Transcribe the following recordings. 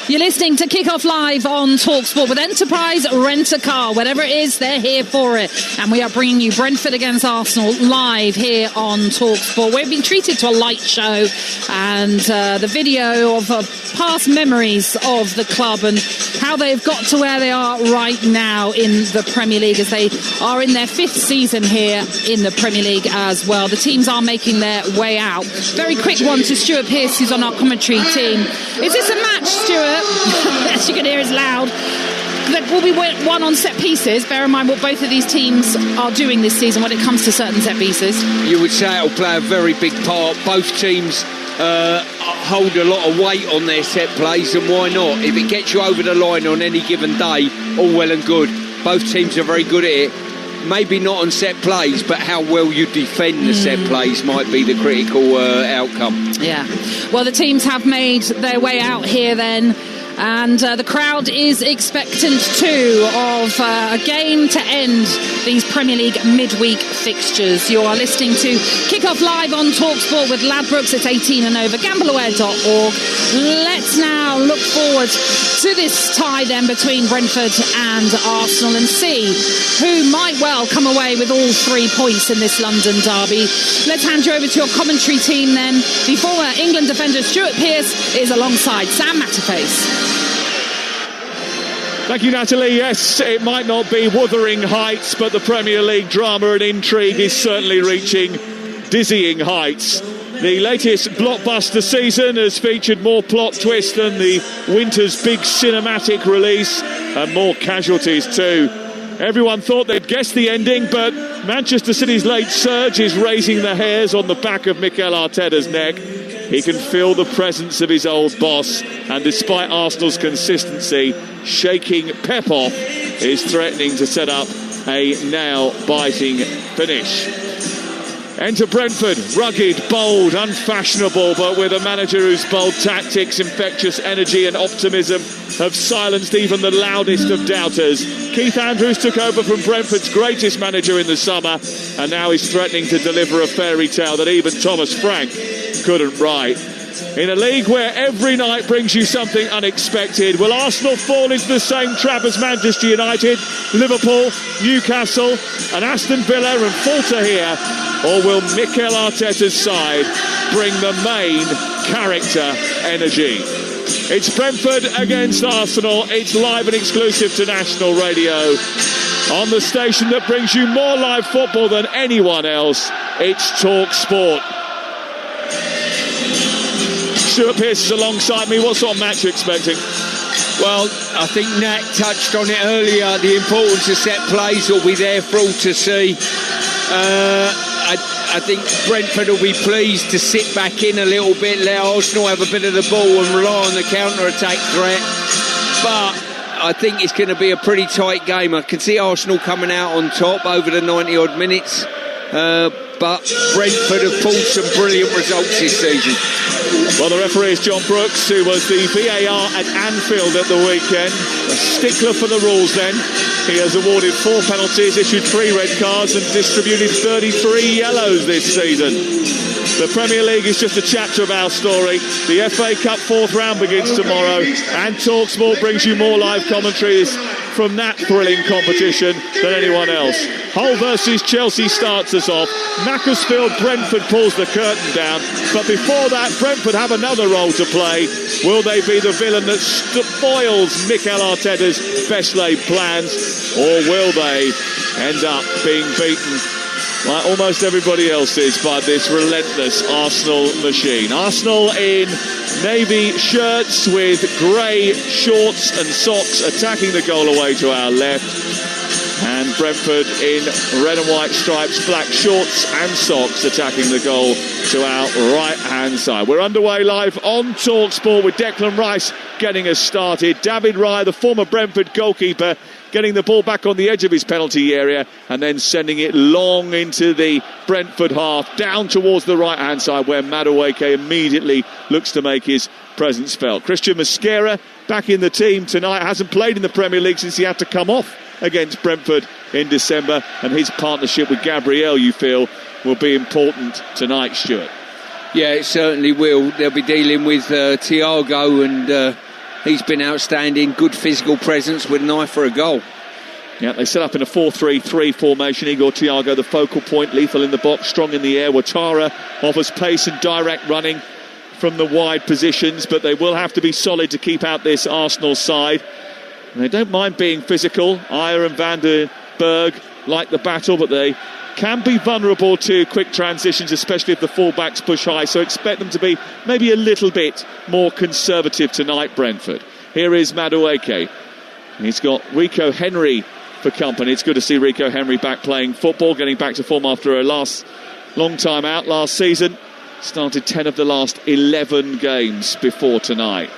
You're listening to Kick Off Live on Talksport with Enterprise Rent-A-Car. Whatever it is, they're here for it. And we are bringing you Brentford against Arsenal live here on Talksport. We've been treated to a light show and the video of past memories of the club and how they've got to where they are right now in the Premier League, as they are in their 5th season here in the Premier League as well. The teams are making their way out. Very quick one to Stuart Pearce, who's on our commentary team. Is this a match, Stuart? As you can hear, is loud. That will be won on set pieces. Bear in mind what both of these teams are doing this season when it comes to certain set pieces. You would say it'll play a very big part. Both teams hold a lot of weight on their set plays, and why not? If it gets you over the line on any given day, all well and good. Both teams are very good at it. Maybe not on set plays, but how well you defend the set plays might be the critical outcome. Yeah. Well, the teams have made their way out here then. And the crowd is expectant too of a game to end these Premier League midweek fixtures. You are listening to Kick Off Live on Talksport with Ladbrokes. It's 18 and over. Gambleaware.org. Let's now look forward to this tie then between Brentford and Arsenal and see who might well come away with all 3 points in this London derby. Let's hand you over to your commentary team then. The former England defender Stuart Pearce is alongside Sam Matterface. Thank you, Natalie. Yes, it might not be Wuthering Heights, but the Premier League drama and intrigue is certainly reaching dizzying heights. The latest blockbuster season has featured more plot twists than the winter's big cinematic release, and more casualties too. Everyone thought they'd guessed the ending, but Manchester City's late surge is raising the hairs on the back of Mikel Arteta's neck. He can feel the presence of his old boss, and despite Arsenal's consistency, shaking Pep off is threatening to set up a nail-biting finish. Enter Brentford, rugged, bold, unfashionable, but with a manager whose bold tactics, infectious energy and optimism have silenced even the loudest of doubters. Keith Andrews took over from Brentford's greatest manager in the summer, and now he's threatening to deliver a fairy tale that even Thomas Frank couldn't write. In a league where every night brings you something unexpected, will Arsenal fall into the same trap as Manchester United, Liverpool, Newcastle and Aston Villa and falter here? Or will Mikel Arteta's side bring the main character energy? It's Brentford against Arsenal. It's live and exclusive to national radio. On the station that brings you more live football than anyone else, it's Talksport. Stuart Pearce is alongside me. What sort of match are you expecting? Well, I think Nat touched on it earlier. The importance of set plays will be there for all to see. I think Brentford will be pleased to sit back in a little bit, let Arsenal have a bit of the ball and rely on the counter-attack threat. But I think it's going to be a pretty tight game. I can see Arsenal coming out on top over the 90-odd minutes. But Brentford have pulled some brilliant results this season. Well, the referee is John Brooks, who was the VAR at Anfield at the weekend. A stickler for the rules then. He has awarded 4 penalties, issued 3 red cards and distributed 33 yellows this season. The Premier League is just a chapter of our story. The FA Cup 4th round begins tomorrow, and Talksport brings you more live commentaries from that thrilling competition than anyone else. Hull versus Chelsea starts us off. Macclesfield Brentford pulls the curtain down, but before that Brentford have another role to play. Will they be the villain that spoils Mikel Arteta's best laid plans, or will they end up being beaten like almost everybody else is by this relentless Arsenal machine? Arsenal in navy shirts with grey shorts and socks attacking the goal away to our left, and Brentford in red and white stripes, black shorts and socks attacking the goal to our right hand side. We're underway live on Talksport with Declan Rice getting us started. David Raya, the former Brentford goalkeeper, getting the ball back on the edge of his penalty area and then sending it long into the Brentford half, down towards the right-hand side where Madueke immediately looks to make his presence felt. Christian Mosquera back in the team tonight, hasn't played in the Premier League since he had to come off against Brentford in December, and his partnership with Gabriel, you feel, will be important tonight, Stuart? Yeah, it certainly will. They'll be dealing with Thiago and He's been outstanding. Good physical presence with an eye for a goal. Yeah, they set up in a 4-3-3 formation. Igor Thiago, the focal point, lethal in the box, strong in the air. Ouattara offers pace and direct running from the wide positions, but they will have to be solid to keep out this Arsenal side. And they don't mind being physical. Ayer and Van der Berg like the battle, but they can be vulnerable to quick transitions, especially if the fullbacks push high. So expect them to be maybe a little bit more conservative tonight, Brentford. Here is Madueke. He's got Rico Henry for company. It's good to see Rico Henry back playing football, getting back to form after a long time out last season. Started 10 of the last 11 games before tonight.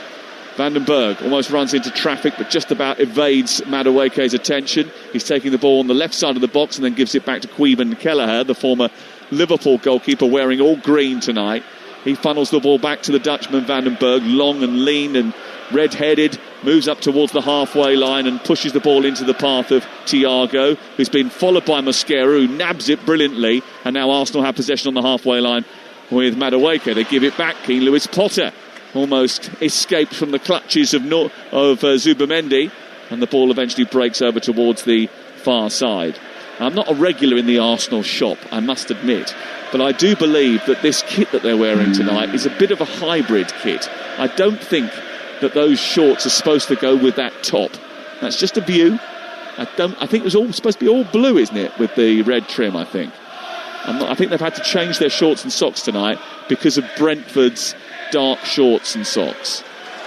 Van den Berg almost runs into traffic, but just about evades Madueke's attention. He's taking the ball on the left side of the box and then gives it back to Queven Kelleher, the former Liverpool goalkeeper, wearing all green tonight. He funnels the ball back to the Dutchman Van den Berg, long and lean and red-headed, moves up towards the halfway line and pushes the ball into the path of Thiago, who's been followed by Mosquera, who nabs it brilliantly, and now Arsenal have possession on the halfway line with Madueke. They give it back. Keane Lewis Potter almost escaped from the clutches of Zubimendi, and the ball eventually breaks over towards the far side. I'm not a regular in the Arsenal shop, I must admit, but I do believe that this kit that they're wearing tonight is a bit of a hybrid kit. I don't think that those shorts are supposed to go with that top. That's just a view. I think it was all supposed to be all blue, isn't it, with the red trim, I think. I think they've had to change their shorts and socks tonight because of Brentford's dark shorts and socks.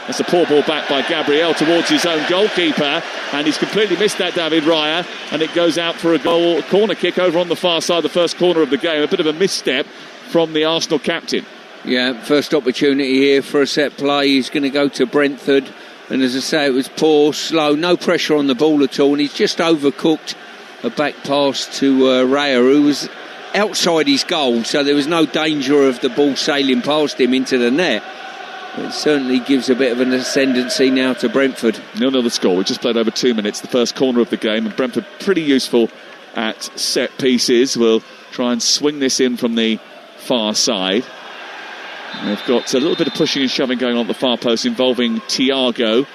That's a poor ball back by Gabriel towards his own goalkeeper, and he's completely missed that, David Raya, and it goes out for a corner kick over on the far side, the first corner of the game. A bit of a misstep from the Arsenal captain. Yeah, first opportunity here for a set play. He's going to go to Brentford, and as I say, it was poor, slow, no pressure on the ball at all, and he's just overcooked a back pass to Raya, who was outside his goal, so there was no danger of the ball sailing past him into the net. It certainly gives a bit of an ascendancy now to Brentford. 0-0 the score. We just played over 2 minutes, the first corner of the game, and Brentford pretty useful at set pieces. We'll try and swing this in from the far side. And they've got a little bit of pushing and shoving going on at the far post involving Thiago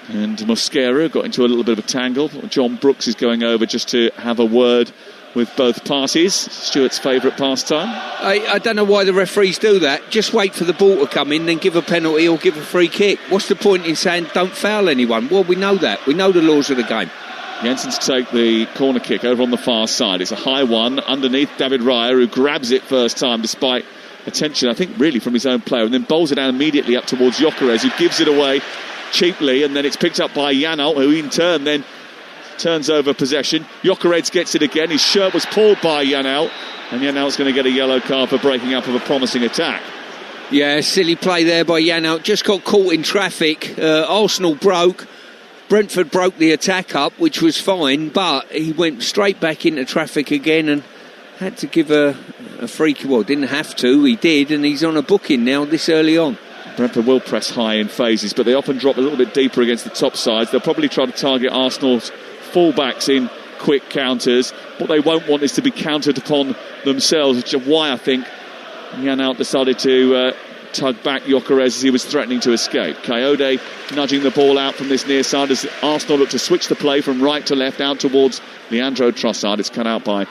and Mosquera. Got into a little bit of a tangle. John Brooks is going over just to have a word with both parties. Stuart's favourite pastime. I don't know why the referees do that. Just wait for the ball to come in, then give a penalty or give a free kick. What's the point in saying don't foul anyone? Well, we know that. We know the laws of the game. Jensen's take the corner kick over on the far side. It's a high one underneath David Raya, who grabs it first time despite attention, I think, really from his own player, and then bowls it down immediately up towards Gyökeres, who gives it away cheaply, and then it's picked up by Janelt, who in turn then turns over possession. Gyökeres gets it again. His shirt was pulled by Janelt, and Janelt's going to get a yellow card for breaking up of a promising attack. Yeah, silly play there by Janelt. Just got caught in traffic. Arsenal broke. Brentford broke the attack up, which was fine, but he went straight back into traffic again and had to give a free kick. Well, didn't have to. He did, and he's on a booking now this early on. Brentford will press high in phases, but they often drop a little bit deeper against the top sides. They'll probably try to target Arsenal's fullbacks in quick counters. What they won't want is to be countered upon themselves, which is why I think Janelt decided to tug back Gyökeres as he was threatening to escape. Coyote nudging the ball out from this near side as Arsenal look to switch the play from right to left out towards Leandro Trossard. It's cut out by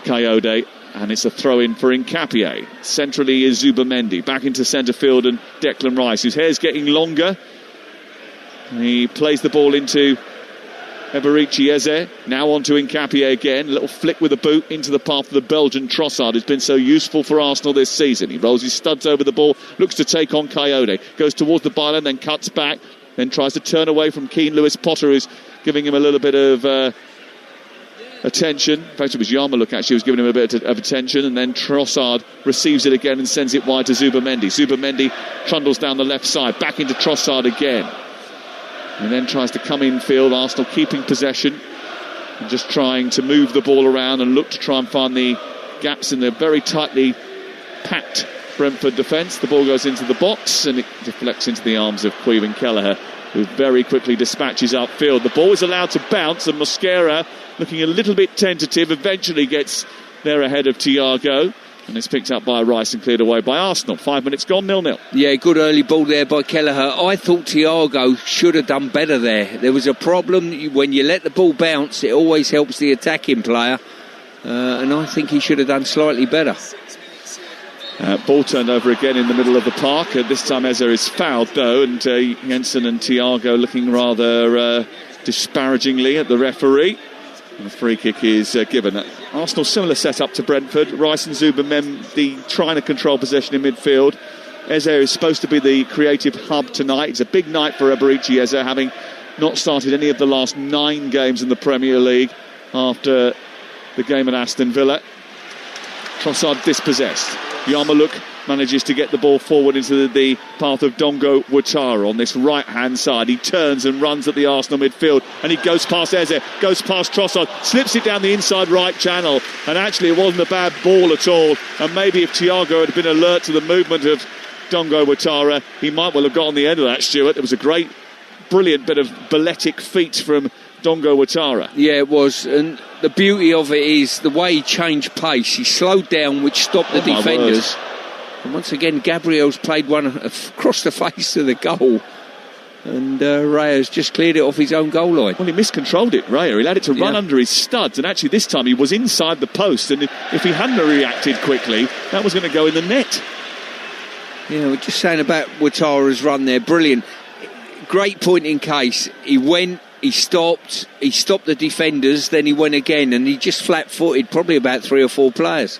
Coyote, and it's a throw-in for Nkapie. Centrally is Zubimendi. Back into centre field, and Declan Rice, whose hair's getting longer. He plays the ball into Eberici Eze. Now on to Nkapie again. A little flick with a boot into the path of the Belgian Trossard, who's been so useful for Arsenal this season. He rolls his studs over the ball, looks to take on Coyote. Goes towards the byline, then cuts back. Then tries to turn away from Keane Lewis Potter, who's giving him a little bit of attention. In fact, it was Yarmulke actually was giving him a bit of attention, and then Trossard receives it again and sends it wide to Zubimendi. Zubimendi trundles down the left side, back into Trossard again, and then tries to come in field. Arsenal keeping possession and just trying to move the ball around and look to try and find the gaps in the very tightly packed Brentford defence. The ball goes into the box and it deflects into the arms of Queven Kelleher, who very quickly dispatches upfield. The ball is allowed to bounce, and Mosquera, looking a little bit tentative, eventually gets there ahead of Thiago. And it's picked up by Rice and cleared away by Arsenal. 5 minutes gone, 0-0. Yeah, good early ball there by Kelleher. I thought Thiago should have done better there. There was a problem when you let the ball bounce, it always helps the attacking player. And I think he should have done slightly better. Ball turned over again in the middle of the park. This time Eze is fouled, though, and Jensen and Thiago looking rather disparagingly at the referee. And the free kick is given. Arsenal similar setup to Brentford. Rice and Zubomendi trying to control possession in midfield. Eze is supposed to be the creative hub tonight. It's a big night for Eberici Eze, having not started any of the last 9 games in the Premier League after the game at Aston Villa. Trossard dispossessed. Yarmouk manages to get the ball forward into the path of Dongo Ouattara on this right-hand side. He turns and runs at the Arsenal midfield, and he goes past Eze, goes past Trossard, slips it down the inside right channel, and actually it wasn't a bad ball at all. And maybe if Thiago had been alert to the movement of Dongo Ouattara, he might well have got on the end of that, Stuart. It was a great, brilliant bit of balletic feat from Dongo Ouattara. Yeah, it was, and the beauty of it is the way he changed pace. He slowed down, which stopped the defenders. And once again, Gabriel's played one across the face of the goal, and Reyes just cleared it off his own goal line. Well, he miscontrolled it, Reyes. He allowed it to run under his studs, and actually this time he was inside the post, and if he hadn't reacted quickly, that was going to go in the net. Yeah, we're just saying about Ouattara's run there. Brilliant. Great point in case. He went, he stopped the defenders, then he went again, and he just flat-footed probably about 3 or 4 players.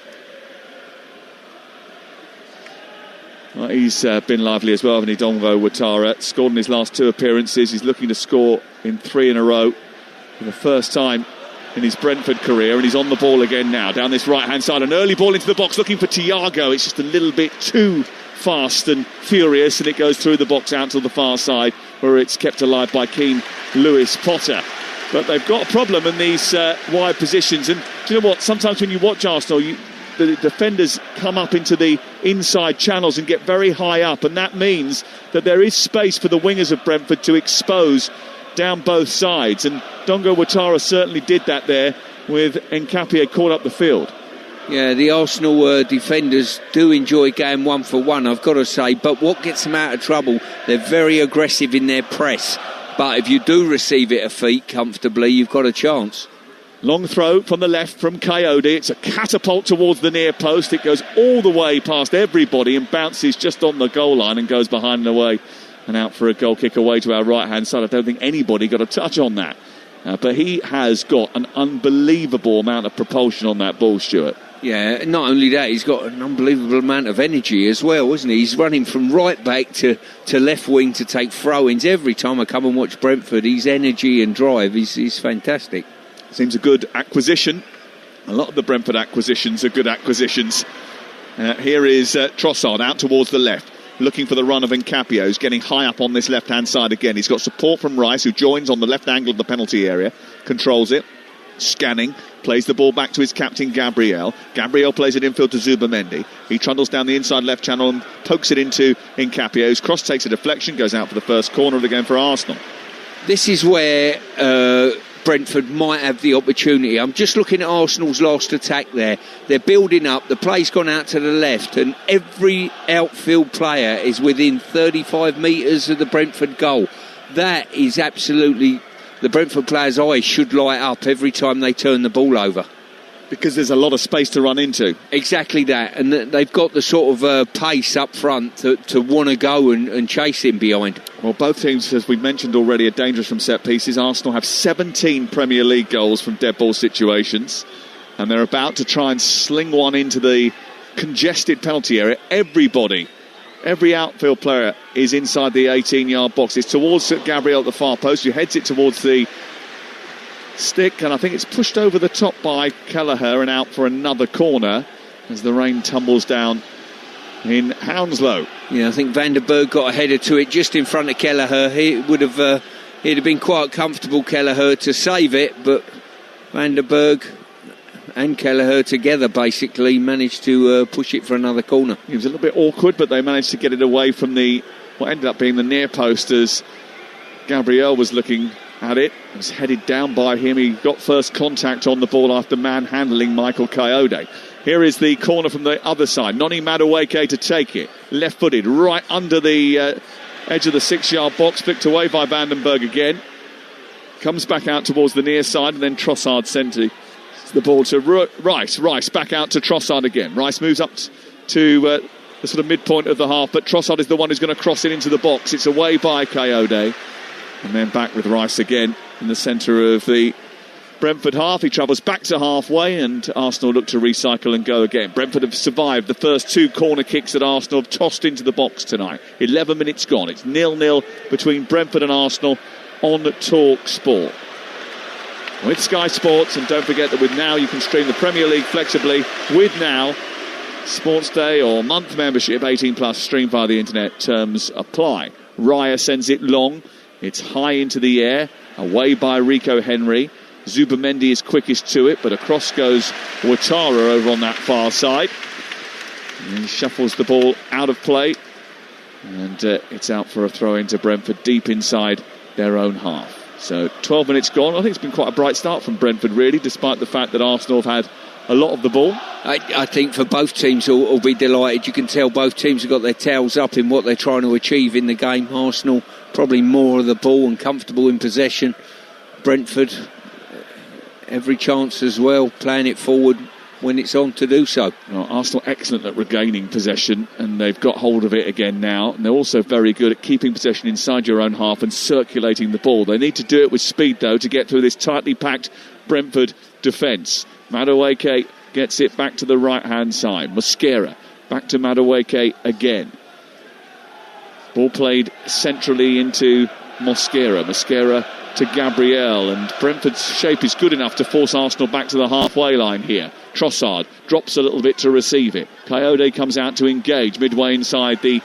Well, he's been lively as well, hasn't he, Dongo Ouattara? Scored in his last 2 appearances. He's looking to score in 3 in a row for the first time in his Brentford career, and he's on the ball again now, down this right-hand side. An early ball into the box, looking for Thiago. It's just a little bit too fast and furious, and it goes through the box out to the far side, where it's kept alive by keen Lewis Potter. But they've got a problem in these wide positions, and do you know what? Sometimes when you watch Arsenal, the defenders come up into the inside channels and get very high up, and that means that there is space for the wingers of Brentford to expose down both sides, and Dongo Ouattara certainly did that there with Nkapie caught up the field. Yeah, the Arsenal defenders do enjoy going 1-for-1, I've got to say, but what gets them out of trouble, they're very aggressive in their press, but if you do receive it a feet comfortably, you've got a chance. Long throw from the left from Coyote. It's a catapult towards the near post. It goes all the way past everybody and bounces just on the goal line and goes behind and away and out for a goal kick away to our right-hand side. I don't think anybody got a touch on that. But he has got an unbelievable amount of propulsion on that ball, Stuart. Yeah, not only that, he's got an unbelievable amount of energy as well, isn't he? He's running from right back to left wing to take throw-ins. Every time I come and watch Brentford, his energy and drive is fantastic. Seems a good acquisition. A lot of the Brentford acquisitions are good acquisitions. Here is Trossard out towards the left, looking for the run of Nkapie, who's getting high up on this left-hand side again. He's got support from Rice, who joins on the left angle of the penalty area, controls it, scanning, plays the ball back to his captain Gabriel. Gabriel plays it infield to Zubomendi. He trundles down the inside left channel and pokes it into Nkapie, whose cross takes a deflection, goes out for the first corner of the game for Arsenal. This is where Brentford might have the opportunity. I'm just looking at Arsenal's last attack there. They're building up, the play's gone out to the left, and every outfield player is within 35 metres of the Brentford goal. That is absolutely... The Brentford players' eyes should light up every time they turn the ball over. Because there's a lot of space to run into. Exactly that, and they've got the sort of pace up front to want to go and chase him behind. Well, both teams, as we've mentioned already, are dangerous from set pieces. Arsenal have 17 Premier League goals from dead ball situations, and they're about to try and sling one into the congested penalty area. Every outfield player is inside the 18-yard box. It's towards Gabriel at the far post, who heads it towards the stick, and I think it's pushed over the top by Kelleher and out for another corner as the rain tumbles down in Hounslow. Yeah, I think Van der Berg got a header to it just in front of Kelleher. He'd have been quite comfortable, Kelleher, to save it, but Van der Berg and Kelleher together basically managed to push it for another corner. It was a little bit awkward, but they managed to get it away from what ended up being the near post as Gabriel was looking at it. It was headed down by him. He got first contact on the ball after manhandling Michael Coyote. Here is the corner from the other side. Noni Madueke to take it. Left-footed, right under the edge of the 6-yard box. Flicked away by Vandenberg again. Comes back out towards the near side, and then Trossard sent the ball to Rice. Rice back out to Trossard again. Rice moves up to the sort of midpoint of the half, but Trossard is the one who's going to cross it into the box. It's away by Kayode. And then back with Rice again in the centre of the Brentford half. He travels back to halfway, and Arsenal look to recycle and go again. Brentford have survived the first 2 corner kicks that Arsenal have tossed into the box tonight. 11 minutes gone. It's 0-0 between Brentford and Arsenal on Talksport. With Sky Sports, and don't forget that with Now you can stream the Premier League flexibly with Now. Sports Day or month membership, 18 plus, stream via the internet, terms apply. Raya sends it long. It's high into the air, away by Rico Henry. Zubamendi is quickest to it, but across goes Ouattara over on that far side. And he shuffles the ball out of play, and it's out for a throw into Brentford deep inside their own half. So 12 minutes gone. I think it's been quite a bright start from Brentford, really, despite the fact that Arsenal have had a lot of the ball. I think for both teams will be delighted. You can tell both teams have got their tails up in what they're trying to achieve in the game. Arsenal probably more of the ball and comfortable in possession. Brentford, every chance as well, playing it forward when it's on to do so. Well, Arsenal excellent at regaining possession, and they've got hold of it again now. And they're also very good at keeping possession inside your own half and circulating the ball. They need to do it with speed, though, to get through this tightly packed Brentford defence. Madueke gets it back to the right-hand side. Mosquera back to Madueke again. Ball played centrally into Mosquera. Mosquera to Gabriel, and Brentford's shape is good enough to force Arsenal back to the halfway line here. Trossard drops a little bit to receive it. Kayode comes out to engage midway inside the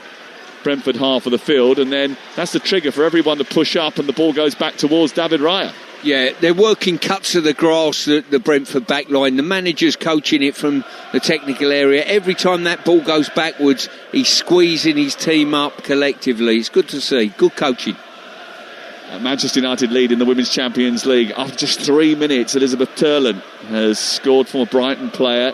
Brentford half of the field, and then that's the trigger for everyone to push up, and the ball goes back towards David Raya. Yeah, they're working cuts of the grass, the Brentford back line. The manager's coaching it from the technical area. Every time that ball goes backwards, he's squeezing his team up collectively. It's good to see. Good coaching. Manchester United lead in the Women's Champions League. After just 3 minutes, Elizabeth Turlin has scored from a Brighton player.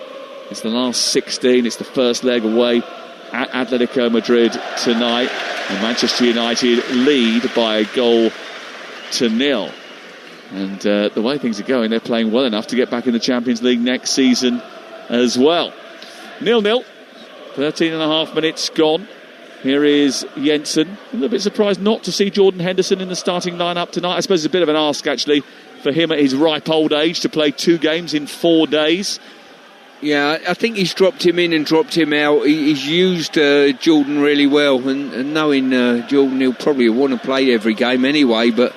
It's the last 16. It's the first leg away at Atletico Madrid tonight. And Manchester United lead by a goal to nil. And the way things are going, they're playing well enough to get back in the Champions League next season as well. 0-0. 13 and a half minutes gone. Here is Jensen. A little bit surprised not to see Jordan Henderson in the starting lineup tonight. I suppose it's a bit of an ask, actually, for him at his ripe old age to play 2 games in 4 days. Yeah, I think he's dropped him in and dropped him out. He's used Jordan really well, and knowing Jordan, he'll probably want to play every game anyway, but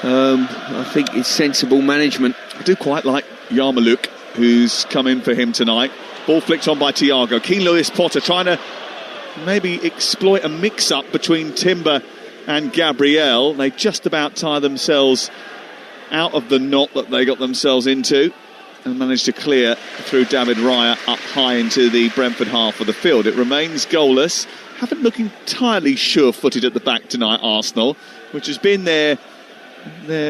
I think it's sensible management. I do quite like Yarmouk, who's come in for him tonight. Ball flicked on by Thiago. Keane Lewis Potter trying to maybe exploit a mix-up between Timber and Gabriel. They just about tie themselves out of the knot that they got themselves into and managed to clear through David Raya up high into the Brentford half of the field. It remains goalless. Haven't looked entirely sure-footed at the back tonight, Arsenal, which has been their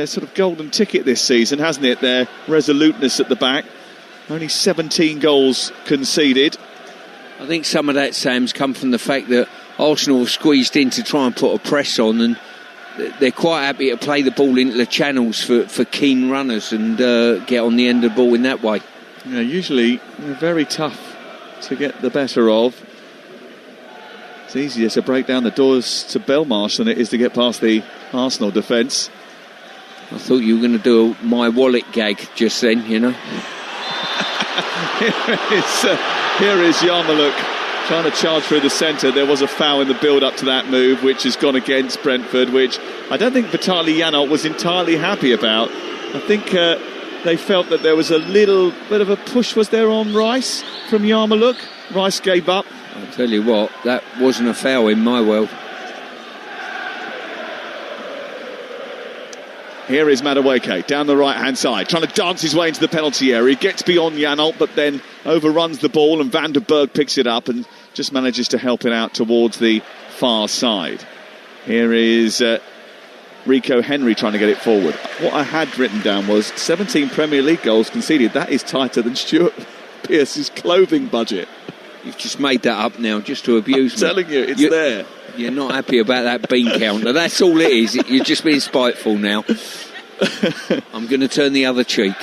sort of golden ticket this season, hasn't it? Their resoluteness at the back. Only 17 goals conceded. I think some of that, Sam's, come from the fact that Arsenal have squeezed in to try and put a press on, and they're quite happy to play the ball into the channels for keen runners and get on the end of the ball in that way. Yeah, usually they're very tough to get the better of. It's easier to break down the doors to Belmarsh than it is to get past the Arsenal defence. I thought you were going to do a My Wallet gag just then, you know. Here is Yarmouk trying to charge through the centre. There was a foul in the build-up to that move, which has gone against Brentford, which I don't think Vitaly Janot was entirely happy about. I think they felt that there was a little bit of a push, was there, on Rice from Yarmouk? Rice gave up. I'll tell you what, that wasn't a foul in my world. Here is Madueke down the right-hand side, trying to dance his way into the penalty area. He gets beyond Janot, but then overruns the ball, and Van der Berg picks it up and just manages to help it out towards the far side. Here is Rico Henry trying to get it forward. What I had written down was 17 Premier League goals conceded. That is tighter than Stuart Pearce's clothing budget. You've just made that up now, just to abuse me. I'm telling you, it's there. You're not happy about that bean counter. That's all it is. You're just being spiteful now. I'm going to turn the other cheek.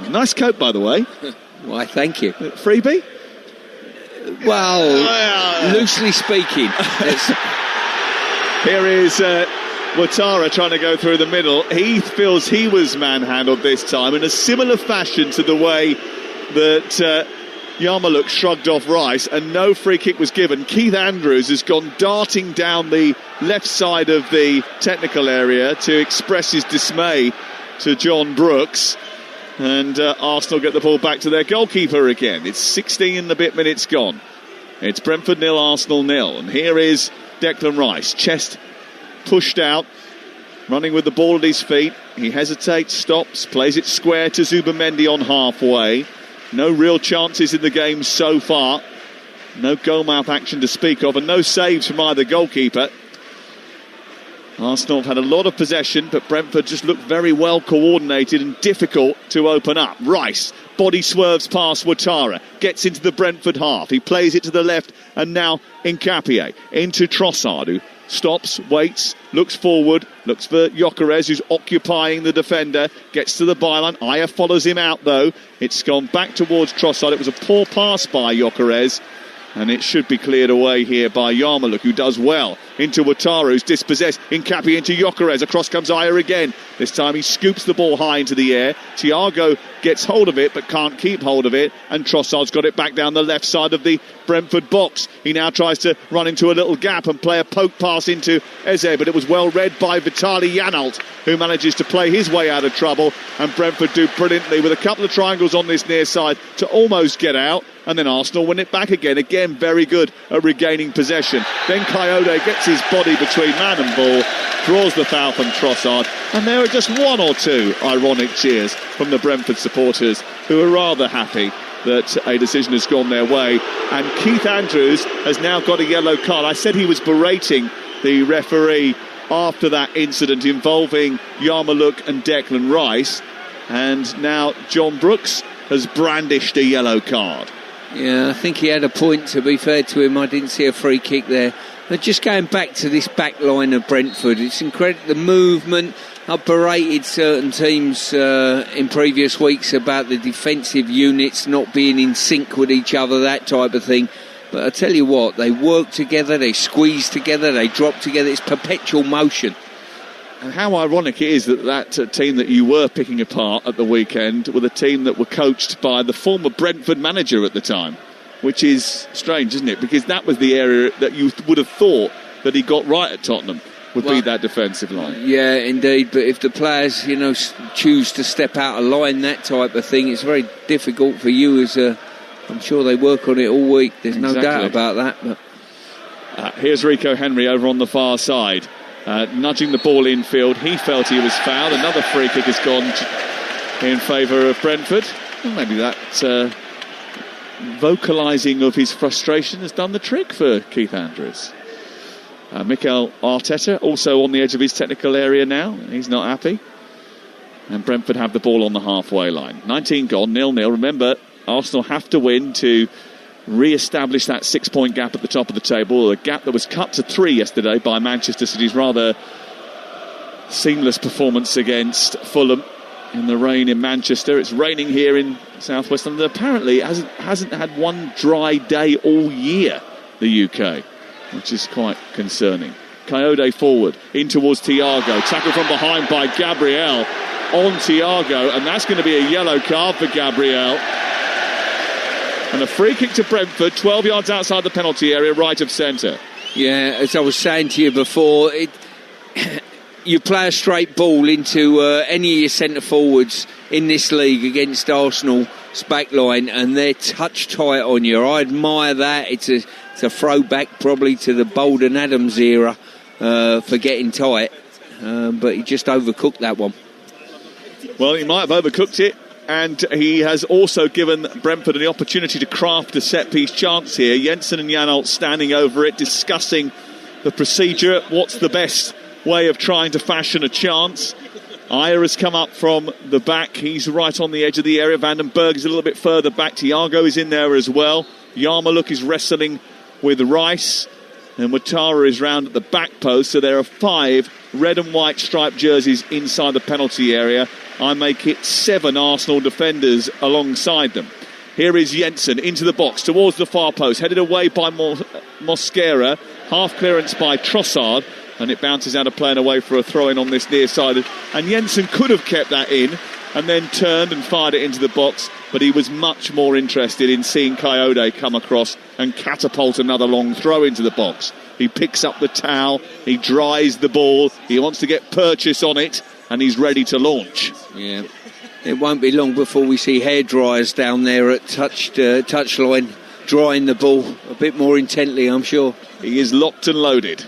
Nice coat, by the way. Why, thank you. Freebie? Well, loosely speaking. Here is Ouattara trying to go through the middle. He feels he was manhandled this time in a similar fashion to the way that Yarmouk shrugged off Rice, and no free kick was given. Keith Andrews has gone darting down the left side of the technical area to express his dismay to John Brooks, and Arsenal get the ball back to their goalkeeper again. It's 16 and a bit minutes gone. It's Brentford 0, Arsenal 0, and here is Declan Rice, chest pushed out, running with the ball at his feet. He hesitates, stops, plays it square to Zubimendi on halfway. No real chances in the game so far. No goal-mouth action to speak of, and no saves from either goalkeeper. Arsenal have had a lot of possession, but Brentford just looked very well coordinated and difficult to open up. Rice, body swerves past Ouattara, gets into the Brentford half. He plays it to the left, and now Nkapie into Trossard, who stops, waits, looks forward, looks for Gyökeres, who's occupying the defender, gets to the byline. Ayer follows him out, though. It's gone back towards Trossard. It was a poor pass by Gyökeres, and it should be cleared away here by Yarmouk, who does well. Into Ouattara, who's dispossessed. Nkapie into Gyökeres. Across comes Ayer again. This time he scoops the ball high into the air. Thiago gets hold of it, but can't keep hold of it. And Trossard's got it back down the left side of the Brentford box. He now tries to run into a little gap and play a poke pass into Eze, but it was well read by Vitaly Janelt, who manages to play his way out of trouble. And Brentford do brilliantly with a couple of triangles on this near side to almost get out. And then Arsenal win it back again. Again, very good at regaining possession. Then Coyote gets his body between man and ball, draws the foul from Trossard, and there are just one or two ironic cheers from the Brentford supporters, who are rather happy that a decision has gone their way. And Keith Andrews has now got a yellow card. I said he was berating the referee after that incident involving Yarmouk and Declan Rice, and now John Brooks has brandished a yellow card. Yeah, I think he had a point, to be fair to him. I didn't see a free kick there. But just going back to this back line of Brentford, it's incredible, the movement. I've berated certain teams in previous weeks about the defensive units not being in sync with each other, that type of thing. But I tell you what, they work together, they squeeze together, they drop together. It's perpetual motion. And how ironic it is that team that you were picking apart at the weekend were the team that were coached by the former Brentford manager at the time, which is strange, isn't it? Because that was the area that you would have thought that he got right at Tottenham, would be that defensive line. Yeah, indeed. But if the players, choose to step out of line, that type of thing, it's very difficult for you as a... I'm sure they work on it all week. There's no doubt about that. But here's Rico Henry over on the far side. Nudging the ball infield. He felt he was fouled. Another free kick has gone in favour of Brentford. Well, maybe that vocalising of his frustration has done the trick for Keith Andrews. Mikel Arteta also on the edge of his technical area now. He's not happy. And Brentford have the ball on the halfway line. 19 gone, 0-0. Remember, Arsenal have to win to re-establish that 6-point gap at the top of the table, a gap that was cut to 3 yesterday by Manchester City's rather seamless performance against Fulham in the rain in Manchester. It's raining here in southwest London. Apparently it hasn't had one dry day all year, the UK, which is quite concerning. Coyote forward, in towards Thiago, tackle from behind by Gabriel on Thiago, and that's going to be a yellow card for Gabriel. And a free kick to Brentford, 12 yards outside the penalty area, right of centre. Yeah, as I was saying to you before, you play a straight ball into any of your centre forwards in this league against Arsenal's back line, and they're touch tight on you. I admire that. It's a throwback probably to the Bolden Adams era for getting tight, but he just overcooked that one. Well, he might have overcooked it. And he has also given Brentford an opportunity to craft a set-piece chance here. Jensen and Janelt standing over it, discussing the procedure. What's the best way of trying to fashion a chance? Ayer has come up from the back. He's right on the edge of the area. Vandenberg is a little bit further back. Thiago is in there as well. Yarmouk is wrestling with Rice. And Ouattara is round at the back post. So there are 5 red and white striped jerseys inside the penalty area. I make it 7 Arsenal defenders alongside them. Here is Jensen into the box towards the far post. Headed away by Mosquera. Half clearance by Trossard. And it bounces out of play and away for a throw-in on this near side. And Jensen could have kept that in and then turned and fired it into the box. But he was much more interested in seeing Coyote come across and catapult another long throw into the box. He picks up the towel, he dries the ball, he wants to get purchase on it, and he's ready to launch. Yeah, it won't be long before we see hairdryers down there at touchline drying the ball a bit more intently, I'm sure. He is locked and loaded.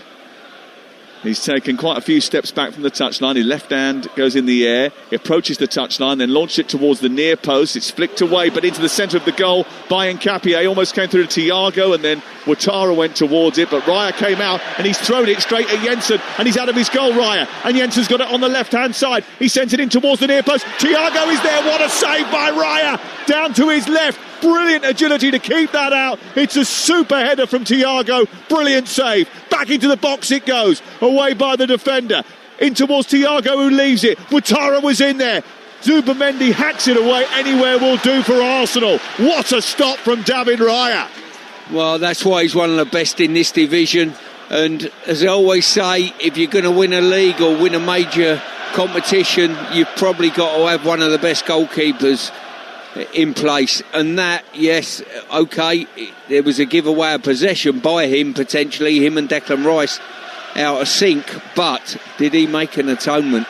He's taken quite a few steps back from the touchline. His left hand goes in the air. He approaches the touchline, then launches it towards the near post. It's flicked away, but into the centre of the goal by Nkapie. Almost came through to Thiago, and then Ouattara went towards it, but Raya came out, and he's thrown it straight at Jensen, and he's out of his goal, Raya. And Jensen's got it on the left-hand side. He sends it in towards the near post. Thiago is there. What a save by Raya! Down to his left. Brilliant agility to keep that out. It's a super header from Thiago. Brilliant save. Back into the box it goes. Away by the defender. In towards Thiago, who leaves it. Ouattara was in there. Zubimendi hacks it away. Anywhere will do for Arsenal. What a stop from David Raya. Well, that's why he's one of the best in this division. And as I always say, if you're going to win a league or win a major competition, you've probably got to have one of the best goalkeepers in place. And that, yes, OK, there was a giveaway of possession by him, potentially, him and Declan Rice out of sync, but did he make an atonement?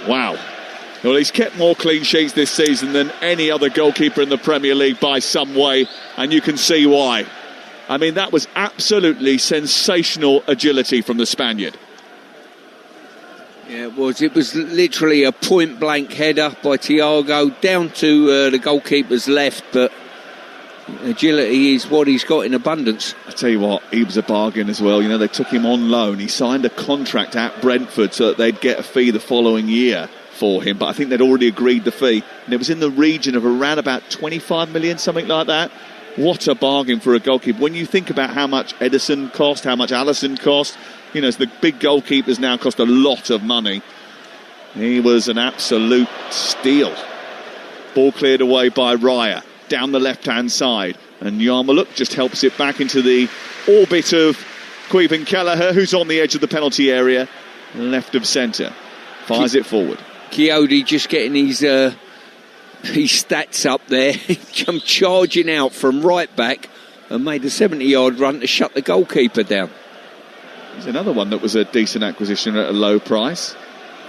Wow. Well, he's kept more clean sheets this season than any other goalkeeper in the Premier League by some way, and you can see why. I mean, that was absolutely sensational agility from the Spaniard. Yeah, it was. It was literally a point-blank header by Thiago down to the goalkeeper's left, but agility is what he's got in abundance. I tell you what, he was a bargain as well. You know, they took him on loan. He signed a contract at Brentford so that they'd get a fee the following year for him, but I think they'd already agreed the fee, and it was in the region of around about 25 million, something like that. What a bargain for a goalkeeper. When you think about how much Edison cost, how much Alisson cost, you know, the big goalkeepers now cost a lot of money. He was an absolute steal. Ball cleared away by Raya, down the left-hand side. And Yarmouk just helps it back into the orbit of Caoimhin Kelleher, who's on the edge of the penalty area, left of centre. Fires it forward. Coyote just getting his stats up there. Come charging out from right back and made a 70-yard run to shut the goalkeeper down. There's another one that was a decent acquisition at a low price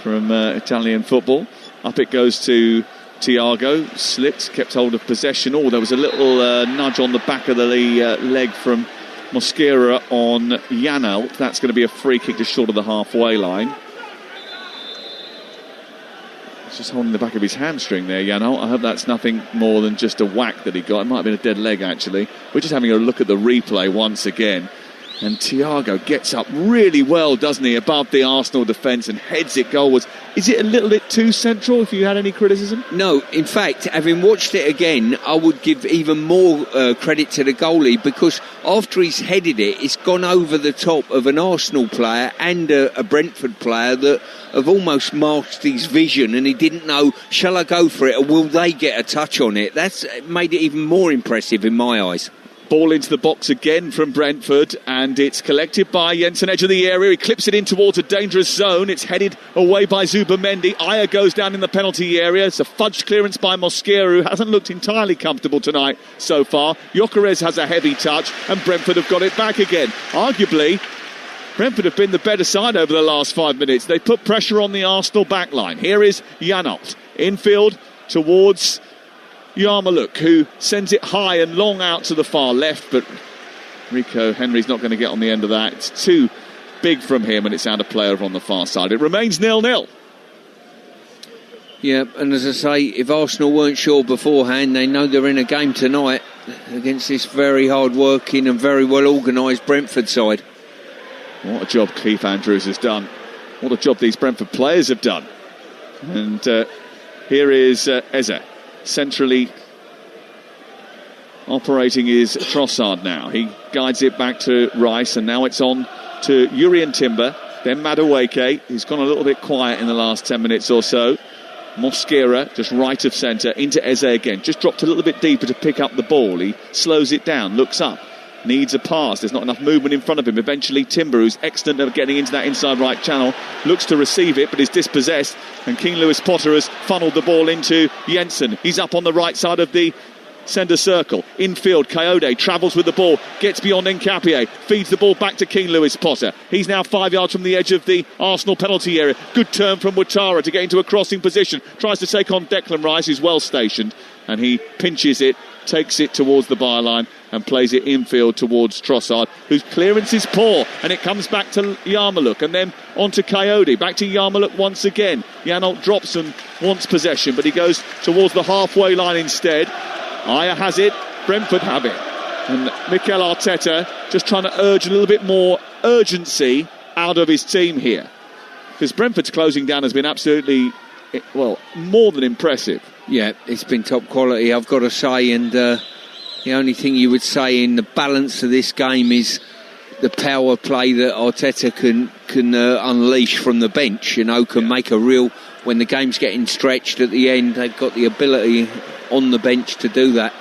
from Italian football. Up it goes to Thiago. Slipped, kept hold of possession. Oh, there was a little nudge on the back of the leg from Mosquera on Janelt. That's going to be a free kick just short of the halfway line. He's just holding the back of his hamstring there, Janelt. I hope that's nothing more than just a whack that he got. It might have been a dead leg, actually. We're just having a look at the replay once again. And Thiago gets up really well, doesn't he, above the Arsenal defence and heads it goalwards. Is it a little bit too central, if you had any criticism? No, in fact, having watched it again, I would give even more credit to the goalie, because after he's headed it, it's gone over the top of an Arsenal player and a Brentford player that have almost masked his vision, and he didn't know, shall I go for it or will they get a touch on it? That's made it even more impressive in my eyes. Ball into the box again from Brentford, and it's collected by Jensen, edge of the area. He clips it in towards a dangerous zone. It's headed away by Zubimendi. Ayer goes down in the penalty area. It's a fudged clearance by Mosquera, who hasn't looked entirely comfortable tonight so far. Gyökeres has a heavy touch, and Brentford have got it back again. Arguably, Brentford have been the better side over the last 5 minutes. They put pressure on the Arsenal backline. Here is Janelt, infield towards Yarmouk, who sends it high and long out to the far left, but Rico Henry's not going to get on the end of that. It's too big from him, and it's out of play over on the far side. It remains 0-0. Yeah, and as I say, if Arsenal weren't sure beforehand, they know they're in a game tonight against this very hard-working and very well-organised Brentford side. What a job Keith Andrews has done. What a job these Brentford players have done. And here is Eze, centrally operating is Trossard now. He guides it back to Rice, and now it's on to Urian Timber, then Madueke, who's gone a little bit quiet in the last 10 minutes or so. Mosquera, just right of centre, into Eze again. Just dropped a little bit deeper to pick up the ball. He slows it down, looks up, needs a pass. There's not enough movement in front of him. Eventually Timber, who's excellent at getting into that inside right channel, looks to receive it but is dispossessed, and King Lewis Potter has funneled the ball into Jensen. He's up on the right side of the centre circle. Infield, Coyote travels with the ball, gets beyond Nkapie, feeds the ball back to King Lewis Potter. He's now 5 yards from the edge of the Arsenal penalty area. Good turn from Ouattara to get into a crossing position. Tries to take on Declan Rice, who's well stationed, and he pinches it, takes it towards the byline and plays it infield towards Trossard, whose clearance is poor, and it comes back to Yarmulke and then on to Coyote, back to Yarmulke once again. Janelt drops and wants possession, but he goes towards the halfway line instead. Aya has it, Brentford have it, and Mikel Arteta just trying to urge a little bit more urgency out of his team here, because Brentford's closing down has been absolutely, well, more than impressive. Yeah, it's been top quality, I've got to say, and the only thing you would say in the balance of this game is the power play that Arteta can unleash from the bench. Can make a real, when the game's getting stretched at the end, they've got the ability on the bench to do that.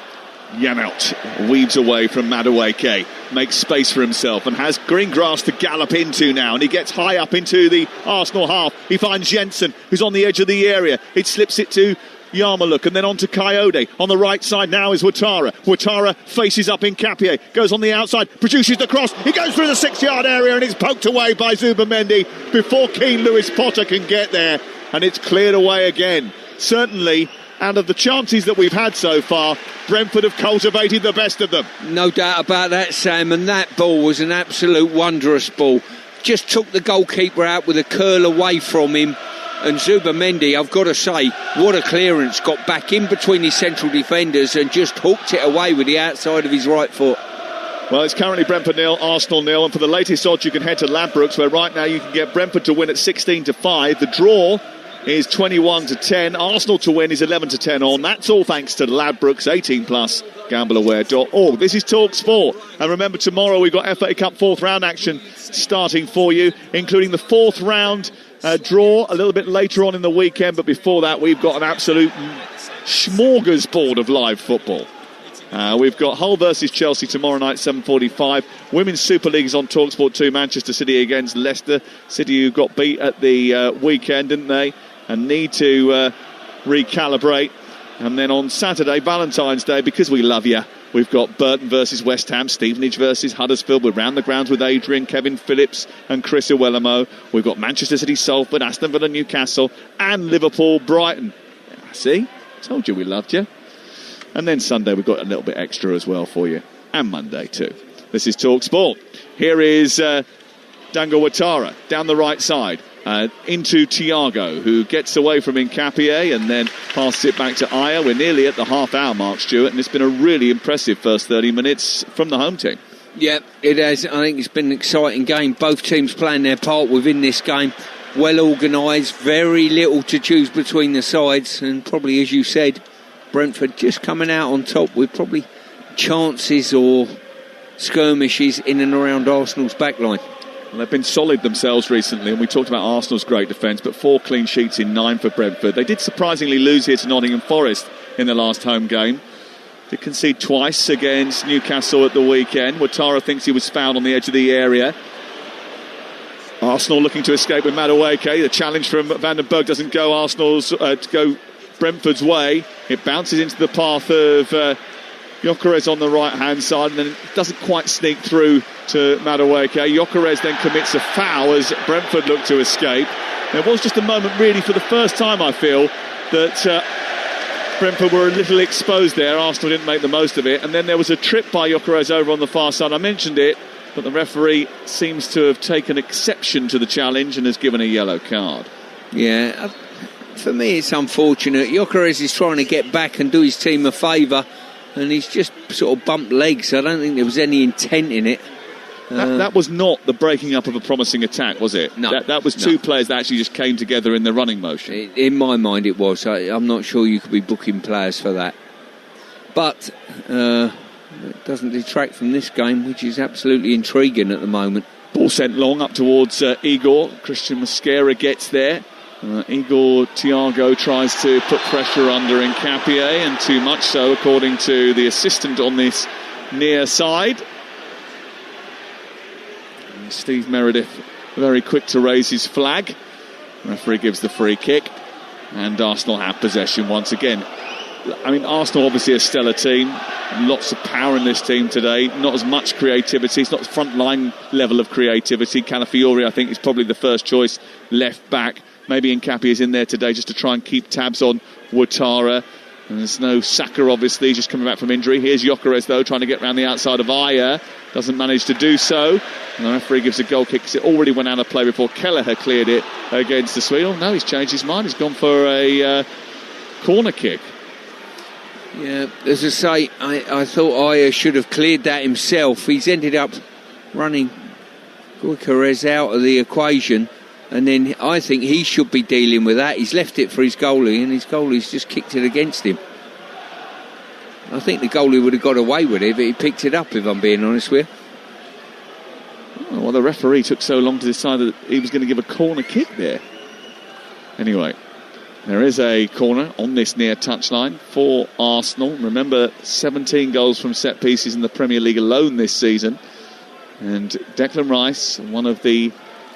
Janelt weaves away from Madueke, makes space for himself and has green grass to gallop into now, and he gets high up into the Arsenal half. He finds Jensen, who's on the edge of the area. It slips it to Yarmulke and then on to Coyote. On the right side now is Ouattara. Ouattara faces up Nkapie, goes on the outside, produces the cross. He goes through the 6-yard area and it's poked away by Zubimendi before King Lewis Potter can get there, and it's cleared away again. Certainly, out of the chances that we've had so far, Brentford have cultivated the best of them. No doubt about that, Sam, and that ball was an absolute wondrous ball. Just took the goalkeeper out with a curl away from him, and Zubimendi, I've got to say, what a clearance, got back in between his central defenders and just hooked it away with the outside of his right foot. Well, it's currently Brentford 0, Arsenal 0, and for the latest odds you can head to Ladbrokes, where right now you can get Brentford to win at 16-5. The draw is 21-10. Arsenal to win is 11-10 on. That's all thanks to Ladbrokes, 18+, gambleaware.org. This is Talksport, and remember, tomorrow we've got FA Cup 4th round action starting for you, including the 4th round draw a little bit later on in the weekend, but before that we've got an absolute smorgasbord of live football. We've got Hull versus Chelsea tomorrow night, 7:45. Women's Super League is on Talksport 2. Manchester City against Leicester City, who got beat at the weekend, didn't they, and need to recalibrate. And then on Saturday, Valentine's Day, because we love you, we've got Burton versus West Ham, Stevenage versus Huddersfield. We're round the grounds with Adrian, Kevin Phillips and Chris Iwelumo. We've got Manchester City, Salford, Aston Villa, Newcastle and Liverpool, Brighton. See? Told you we loved you. And then Sunday we've got a little bit extra as well for you. And Monday too. This is Talksport. Here is Dango Ouattara down the right side. Into Thiago, who gets away from Nkapie and then passes it back to Aya. We're nearly at the half-hour mark, Stuart, and it's been a really impressive first 30 minutes from the home team. Yeah, it has. I think it's been an exciting game. Both teams playing their part within this game. Well organised, very little to choose between the sides, and probably, as you said, Brentford just coming out on top with probably chances or skirmishes in and around Arsenal's backline. Well, they've been solid themselves recently, and we talked about Arsenal's great defence, but 4 clean sheets in 9 for Brentford. They did surprisingly lose here to Nottingham Forest in the last home game. They conceded twice against Newcastle at the weekend. Ouattara thinks he was fouled on the edge of the area. Arsenal looking to escape with Madueke. The challenge from Van den Berg doesn't go go Brentford's way. It bounces into the path of Gyökeres on the right-hand side, and then it doesn't quite sneak through to Madueke. Gyökeres then commits a foul as Brentford look to escape. There was just a moment, really, for the first time, I feel, that Brentford were a little exposed there. Arsenal didn't make the most of it, and then there was a trip by Gyökeres over on the far side. I mentioned it, but the referee seems to have taken exception to the challenge and has given a yellow card. Yeah, for me it's unfortunate. Gyökeres is trying to get back and do his team a favour, and he's just sort of bumped legs. I don't think there was any intent in it. That was not the breaking up of a promising attack, was it? No. That was two players that actually just came together in the running motion. In my mind it was. I'm not sure you could be booking players for that. But it doesn't detract from this game, which is absolutely intriguing at the moment. Ball sent long up towards Igor. Christian Mosquera gets there. Igor Thiago tries to put pressure under Nkapie, and too much so, according to the assistant on this near side. And Steve Meredith very quick to raise his flag. The referee gives the free kick, and Arsenal have possession once again. I mean, Arsenal obviously a stellar team. Lots of power in this team today. Not as much creativity. It's not the front line level of creativity. Calafiori, I think, is probably the first choice left back. Maybe Nkapie is in there today just to try and keep tabs on Ouattara. And there's no Saka, obviously, just coming back from injury. Here's Gyökeres, though, trying to get around the outside of Ayer. Doesn't manage to do so. And the referee gives a goal kick because it already went out of play before Kelleher cleared it against the Swede. Oh, no, he's changed his mind. He's gone for a corner kick. Yeah, as I say, I thought Ayer should have cleared that himself. He's ended up running Gyökeres out of the equation. And then I think he should be dealing with that. He's left it for his goalie, and his goalie's just kicked it against him. I think the goalie would have got away with it, but he picked it up, if I'm being honest with you. Oh, well, the referee took so long to decide that he was going to give a corner kick there. Anyway, there is a corner on this near touchline for Arsenal. Remember, 17 goals from set pieces in the Premier League alone this season. And Declan Rice, one of the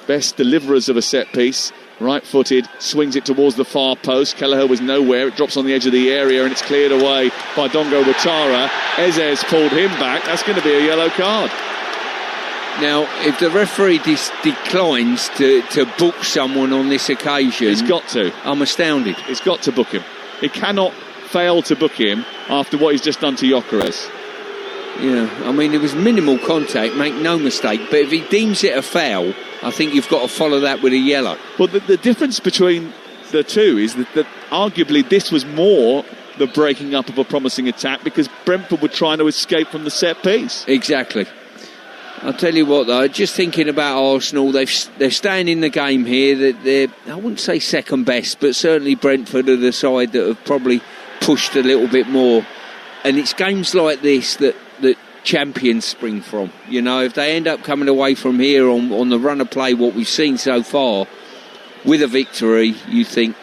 best deliverers of a set piece, right-footed, swings it towards the far post. Kelleher was nowhere. It drops on the edge of the area and it's cleared away by Dongo Ouattara. Eze's pulled him back. That's going to be a yellow card. Now, if the referee declines to book someone on this occasion, he's got to. I'm astounded. He's got to book him. He cannot fail to book him after what he's just done to Gyökeres. Yeah, I mean, it was minimal contact, make no mistake, but if he deems it a foul, I think you've got to follow that with a yellow. But the difference between the two is that arguably this was more the breaking up of a promising attack because Brentford were trying to escape from the set piece. Exactly. I'll tell you what, though, just thinking about Arsenal, they're staying in the game here. That they're, I wouldn't say second best, but certainly Brentford are the side that have probably pushed a little bit more. And it's games like this that champions spring from. You know, if they end up coming away from here on the run of play, what we've seen so far, with a victory, you think,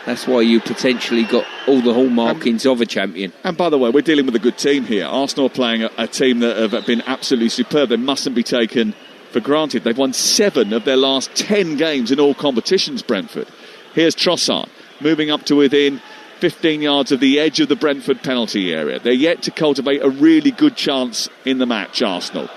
that's why you potentially got all the hallmarkings of a champion. And by the way, we're dealing with a good team here. Arsenal are playing a team that have been absolutely superb. They mustn't be taken for granted. They've won 7 of their last 10 games in all competitions, Brentford. Here's Trossard, moving up to within 15 yards of the edge of the Brentford penalty area. They're yet to cultivate a really good chance in the match, Arsenal.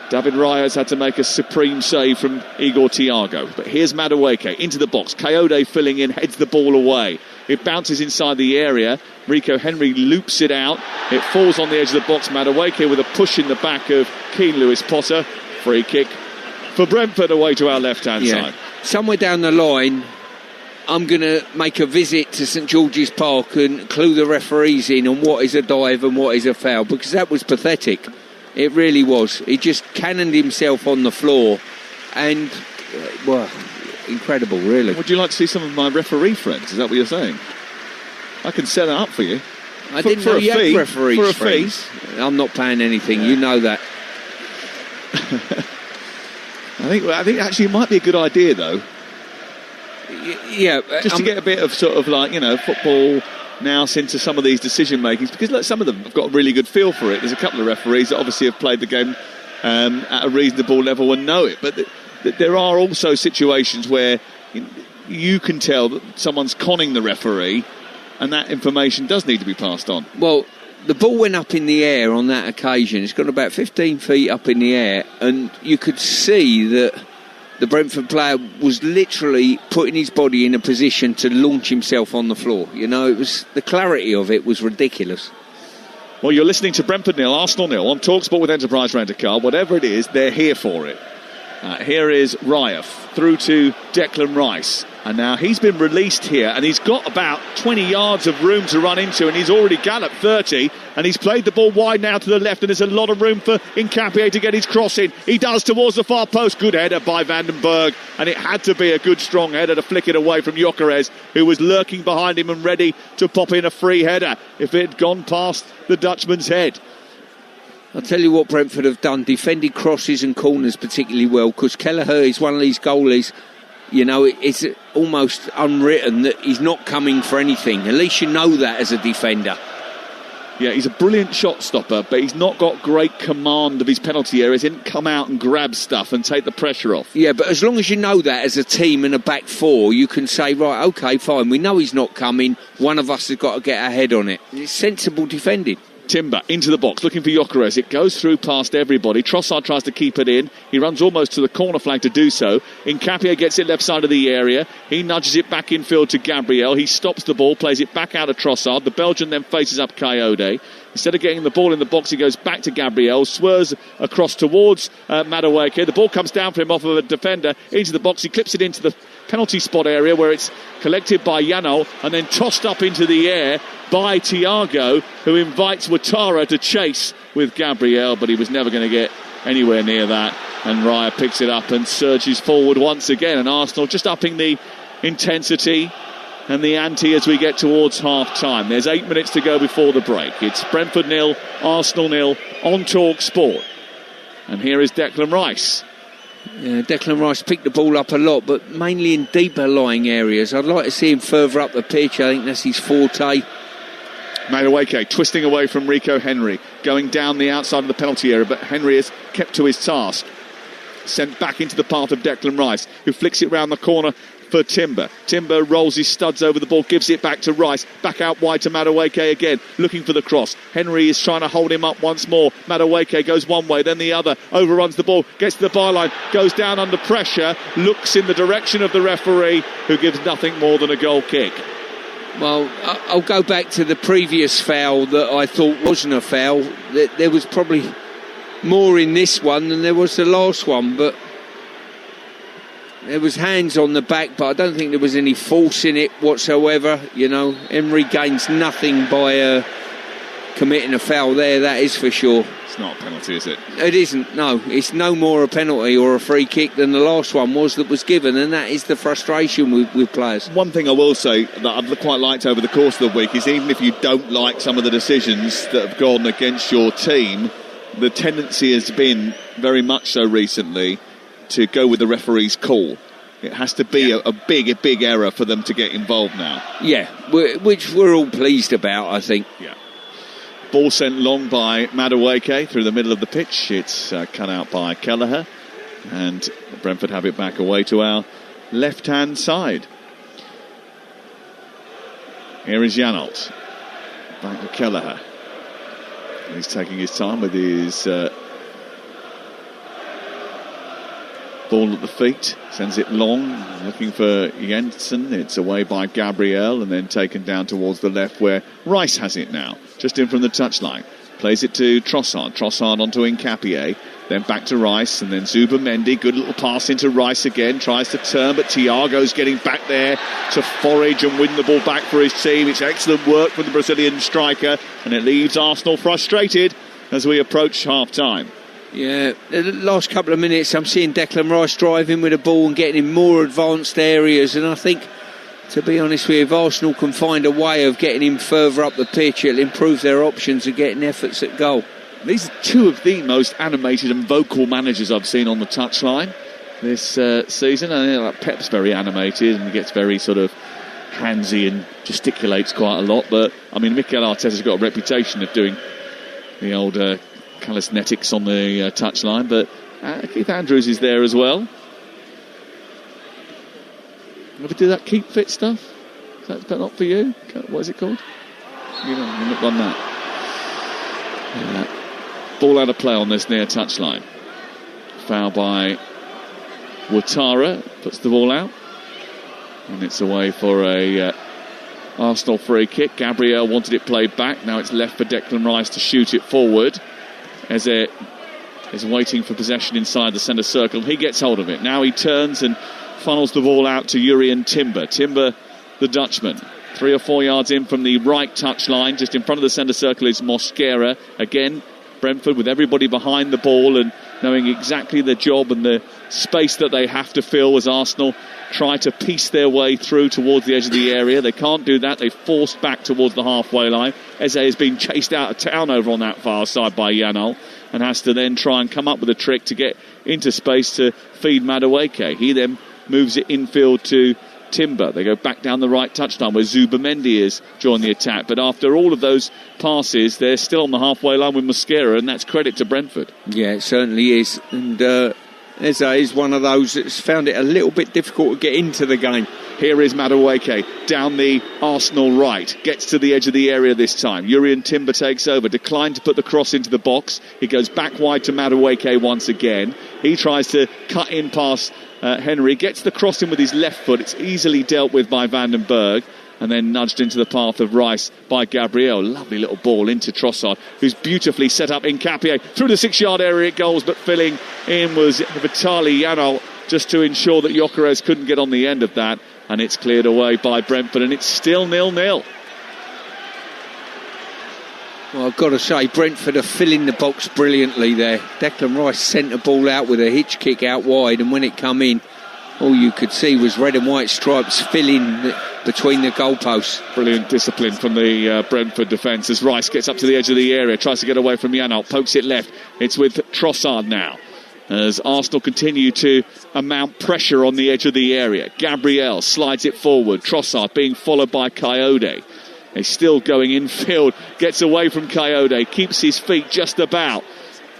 David Raya's had to make a supreme save from Igor Thiago. But here's Madueke into the box. Kayode filling in, heads the ball away. It bounces inside the area. Rico Henry loops it out. It falls on the edge of the box. Madueke with a push in the back of Keane Lewis Potter. Free kick for Brentford away to our left-hand side. Somewhere down the line, I'm going to make a visit to St George's Park and clue the referees in on what is a dive and what is a foul, because that was pathetic. It really was. He just cannoned himself on the floor and, well, incredible, really. Would you like to see some of my referee friends? Is that what you're saying? I can set it up for you. I didn't know you had referees for a friends. fee. I'm not paying anything, you know that. I think actually it might be a good idea, though. Yeah, just to get a bit of sort of like, you know, football nous into some of these decision makings, because look, some of them have got a really good feel for it. There's a couple of referees that obviously have played the game at a reasonable level and know it, but there are also situations where you can tell that someone's conning the referee, and that information does need to be passed on. Well, the ball went up in the air on that occasion. It's gone about 15 feet up in the air, and you could see that the Brentford player was literally putting his body in a position to launch himself on the floor. You know, it was, the clarity of it was ridiculous. Well, you're listening to Brentford 0, Arsenal 0 on Talksport with Enterprise Rent-A-Car. Whatever it is, they're here for it. Here is Raya through to Declan Rice. And now he's been released here, and he's got about 20 yards of room to run into, and he's already galloped 30, and he's played the ball wide now to the left, and there's a lot of room for Nkapie to get his cross in. He does towards the far post. Good header by Vandenberg, and it had to be a good strong header to flick it away from Gyökeres, who was lurking behind him and ready to pop in a free header if it had gone past the Dutchman's head. I'll tell you what Brentford have done, defended crosses and corners particularly well, because Kelleher is one of these goalies, you know, it's almost unwritten that he's not coming for anything. At least you know that as a defender. Yeah, he's a brilliant shot stopper, but he's not got great command of his penalty areas. He didn't come out and grab stuff and take the pressure off. Yeah, but as long as you know that as a team and a back four, you can say, right, OK, fine, we know he's not coming. One of us has got to get our head on it. It's sensible defending. Timber into the box, looking for Gyökeres. It goes through past everybody. Trossard tries to keep it in. He runs almost to the corner flag to do so. Nkapie gets it left side of the area. He nudges it back infield to Gabriel. He stops the ball, plays it back out of Trossard. The Belgian then faces up Coyote. Instead of getting the ball in the box, he goes back to Gabriel, swerves across towards Madueke. The ball comes down for him off of a defender into the box. He clips it into the penalty spot area where it's collected by Janol and then tossed up into the air by Thiago, who invites Ouattara to chase with Gabriel, but he was never going to get anywhere near that. And Raya picks it up and surges forward once again. And Arsenal just upping the intensity and the ante as we get towards half-time. There's 8 minutes to go before the break. It's Brentford 0, Arsenal 0 on Talksport. And here is Declan Rice. Yeah, Declan Rice picked the ball up a lot, but mainly in deeper lying areas. I'd like to see him further up the pitch. I think that's his forte. Madueke twisting away from Rico Henry, going down the outside of the penalty area, but Henry is kept to his task. Sent back into the path of Declan Rice, who flicks it round the corner for Timber. Timber rolls his studs over the ball, gives it back to Rice, back out wide to Madueke again, looking for the cross. Henry is trying to hold him up once more. Madueke goes one way, then the other, overruns the ball, gets to the byline, goes down under pressure, looks in the direction of the referee, who gives nothing more than a goal kick. Well, I'll go back to the previous foul that I thought wasn't a foul. There was probably more in this one than there was the last one, but there was hands on the back, but I don't think there was any force in it whatsoever. You know, Emery gains nothing by committing a foul there, that is for sure. It's not a penalty, is it? It isn't, no. It's no more a penalty or a free kick than the last one was that was given, and that is the frustration with players. One thing I will say that I've quite liked over the course of the week is even if you don't like some of the decisions that have gone against your team, the tendency has been very much so recently to go with the referee's call. It has to be a big error for them to get involved now. Yeah, which we're all pleased about, I think. Yeah. Ball sent long by Madueke through the middle of the pitch. It's cut out by Kelleher, and Brentford have it back away to our left-hand side. Here is Janot. Back to Kelleher. He's taking his time with his ball at the feet, sends it long, looking for Jensen. It's away by Gabriel and then taken down towards the left where Rice has it now, just in from the touchline. Plays it to Trossard. Trossard onto Nkapie, then back to Rice, and then Zubimendi. Good little pass into Rice again, tries to turn, but Thiago's getting back there to forage and win the ball back for his team. It's excellent work from the Brazilian striker, and it leaves Arsenal frustrated as we approach half-time. Yeah, the last couple of minutes I'm seeing Declan Rice driving with the ball and getting in more advanced areas, and I think, to be honest with you, if Arsenal can find a way of getting him further up the pitch, it'll improve their options of getting efforts at goal. These are two of the most animated and vocal managers I've seen on the touchline this season. I know like Pep's very animated and gets very sort of handsy and gesticulates quite a lot, but I mean Mikel Arteta's got a reputation of doing the old calisthenics on the touchline, but Keith Andrews is there as well. Ever do that keep fit stuff? Is that not for you? What is it called? You've not done that. Ball out of play on this near touchline. Foul by Ouattara, puts the ball out, and it's away for a Arsenal free kick. Gabriel wanted it played back. Now it's left for Declan Rice to shoot it forward. Eze is waiting for possession inside the centre circle. He gets hold of it. Now he turns and funnels the ball out to Jurrien Timber. Timber, the Dutchman, 3 or 4 yards in from the right touchline. Just in front of the centre circle is Mosquera. Again, Brentford with everybody behind the ball and knowing exactly the job and the space that they have to fill as Arsenal try to piece their way through towards the edge of the area. They can't do that. They've forced back towards the halfway line. Eze has been chased out of town over on that far side by Yanal and has to then try and come up with a trick to get into space to feed Madueke. He then moves it infield to Timber. They go back down the right touchline where Zubimendi has joined the attack. But after all of those passes, they're still on the halfway line with Mosquera, and that's credit to Brentford. Yeah, it certainly is. And Eze is one of those that's found it a little bit difficult to get into the game. Here is Madueke down the Arsenal right. Gets to the edge of the area this time. Jurrien Timber takes over. Declined to put the cross into the box. He goes back wide to Madueke once again. He tries to cut in past Henry. Gets the cross in with his left foot. It's easily dealt with by Van den Berg. And then nudged into the path of Rice by Gabriel. Lovely little ball into Trossard, who's beautifully set up in Cappier. Through the 6-yard area it goes, but filling in was Vitaly Yanal just to ensure that Gyökeres couldn't get on the end of that. And it's cleared away by Brentford, and it's still 0-0. Well, I've got to say, Brentford are filling the box brilliantly there. Declan Rice sent the ball out with a hitch kick out wide, and when it come in, all you could see was red and white stripes filling between the goalposts. Brilliant discipline from the Brentford defence as Rice gets up to the edge of the area, tries to get away from Yanal, pokes it left. It's with Trossard now as Arsenal continue to mount pressure on the edge of the area. Gabriel slides it forward. Trossard being followed by Coyote. He's still going infield, gets away from Coyote, keeps his feet just about.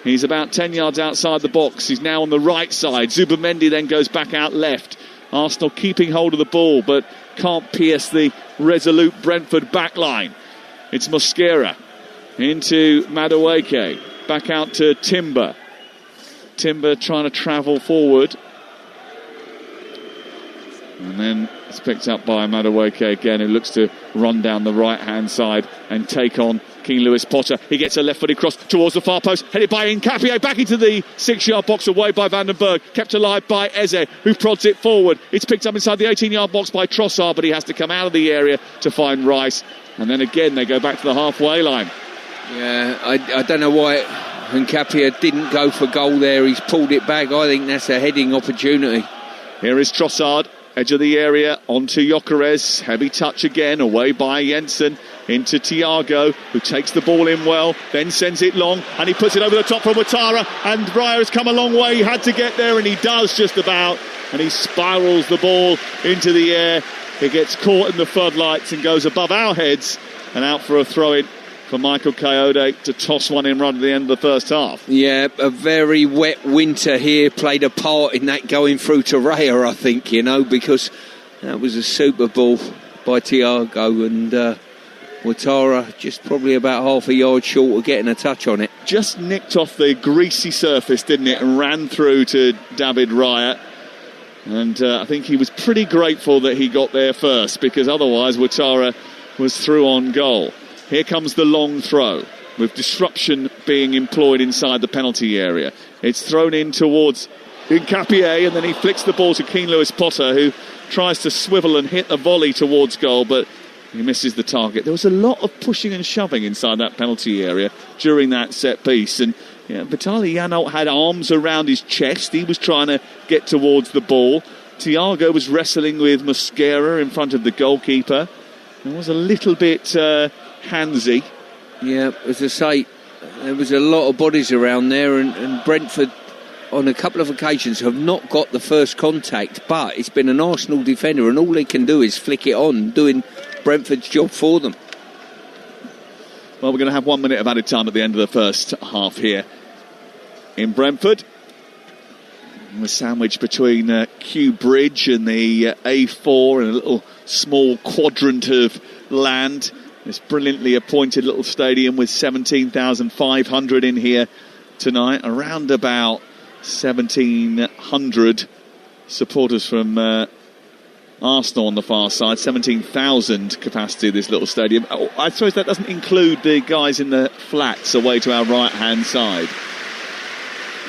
He's about 10 yards outside the box. He's now on the right side. Zubimendi then goes back out left. Arsenal keeping hold of the ball, but can't pierce the resolute Brentford backline. It's Mosquera into Madueke. Back out to Timber. Timber trying to travel forward. And then it's picked up by Madueke again, who looks to run down the right-hand side and take on King Lewis Potter. He gets a left-footed cross towards the far post, headed by Nkapie, back into the 6-yard box, away by Van den Berg, kept alive by Eze, who prods it forward. It's picked up inside the 18-yard box by Trossard, but he has to come out of the area to find Rice. And then again they go back to the halfway line. Yeah, I don't know why Nkapie didn't go for goal there. He's pulled it back. I think that's a heading opportunity. Here is Trossard, edge of the area, onto Gyökeres. Heavy touch again, away by Jensen, into Thiago, who takes the ball in well, then sends it long, and he puts it over the top from Ouattara, and Raya has come a long way. He had to get there, and he does just about, and he spirals the ball into the air. It gets caught in the floodlights and goes above our heads, and out for a throw-in for Michael Coyote to toss one in right at the end of the first half. Yeah, a very wet winter here played a part in that going through to Raya, I think, because that was a super ball by Thiago, and Ouattara just probably about half a yard short of getting a touch on it. Just nicked off the greasy surface, didn't it, and ran through to David Raya. And I think he was pretty grateful that he got there first, because otherwise Ouattara was through on goal. Here comes the long throw, with disruption being employed inside the penalty area. It's thrown in towards Nkapie, and then he flicks the ball to King Lewis Potter, who tries to swivel and hit a volley towards goal, but he misses the target. There was a lot of pushing and shoving inside that penalty area during that set piece, and Vitaly Yanal had arms around his chest. He was trying to get towards the ball. Thiago was wrestling with Mosquera in front of the goalkeeper. It was a little bit handsy. Yeah, as I say, there was a lot of bodies around there, and Brentford on a couple of occasions have not got the first contact, but it's been an Arsenal defender, and all they can do is flick it on, doing Brentford's job for them. Well, we're going to have 1 minute of added time at the end of the first half here in Brentford. We're sandwiched between Kew Bridge and the A4 and a little small quadrant of land. This brilliantly appointed little stadium with 17,500 in here tonight. Around about 1,700 supporters from Arsenal on the far side. 17,000 capacity of this little stadium. I suppose that doesn't include the guys in the flats away to our right-hand side.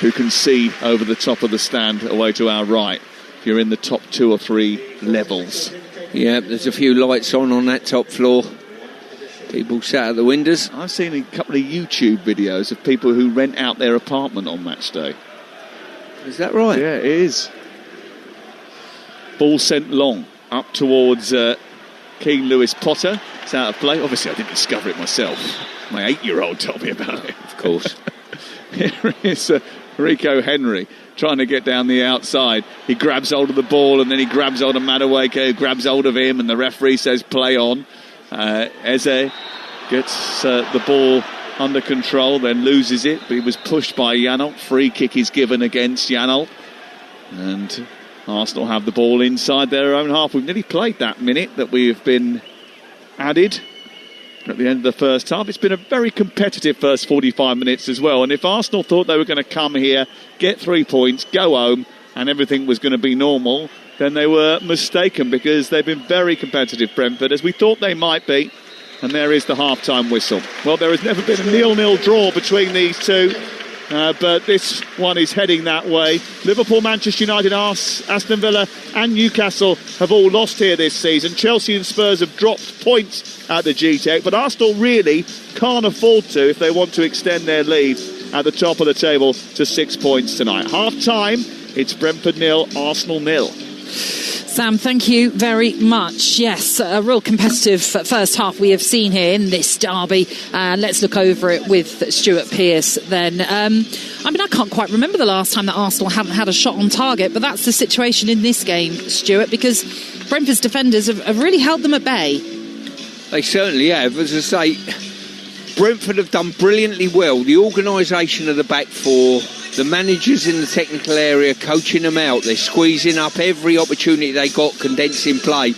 who can see over the top of the stand away to our right. If you're in the top 2 or 3 levels. Yeah, there's a few lights on that top floor. People sat at the windows. I've seen a couple of YouTube videos of people who rent out their apartment on match day. Is that right? Yeah, it is. Ball sent long up towards Keane Lewis Potter. It's out of play. Obviously, I didn't discover it myself. My 8-year-old told me about it. Of course. Here is Rico Henry trying to get down the outside. He grabs hold of the ball and then he grabs hold of Madueke, who grabs hold of him, and the referee says play on. Eze gets the ball under control, then loses it, but he was pushed by Janelt. Free kick is given against Janelt, and Arsenal have the ball inside their own half. We've nearly played that minute that we've been added at the end of the first half. It's been a very competitive first 45 minutes as well, and if Arsenal thought they were going to come here, get 3 points, go home, and everything was going to be normal, then they were mistaken, because they've been very competitive, Brentford, as we thought they might be. And there is the half-time whistle. Well, there has never been a 0-0 draw between these two, but this one is heading that way. Liverpool, Manchester United, Aston Villa and Newcastle have all lost here this season. Chelsea and Spurs have dropped points at the G-Tech, but Arsenal really can't afford to if they want to extend their lead at the top of the table to 6 points tonight. Half-time, it's Brentford 0, Arsenal 0. Sam, thank you very much. Yes, a real competitive first half we have seen here in this derby. Let's look over it with Stuart Pearce then. I can't quite remember the last time that Arsenal haven't had a shot on target, but that's the situation in this game, Stuart, because Brentford's defenders have really held them at bay. They certainly have. As I say, Brentford have done brilliantly well. The organisation of the back four, the managers in the technical area coaching them out. They're squeezing up every opportunity they got, condensing play.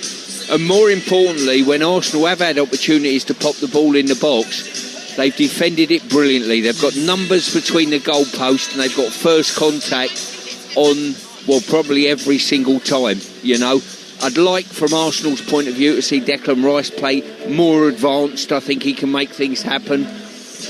And more importantly, when Arsenal have had opportunities to pop the ball in the box, they've defended it brilliantly. They've got numbers between the goalposts and they've got first contact on, well, probably every single time, you know. I'd like, from Arsenal's point of view, to see Declan Rice play more advanced. I think he can make things happen.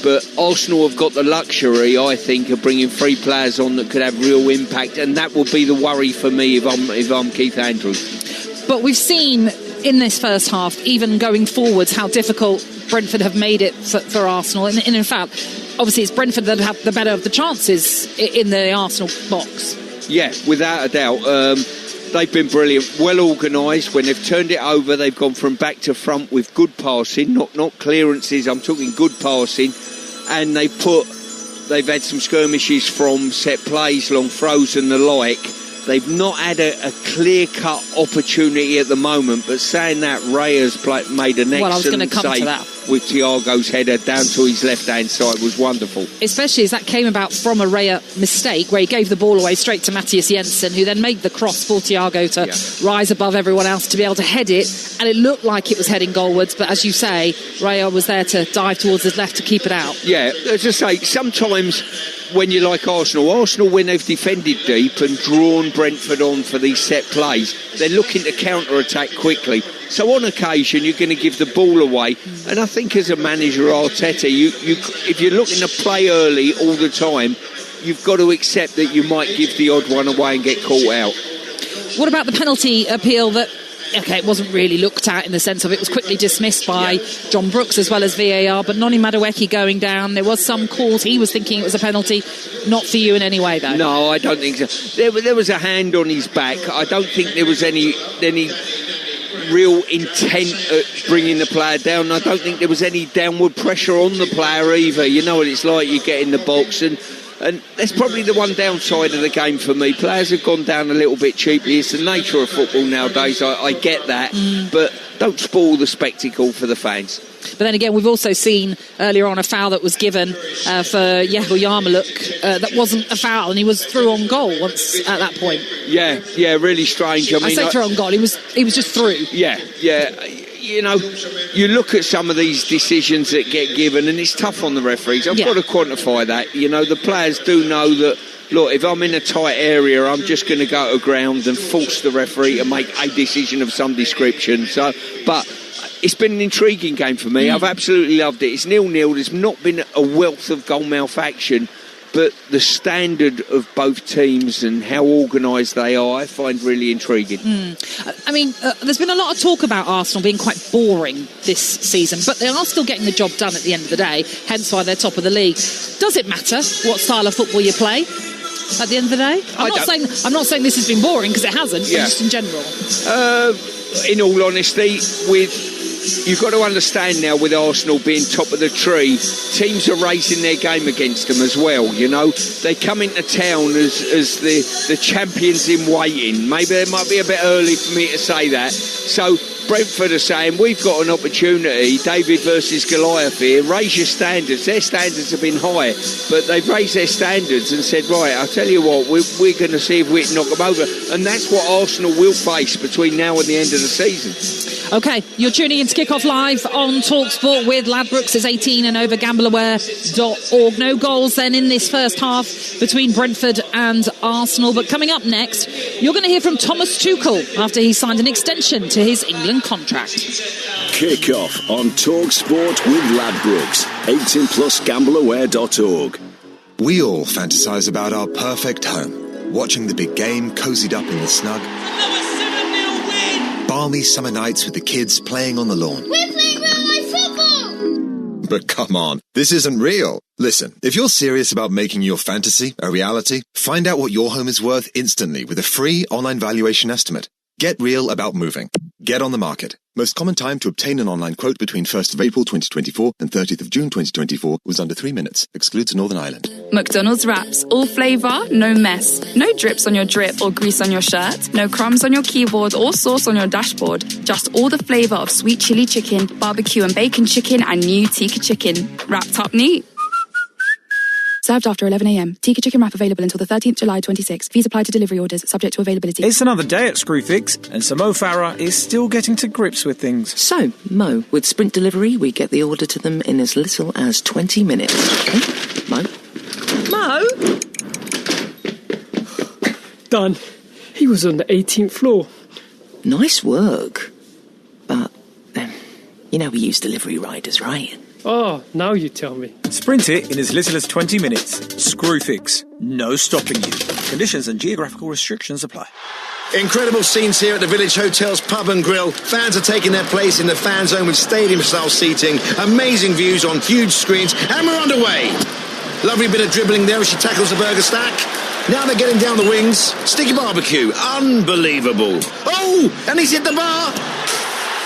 But Arsenal have got the luxury, I think, of bringing 3 players on that could have real impact, and that will be the worry for me if I'm Keith Andrews. But we've seen in this first half, even going forwards, how difficult Brentford have made it for Arsenal. And in fact, obviously it's Brentford that have the better of the chances in the Arsenal box. Yeah, without a doubt. They've been brilliant, well organised. When they've turned it over, they've gone from back to front with good passing, not clearances. I'm talking good passing, and they've had some skirmishes from set plays, long throws and the like. They've not had a clear-cut opportunity at the moment, but saying that, Raya's made an excellent save with Thiago's header down to his left-hand side was wonderful. Especially as that came about from a Raya mistake, where he gave the ball away straight to Matthias Jensen, who then made the cross for Thiago to rise above everyone else to be able to head it, and it looked like it was heading goalwards, but as you say, Raya was there to dive towards his left to keep it out. Yeah, as I say, sometimes when you're like Arsenal, when they've defended deep and drawn Brentford on for these set plays, they're looking to counter-attack quickly. So on occasion, you're going to give the ball away. And I think as a manager, Arteta, if you're looking to play early all the time, you've got to accept that you might give the odd one away and get caught out. What about the penalty appeal that... OK, it wasn't really looked at in the sense of it was quickly dismissed by John Brooks as well as VAR, but Noni Madueke going down, there was some calls. He was thinking it was a penalty. Not for you in any way, though. No, I don't think so. There was a hand on his back. I don't think there was any real intent at bringing the player down. I don't think there was any downward pressure on the player either. You know what it's like, you get in the box, and that's probably the one downside of the game for me. Players have gone down a little bit cheaply. It's the nature of football nowadays. I get that, but don't spoil the spectacle for the fans. But then again, we've also seen earlier on a foul that was given for Yeho Yarmouk that wasn't a foul, and he was through on goal once at that point. Yeah, really strange. I say through on goal. He was just through. Yeah. You know, you look at some of these decisions that get given, and it's tough on the referees. I've got to quantify that. You know, the players do know that, look, if I'm in a tight area, I'm just going to go to ground and force the referee to make a decision of some description. But it's been an intriguing game for me. I've absolutely loved it. It's 0-0. There's not been a wealth of goal mouth action. but the standard of both teams and how organised they are, I find really intriguing. I mean, there's been a lot of talk about Arsenal being quite boring this season, but they are still getting the job done at the end of the day, hence why they're top of the league. Does it matter what style of football you play at the end of the day? I'm not saying this has been boring, because it hasn't, but just in general. In all honesty, you've got to understand now, with Arsenal being top of the tree, teams are raising their game against them as well. You know, they come into town as the champions in waiting. Maybe it might be a bit early for me to say that. So Brentford are saying, we've got an opportunity, David versus Goliath here, raise your standards. Their standards have been high, but they've raised their standards and said, right, I'll tell you what, we're going to see if we can knock them over. And that's what Arsenal will face between now and the end of the season. OK, you're tuning in to Kickoff Live on Talksport with Ladbrokes. It's 18 and over, gambleaware.org. No goals then in this first half between Brentford and Arsenal. But coming up next, you're going to hear from Thomas Tuchel after he signed an extension to his England contract. Kickoff on Talksport with Ladbrokes. 18 plus gambleaware.org. We all fantasize about our perfect home. Watching the big game, cozied up in the snug. Balmy summer nights with the kids playing on the lawn. We're playing real-life football! But come on, this isn't real. Listen, if you're serious about making your fantasy a reality, find out what your home is worth instantly with a free online valuation estimate. Get real about moving. Get on the market. Most common time to obtain an online quote between 1st of April 2024 and 30th of June 2024 was under 3 minutes. Excludes Northern Ireland. McDonald's wraps. All flavour, no mess. No drips on your drip or grease on your shirt. No crumbs on your keyboard or sauce on your dashboard. Just all the flavour of sweet chili chicken, barbecue and bacon chicken and new tikka chicken. Wrapped up neat. Served after 11 a.m. Tikka chicken wrap available until the 13th July 26. Fees apply to delivery orders, subject to availability. It's another day at Screwfix, and Sir Mo Farah is still getting to grips with things. So, Mo, with Sprint Delivery, we get the order to them in as little as 20 minutes. Okay? Mo? Mo? Done. He was on the 18th floor. Nice work. But, you know we use delivery riders, right? Oh, now you tell me. Sprint it in as little as 20 minutes. Screwfix. No stopping you. Conditions and geographical restrictions apply. Incredible scenes here at the Village Hotel's Pub and Grill. Fans are taking their place in the fan zone with stadium-style seating, amazing views on huge screens, and we're underway. Lovely bit of dribbling there as she tackles the burger stack. Now they're getting down the wings. Sticky barbecue. Unbelievable. Oh, and he's hit the bar.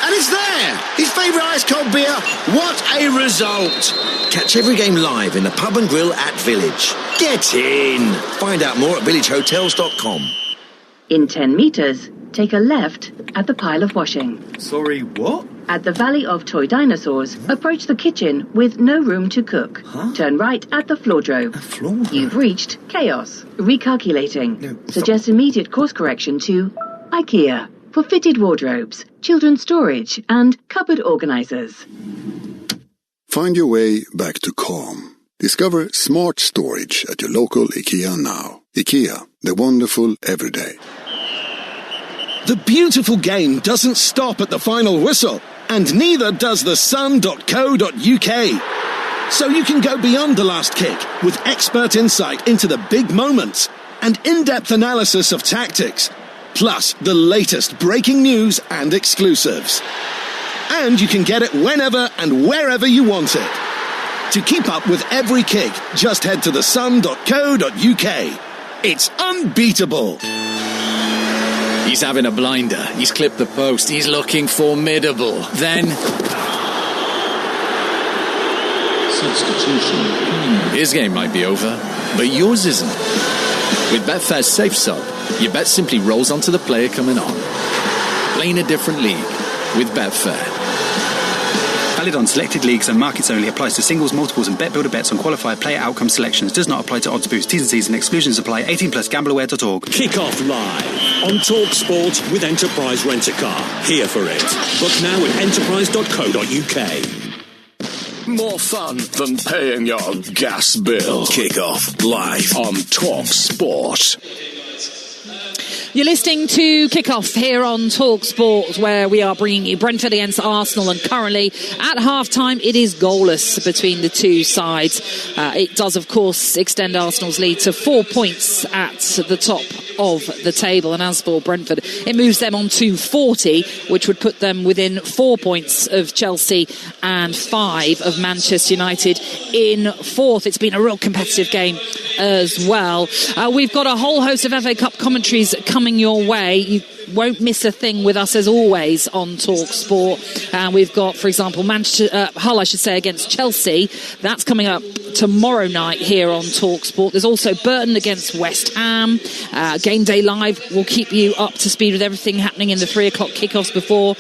And it's there! His favourite ice-cold beer. What a result! Catch every game live in the Pub and Grill at Village. Get in! Find out more at villagehotels.com. In 10 metres, take a left at the pile of washing. Sorry, what? At the Valley of Toy Dinosaurs, approach the kitchen with no room to cook. Huh? Turn right at the floor-drove. A floor-drove? You've reached Chaos. Recalculating. No, Suggest immediate course correction to IKEA. For fitted wardrobes, children's storage and cupboard organisers. Find your way back to calm. Discover smart storage at your local IKEA now. IKEA, the wonderful everyday. The beautiful game doesn't stop at the final whistle, and neither does the sun.co.uk. So you can go beyond the last kick with expert insight into the big moments and in-depth analysis of tactics. Plus, the latest breaking news and exclusives. And you can get it whenever and wherever you want it. To keep up with every kick, just head to thesun.co.uk. It's unbeatable. He's having a blinder. He's clipped the post. He's looking formidable. Then... substitution. His game might be over, but yours isn't. With Betfair's Safe Sub, your bet simply rolls onto the player coming on. Playing a different league with Betfair. Valid on selected leagues and markets only. Applies to singles, multiples and bet builder bets on qualified player outcome selections. Does not apply to odds boost. T's and C's and exclusions apply. 18 plus gambleaware.org. Kick-off live on Talksport with Enterprise Rent-A-Car. Here for it. Book now at enterprise.co.uk. More fun than paying your gas bill. Kick-off live on Talksport. You're listening to Kickoff here on Talksport, where we are bringing you Brentford against Arsenal, and currently at half-time it is goalless between the two sides. It does, of course, extend Arsenal's lead to 4 points at the top of the table, and as for Brentford, it moves them on to 40, which would put them within 4 points of Chelsea and 5 of Manchester United in fourth. It's been a real competitive game as well. We've got a whole host of FA Cup commentaries coming your way. You won't miss a thing with us as always on TalkSport. We've got, for example, Hull, against Chelsea. That's coming up tomorrow night here on TalkSport. There's also Burton against West Ham. Game Day Live will keep you up to speed with everything happening in the 3 o'clock kickoffs before.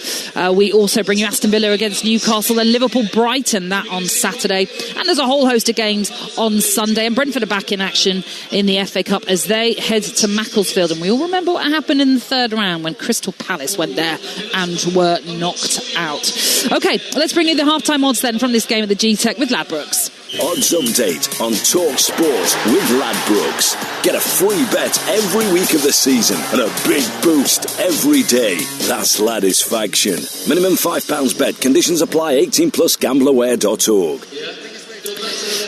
We also bring you Aston Villa against Newcastle and Liverpool-Brighton, that on Saturday. And there's a whole host of games on Sunday. And Brentford are back in action in the FA Cup as they head to Macclesfield. And we all remember what happened in the third round when Crystal Palace went there and were knocked out. OK, let's bring you the half-time odds then from this game at the G-Tech with Ladbrokes. Odds update on TalkSport with Ladbrokes. Get a free bet every week of the season and a big boost every day. That's Ladisfaction. Minimum £5 bet. Conditions apply. 18 plus gambleaware.org.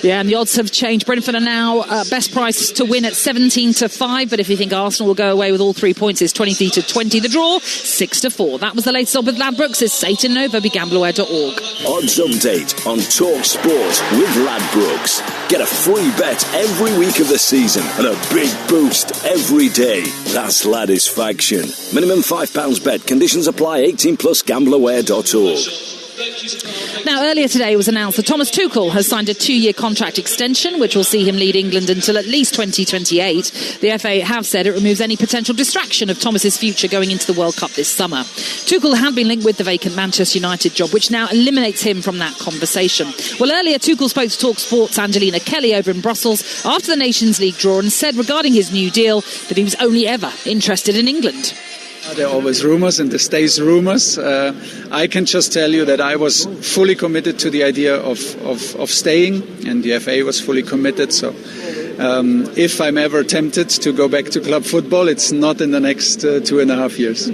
Yeah, and the odds have changed. Brentford are now best price to win at 17-5, but if you think Arsenal will go away with all 3 points, it's 23-20. The draw, 6-4. That was the latest odd with Ladbrokes. It's Satan Nova, gambleaware.org. Odds update on TalkSport with Ladbrokes. Get a free bet every week of the season and a big boost every day. That's Ladisfaction. Minimum £5 bet. Conditions apply. 18 plus gambleaware.org. Now, earlier today it was announced that Thomas Tuchel has signed a 2-year contract extension, which will see him lead England until at least 2028. The FA have said it removes any potential distraction of Thomas's future going into the World Cup this summer. Tuchel had been linked with the vacant Manchester United job, which now eliminates him from that conversation. Well, earlier Tuchel spoke to TalkSport's Angelina Kelly over in Brussels after the Nations League draw and said regarding his new deal that he was only ever interested in England. There are always rumours, and there stays rumours. I can just tell you that I was fully committed to the idea of staying, and the FA was fully committed. So if I'm ever tempted to go back to club football, it's not in the next 2.5 years.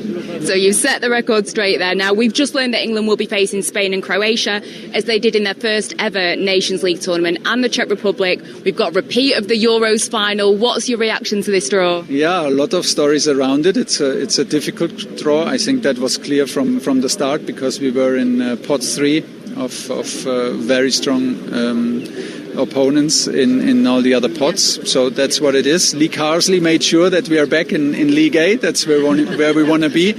So you've set the record straight there. Now, we've just learned that England will be facing Spain and Croatia, as they did in their first ever Nations League tournament, and the Czech Republic. We've got a repeat of the Euros final. What's your reaction to this draw? Yeah, a lot of stories around it. It's a difficult draw. I think that was clear from the start, because we were in pot 3 of very strong opponents in all the other pots. So that's what it is. Lee Carsley made sure that we are back in League A. That's where we want to be.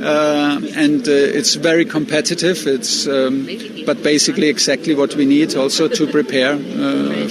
And it's very competitive. It's but basically exactly what we need also to prepare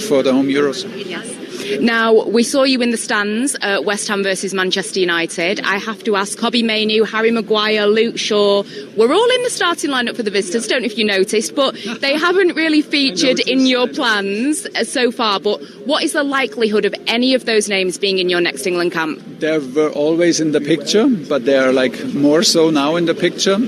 for the home Euros. Yes. Now, we saw you in the stands at West Ham versus Manchester United. I have to ask, Kobbie Mainoo, Harry Maguire, Luke Shaw, we're all in the starting lineup for the visitors, don't know if you noticed, but they haven't really featured in your plans so far. But what is the likelihood of any of those names being in your next England camp? They were always in the picture, but they are more so now in the picture.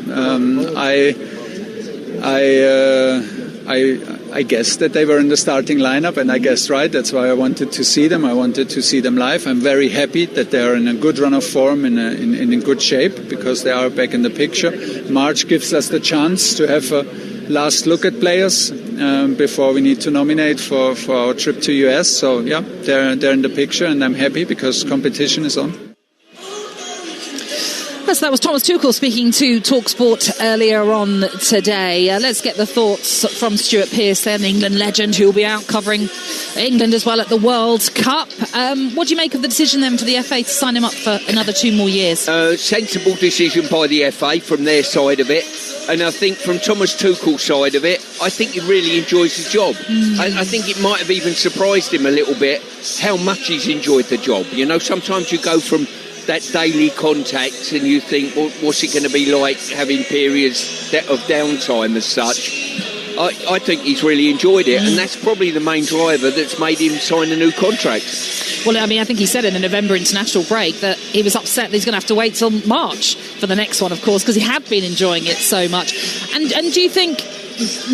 I guessed that they were in the starting lineup, and I guessed right. That's why I wanted to see them. I wanted to see them live. I'm very happy that they are in a good run of form, in good shape, because they are back in the picture. March gives us the chance to have a last look at players before we need to nominate for our trip to US. So yeah, they're in the picture, and I'm happy because competition is on. So that was Thomas Tuchel speaking to TalkSport earlier on today. Let's get the thoughts from Stuart Pearce, then England legend, who will be out covering England as well at the World Cup. What do you make of the decision then for the FA to sign him up for another 2 more years? Sensible decision by the FA from their side of it. And I think from Thomas Tuchel's side of it, I think he really enjoys the job. I think it might have even surprised him a little bit how much he's enjoyed the job. You know, sometimes you go from that daily contact and you think, well, what's it going to be like having periods of downtime as such? I think he's really enjoyed it, and that's probably the main driver that's made him sign a new contract. Well, I mean, I think he said in the November international break that he was upset that he's going to have to wait till March for the next one, of course, because he had been enjoying it so much. And do you think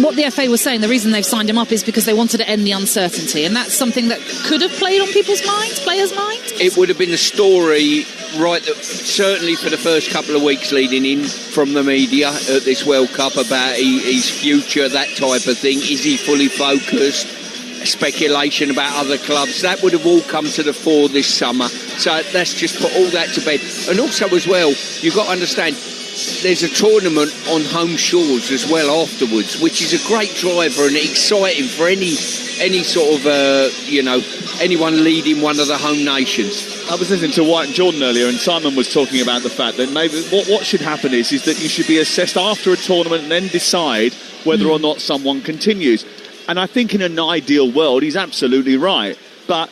what the FA was saying, the reason they've signed him up is because they wanted to end the uncertainty, and that's something that could have played on people's minds, players' minds. It would have been a story, right, that certainly for the first couple of weeks leading in from the media at this World Cup about his future, that type of thing. Is he fully focused? Speculation about other clubs, that would have all come to the fore this summer. So let's just put all that to bed. And also as well, you've got to understand, there's a tournament on home shores as well afterwards, which is a great driver and exciting for any sort of anyone leading one of the home nations. I was listening to White and Jordan earlier, and Simon was talking about the fact that maybe what should happen is that you should be assessed after a tournament and then decide whether or not someone continues. And I think in an ideal world, he's absolutely right. But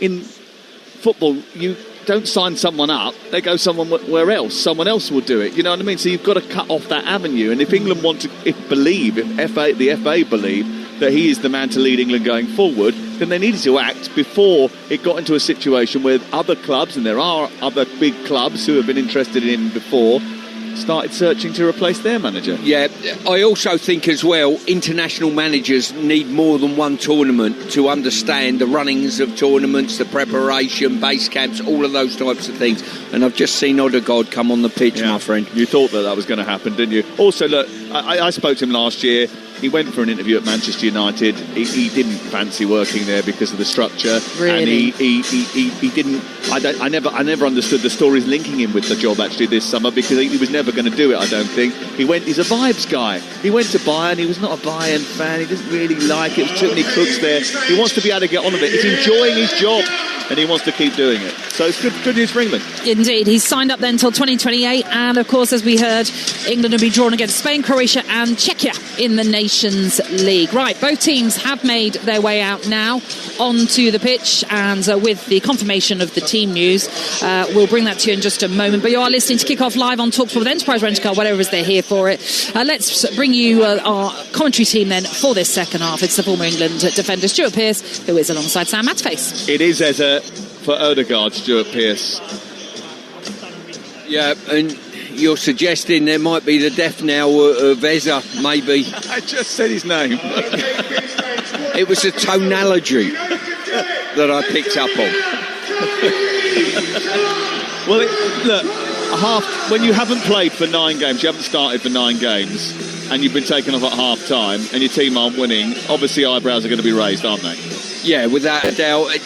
in football, you don't sign someone up, they go somewhere else. Someone else will do it. You know what I mean? So you've got to cut off that avenue. And if England want to the FA believe that he is the man to lead England going forward, then they needed to act before it got into a situation where other clubs, and there are other big clubs who have been interested in him before, started searching to replace their manager. Yeah, I also think as well, international managers need more than one tournament to understand the runnings of tournaments, the preparation, base camps, all of those types of things. And I've just seen Odegaard come on the pitch, my friend. You thought that was going to happen, didn't you? Also, look, I spoke to him last year. He went for an interview at Manchester United. He didn't fancy working there because of the structure. Really? And he didn't. I never understood the stories linking him with the job actually this summer, because he was never going to do it. I don't think he's a vibes guy. He went to Bayern. He was not a Bayern fan. He doesn't really like it. There's too many crooks there. He wants to be able to get on with it. He's enjoying his job, and he wants to keep doing it. So it's good news for England. Indeed. He's signed up then until 2028, and of course, as we heard, England will be drawn against Spain, Croatia and Czechia in the Nations League. Right, both teams have made their way out now onto the pitch, and with the confirmation of the team news, we'll bring that to you in just a moment. But you are listening to Kick Off live on Talksport with Enterprise Rent-A-Car, whatever it is they're here for it. Let's bring you our commentary team then for this second half. It's the former England defender Stuart Pearce, who is alongside Sam Matface. It is Eza for Odegaard, Stuart Pearce. Yeah, and you're suggesting there might be the death knell of Eza, maybe. I just said his name. It was a tonality that I picked up on. Well, look, when you haven't played for 9 games, you haven't started for 9 games, and you've been taken off at half time, and your team aren't winning, obviously eyebrows are going to be raised, aren't they? Yeah, without a doubt.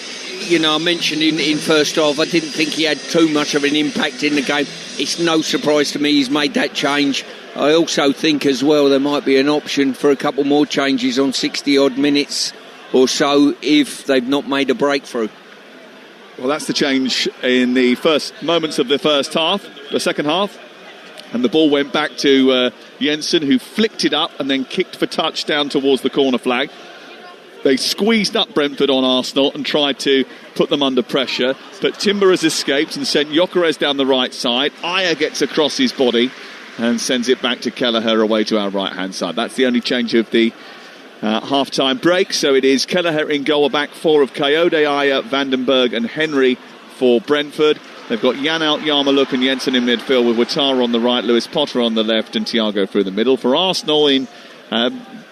You know, I mentioned in first half, I didn't think he had too much of an impact in the game. It's no surprise to me he's made that change. I also think as well there might be an option for a couple more changes on 60-odd minutes or so if they've not made a breakthrough. Well, that's the change in the first moments of the second half. And the ball went back to Jensen, who flicked it up and then kicked for touchdown towards the corner flag. They squeezed up Brentford on Arsenal and tried to put them under pressure. But Timber has escaped and sent Gyökeres down the right side. Ayer gets across his body and sends it back to Kelleher away to our right-hand side. That's the only change of the half-time break. So it is Kelleher in goal, a back four of Kayode, Ayer, Vandenberg and Henry for Brentford. They've got Jan out, Yarmouk and Jensen in midfield with Ouattara on the right, Lewis Potter on the left and Thiago through the middle. For Arsenal in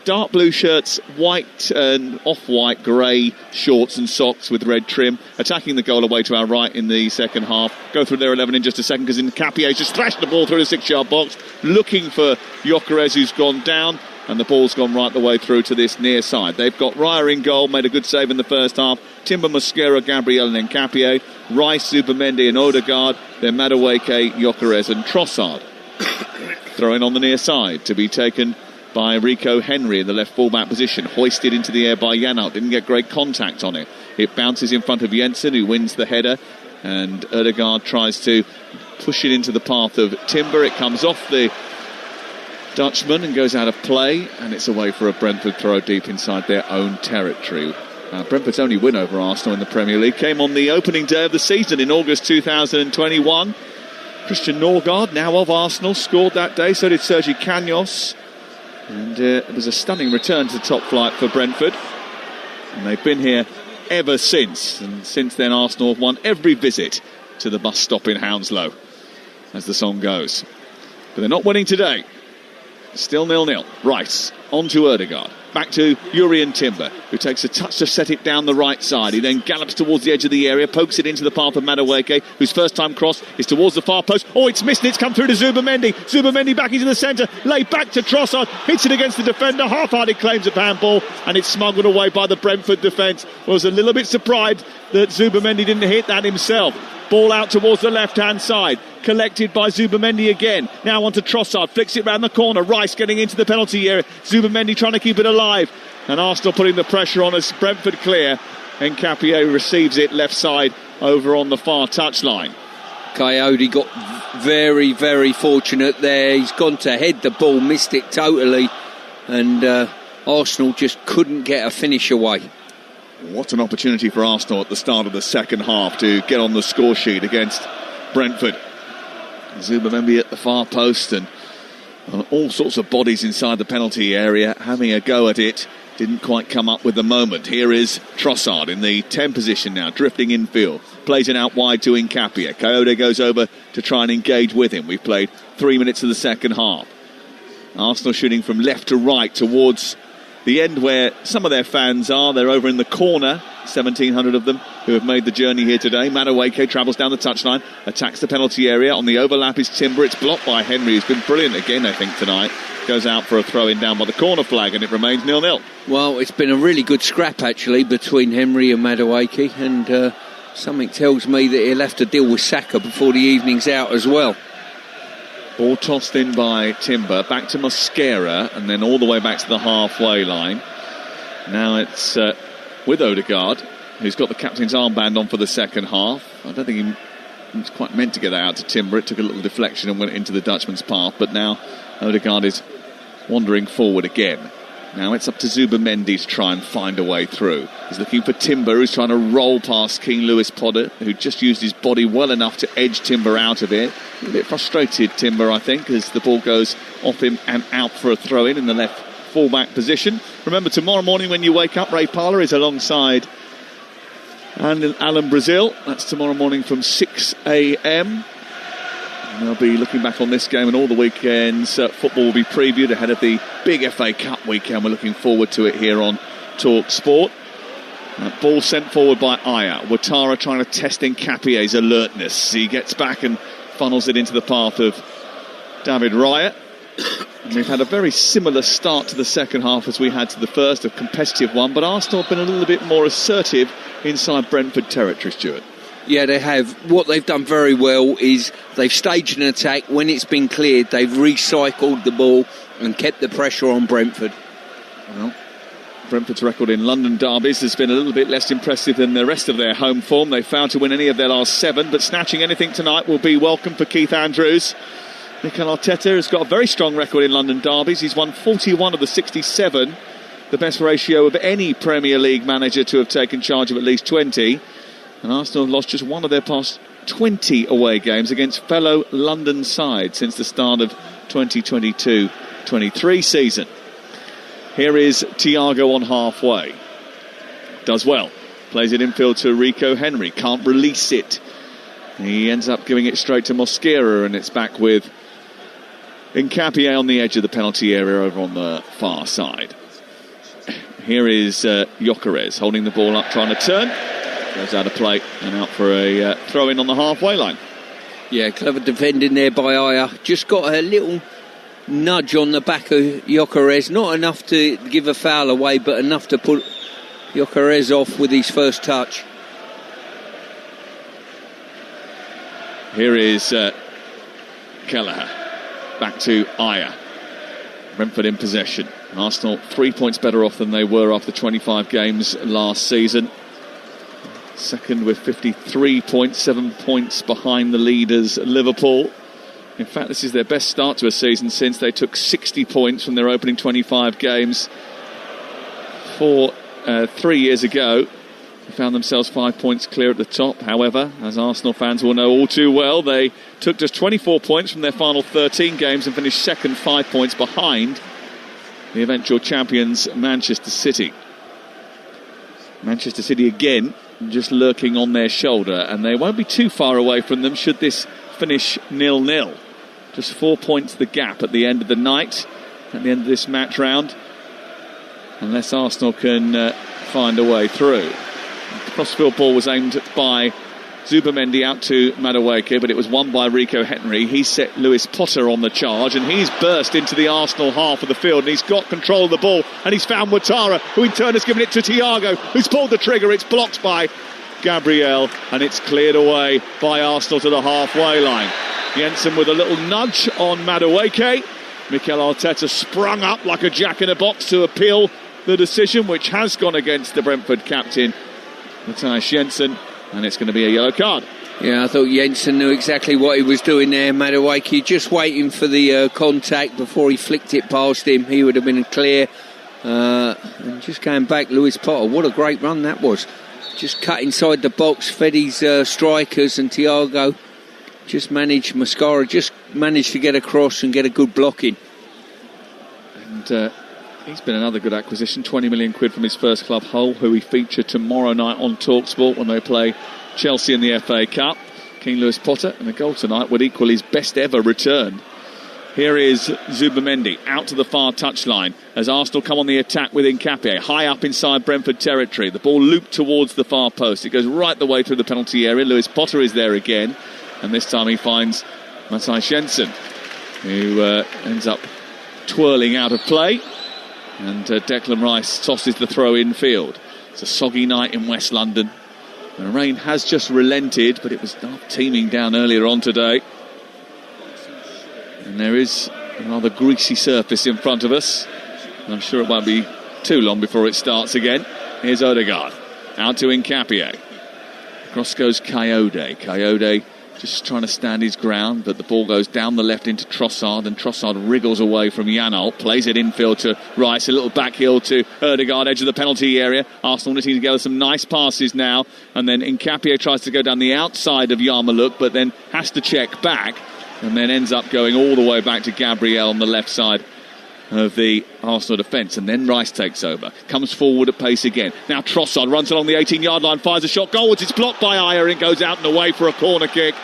dark blue shirts, white and off-white grey shorts and socks with red trim, attacking the goal away to our right in the second half. Go through their 11 in just a second, because Nkapie's just thrashed the ball through the 6-yard box, looking for Gyökeres, who's gone down, and the ball's gone right the way through to this near side. They've got Raya in goal, made a good save in the first half. Timber, Mosquera, Gabriel and Nkapie. Rice, Zubimendi and Odegaard. Then Madueke, Gyökeres and Trossard. Throwing on the near side to be taken by Rico Henry in the left fullback position, hoisted into the air by Janelt. Didn't get great contact on it. It bounces in front of Jensen, who wins the header, and Odegaard tries to push it into the path of Timber. It comes off the Dutchman and goes out of play, and it's away for a Brentford throw deep inside their own territory. Brentford's only win over Arsenal in the Premier League came on the opening day of the season in August 2021. Christian Norgard, now of Arsenal, scored that day. So did Sergi Canos. And it was a stunning return to the top flight for Brentford. And they've been here ever since. And since then, Arsenal have won every visit to the bus stop in Hounslow, as the song goes. But they're not winning today. Still 0-0. Rice On to Ødegaard. Back to Jurrien Timber, who takes a touch to set it down the right side. He then gallops towards the edge of the area, pokes it into the path of Madueke, whose first time cross is towards the far post. Oh, it's missed, and it's come through to Zubamendi. Zubamendi back into the centre, laid back to Trossard, hits it against the defender, half-hearted claims of handball, and it's smuggled away by the Brentford defence. Was a little bit surprised that Zubamendi didn't hit that himself. Ball out towards the left-hand side. Collected by Zubamendi again. Now on to Trossard. Flicks it round the corner. Rice getting into the penalty area. Zubamendi trying to keep it alive. And Arsenal putting the pressure on as Brentford clear. Nkapie receives it left side over on the far touchline. Coyote got very, very fortunate there. He's gone to head the ball, missed it totally. And Arsenal just couldn't get a finish away. What an opportunity for Arsenal at the start of the second half to get on the score sheet against Brentford. Zubamendi at the far post and all sorts of bodies inside the penalty area having a go at it. Didn't quite come up with the moment. Here is Trossard in the 10 position now, drifting infield. Plays it out wide to Nkapie. Coyote goes over to try and engage with him. We've played 3 minutes of the second half. Arsenal shooting from left to right towards the end where some of their fans are. They're over in the corner, 1,700 of them who have made the journey here today. Madueke travels down the touchline, attacks the penalty area. On the overlap is Timber. It's blocked by Henry, who's been brilliant again, I think, tonight. Goes out for a throw-in down by the corner flag, and it remains 0-0. Well, it's been a really good scrap, actually, between Henry and Madueke, and something tells me that he'll have to deal with Saka before the evening's out as well. Ball tossed in by Timber, back to Mosquera, and then all the way back to the halfway line. Now it's with Ødegaard, who's got the captain's armband on for the second half. I don't think he was quite meant to get that out to Timber. It took a little deflection and went into the Dutchman's path, but now Ødegaard is wandering forward again. Now it's up to Zubamendi to try and find a way through. He's looking for Timber, who's trying to roll past King Lewis Potter, who just used his body well enough to edge Timber out of it. A bit frustrated, Timber, I think, as the ball goes off him and out for a throw-in in the left full-back position. Remember, tomorrow morning when you wake up, Ray Parlour is alongside Alan Brazil. That's tomorrow morning from 6 a.m. And they'll be looking back on this game, and all the weekends football will be previewed ahead of the big FA Cup weekend. We're looking forward to it here on Talksport. Ball sent forward by Aya. Ouattara trying to test Nkapie's alertness. He gets back and funnels it into the path of David Raya. And we've had a very similar start to the second half as we had to the first, a competitive one, but Arsenal have been a little bit more assertive inside Brentford territory, Stuart. Yeah, they have. What they've done very well is they've staged an attack. When it's been cleared, they've recycled the ball and kept the pressure on Brentford. Well, Brentford's record in London derbies has been a little bit less impressive than the rest of their home form. They failed to win any of their last 7, but snatching anything tonight will be welcome for Keith Andrews. Mikel Arteta has got a very strong record in London derbies. He's won 41 of the 67, the best ratio of any Premier League manager to have taken charge of at least 20. And Arsenal have lost just one of their past 20 away games against fellow London sides since the start of 2022-23 season. Here is Thiago on halfway. Does well. Plays it infield to Rico Henry. Can't release it. He ends up giving it straight to Mosquera, and it's back with Nkapie on the edge of the penalty area over on the far side. Here is Gyökeres holding the ball up, trying to turn. Goes out of play and out for a throw-in on the halfway line. Yeah, clever defending there by Aya. Just got a little nudge on the back of Gyökeres. Not enough to give a foul away, but enough to put Gyökeres off with his first touch. Here is Kelleher. Back to Aya. Brentford in possession. Arsenal 3 points better off than they were after 25 games last season. Second with 53 points, 7 points behind the leaders, Liverpool. In fact, this is their best start to a season since they took 60 points from their opening 25 games 3 years ago. They found themselves 5 points clear at the top. However, as Arsenal fans will know all too well, they took just 24 points from their final 13 games and finished second, 5 points behind the eventual champions, Manchester City. Manchester City again just lurking on their shoulder, and they won't be too far away from them should this finish 0-0. Just 4 points the gap at the end of the night, at the end of this match round. unless Arsenal can find a way through. The crossfield ball was aimed by Zubamendi out to Madueke, but it was won by Rico Henry. He set Lewis Potter on the charge, and he's burst into the Arsenal half of the field, and he's got control of the ball, and he's found Ouattara, who in turn has given it to Thiago, who's pulled the trigger. It's blocked by Gabriel, and it's cleared away by Arsenal to the halfway line. Jensen with a little nudge on Madueke. Mikel Arteta sprung up like a jack-in-a-box to appeal the decision, which has gone against the Brentford captain, Matthias Jensen, and it's going to be a yellow card. Yeah, I thought Jensen knew exactly what he was doing there. Madueke just waiting for the contact before he flicked it past him. He would have been clear. And just going back, Lewis Potter, what a great run that was. Just cut inside the box, fed his strikers, and Thiago Mascara just managed to get across and get a good blocking. And he's been another good acquisition, 20 million quid from his first club, Hull, who we feature tomorrow night on Talksport when they play Chelsea in the FA Cup. King Lewis Potter, and a goal tonight would equal his best ever return. Here is Zubamendi out to the far touchline as Arsenal come on the attack with Nkapie high up inside Brentford territory. The ball looped towards the far post. It goes right the way through the penalty area. Lewis Potter is there again, and this time he finds Matthias Jensen, who ends up twirling out of play, and Declan Rice tosses the throw in field. It's a soggy night in West London. The rain has just relented, but it was teeming down earlier on today. And there is a rather greasy surface in front of us. And I'm sure it won't be too long before it starts again. Here's Odegaard. Out to Nkapie. Across goes Coyote. Coyote just trying to stand his ground, but the ball goes down the left into Trossard, and Trossard wriggles away from Janol, plays it infield to Rice, a little back heel to Odegaard, edge of the penalty area. Arsenal knitting together some nice passes now, and then Nkapie tries to go down the outside of Yarmouk, but then has to check back, and then ends up going all the way back to Gabriel on the left side of the Arsenal defence, and then Rice takes over, comes forward at pace again. Now Trossard runs along the 18-yard line, fires a shot goalwards. It's blocked by Ayer, and it goes out and away for a corner kick.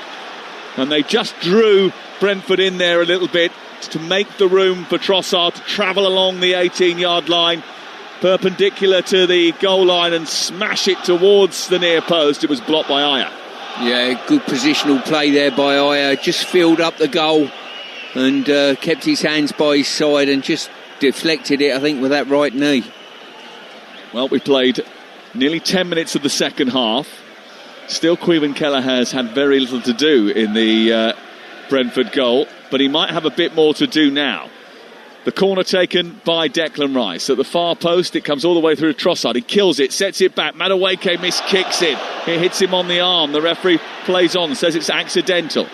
And they just drew Brentford in there a little bit to make the room for Trossard to travel along the 18-yard line, perpendicular to the goal line, and smash it towards the near post. It was blocked by Ayer. Yeah, good positional play there by Ayer. Just filled up the goal and kept his hands by his side and just deflected it, I think, with that right knee. Well, we played nearly 10 minutes of the second half. Still, Caoimhin Kelleher has had very little to do in the Brentford goal, but he might have a bit more to do now. The corner taken by Declan Rice. At the far post, it comes all the way through to Trossard. He kills it, sets it back. Madueke miskicks it. It hits him on the arm. The referee plays on, says it's accidental.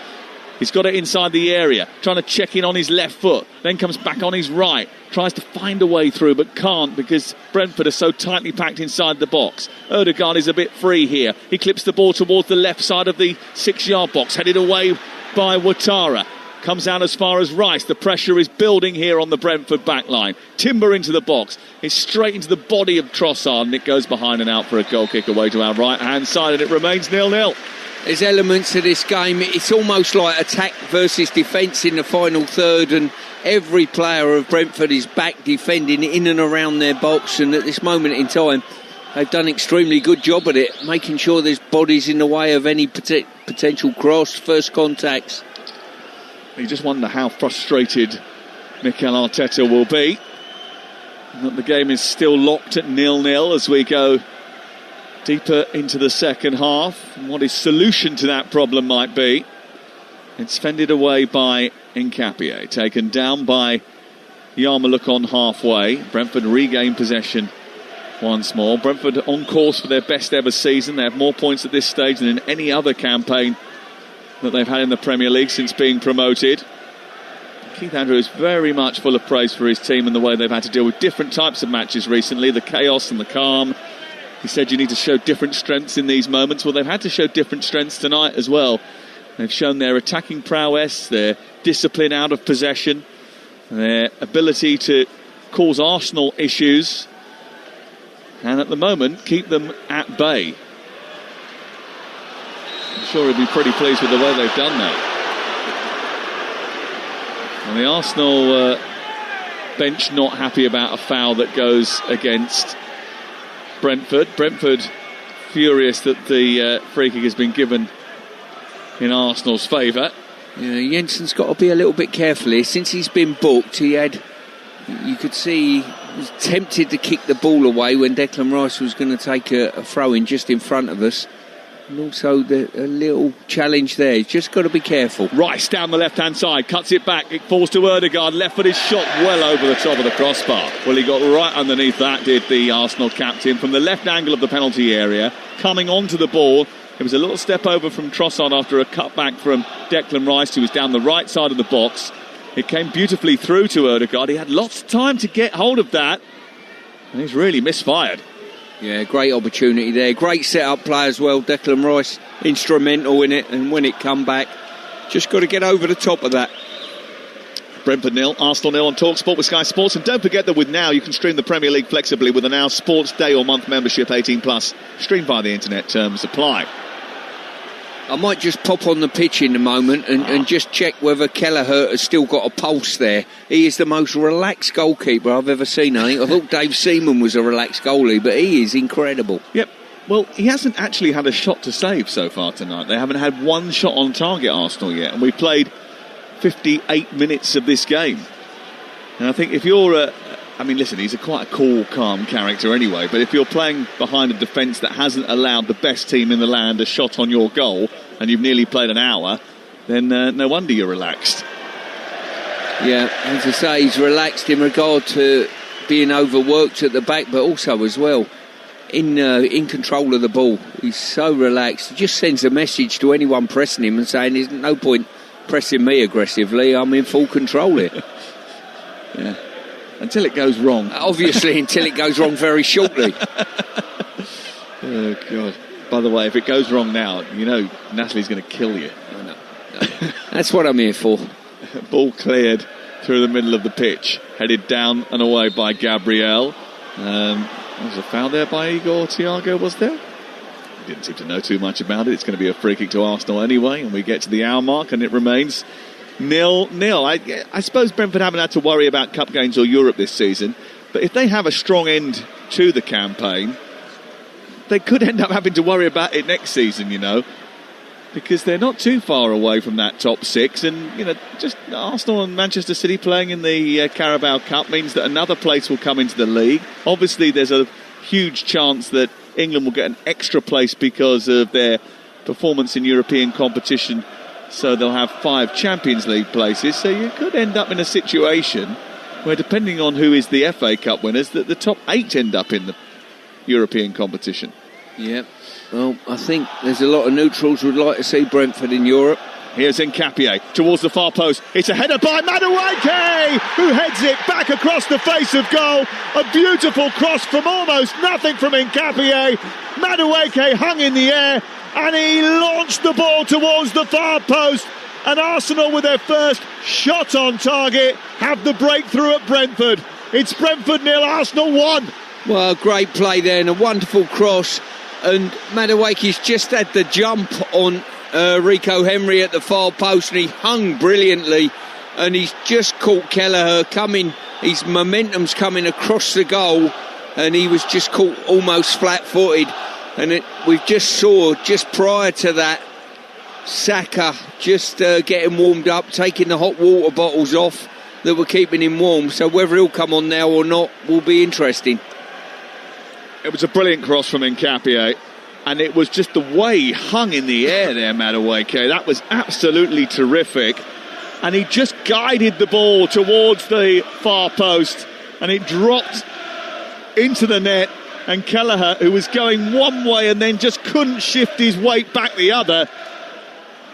He's got it inside the area, trying to check in on his left foot, then comes back on his right, tries to find a way through, but can't because Brentford are so tightly packed inside the box. Odegaard is a bit free here. He clips the ball towards the left side of the 6-yard box, headed away by Ouattara. Comes out as far as Rice. The pressure is building here on the Brentford back line. Timber into the box. It's straight into the body of Trossard, and it goes behind and out for a goal kick away to our right-hand side, and it remains 0-0. There's elements to this game. It's almost like attack versus defence in the final third, and every player of Brentford is back defending in and around their box, and at this moment in time they've done an extremely good job at it, making sure there's bodies in the way of any potential cross, first contacts. You just wonder how frustrated Mikel Arteta will be. That the game is still locked at 0-0 as we go deeper into the second half, and what his solution to that problem might be. It's fended away by Nkapie, taken down by Yarmouk on halfway. Brentford regain possession once more. Brentford on course for their best ever season. They have more points at this stage than in any other campaign that they've had in the Premier League since being promoted. Keith Andrews is very much full of praise for his team and the way they've had to deal with different types of matches recently, the chaos and the calm. He said you need to show different strengths in these moments. Well, they've had to show different strengths tonight as well. They've shown their attacking prowess, their discipline out of possession, their ability to cause Arsenal issues, and at the moment keep them at bay. I'm sure he'll be pretty pleased with the way they've done that. And the Arsenal bench not happy about a foul that goes against Brentford. Brentford furious that the free kick has been given in Arsenal's favour. Yeah, Jensen's got to be a little bit careful here. Since he's been booked, you could see he was tempted to kick the ball away when Declan Rice was going to take a throw-in just in front of us. And also a little challenge there. He's just got to be careful. Rice down the left-hand side, cuts it back. It falls to Ødegaard. Left-footed shot well over the top of the crossbar. Well, he got right underneath that, did the Arsenal captain, from the left angle of the penalty area, coming onto the ball. It was a little step over from Trossard after a cutback from Declan Rice, who was down the right side of the box. It came beautifully through to Ødegaard. He had lots of time to get hold of that, and he's really misfired. Yeah, great opportunity there. Great set-up play as well. Declan Rice instrumental in it, and when it come back, just got to get over the top of that. Brentford 0, Arsenal 0 on Talksport with Sky Sports. And don't forget that with Now, you can stream the Premier League flexibly with a Now Sports Day or Month membership, 18+. Stream via the internet, terms apply. I might just pop on the pitch in a moment and just check whether Kelleher has still got a pulse there. He is the most relaxed goalkeeper I've ever seen. I thought Dave Seaman was a relaxed goalie, but he is incredible. Yep. Well, he hasn't actually had a shot to save so far tonight. They haven't had one shot on target, Arsenal, yet. And we played 58 minutes of this game. And I think if you're listen, he's quite a cool, calm character anyway, but if you're playing behind a defence that hasn't allowed the best team in the land a shot on your goal, and you've nearly played an hour, then no wonder you're relaxed. Yeah, as I say, he's relaxed in regard to being overworked at the back, but also as well in control of the ball. He's so relaxed. He just sends a message to anyone pressing him and saying there's no point pressing me aggressively, I'm in full control here. Yeah. Until it goes wrong. Obviously, until it goes wrong very shortly. Oh, God. By the way, if it goes wrong now, you know Natalie's going to kill you. I know. That's what I'm here for. Ball cleared through the middle of the pitch. Headed down and away by Gabriel. There was a foul there by Igor Thiago, was there? He didn't seem to know too much about it. It's going to be a free kick to Arsenal anyway, and we get to the hour mark and it remains 0-0. I suppose Brentford haven't had to worry about cup games or Europe this season, but if they have a strong end to the campaign, they could end up having to worry about it next season, because they're not too far away from that top six, and just Arsenal and Manchester City playing in the Carabao Cup means that another place will come into the league. Obviously there's a huge chance that England will get an extra place because of their performance in European competition. So they'll have 5 Champions League places. So you could end up in a situation where, depending on who is the FA Cup winners, that the top 8 end up in the European competition. Yeah. Well, I think there's a lot of neutrals who would like to see Brentford in Europe. Here's Nkapie towards the far post. It's a header by Madueke, who heads it back across the face of goal. A beautiful cross from almost nothing from Nkapie. Madueke hung in the air, and he launched the ball towards the far post, and Arsenal, with their first shot on target, have the breakthrough at Brentford. It's Brentford 0, Arsenal 1. Well, great play there and a wonderful cross, and Madueke's just had the jump on Rico Henry at the far post, and he hung brilliantly, and he's just caught Kelleher coming. His momentum's coming across the goal, and he was just caught almost flat-footed. And we just saw, just prior to that, Saka just getting warmed up, taking the hot water bottles off that were keeping him warm. So whether he'll come on now or not will be interesting. It was a brilliant cross from Nkapie, and it was just the way he hung in the air there, Madueke. That was absolutely terrific. And he just guided the ball towards the far post, and it dropped into the net. And Kelleher, who was going one way and then just couldn't shift his weight back the other,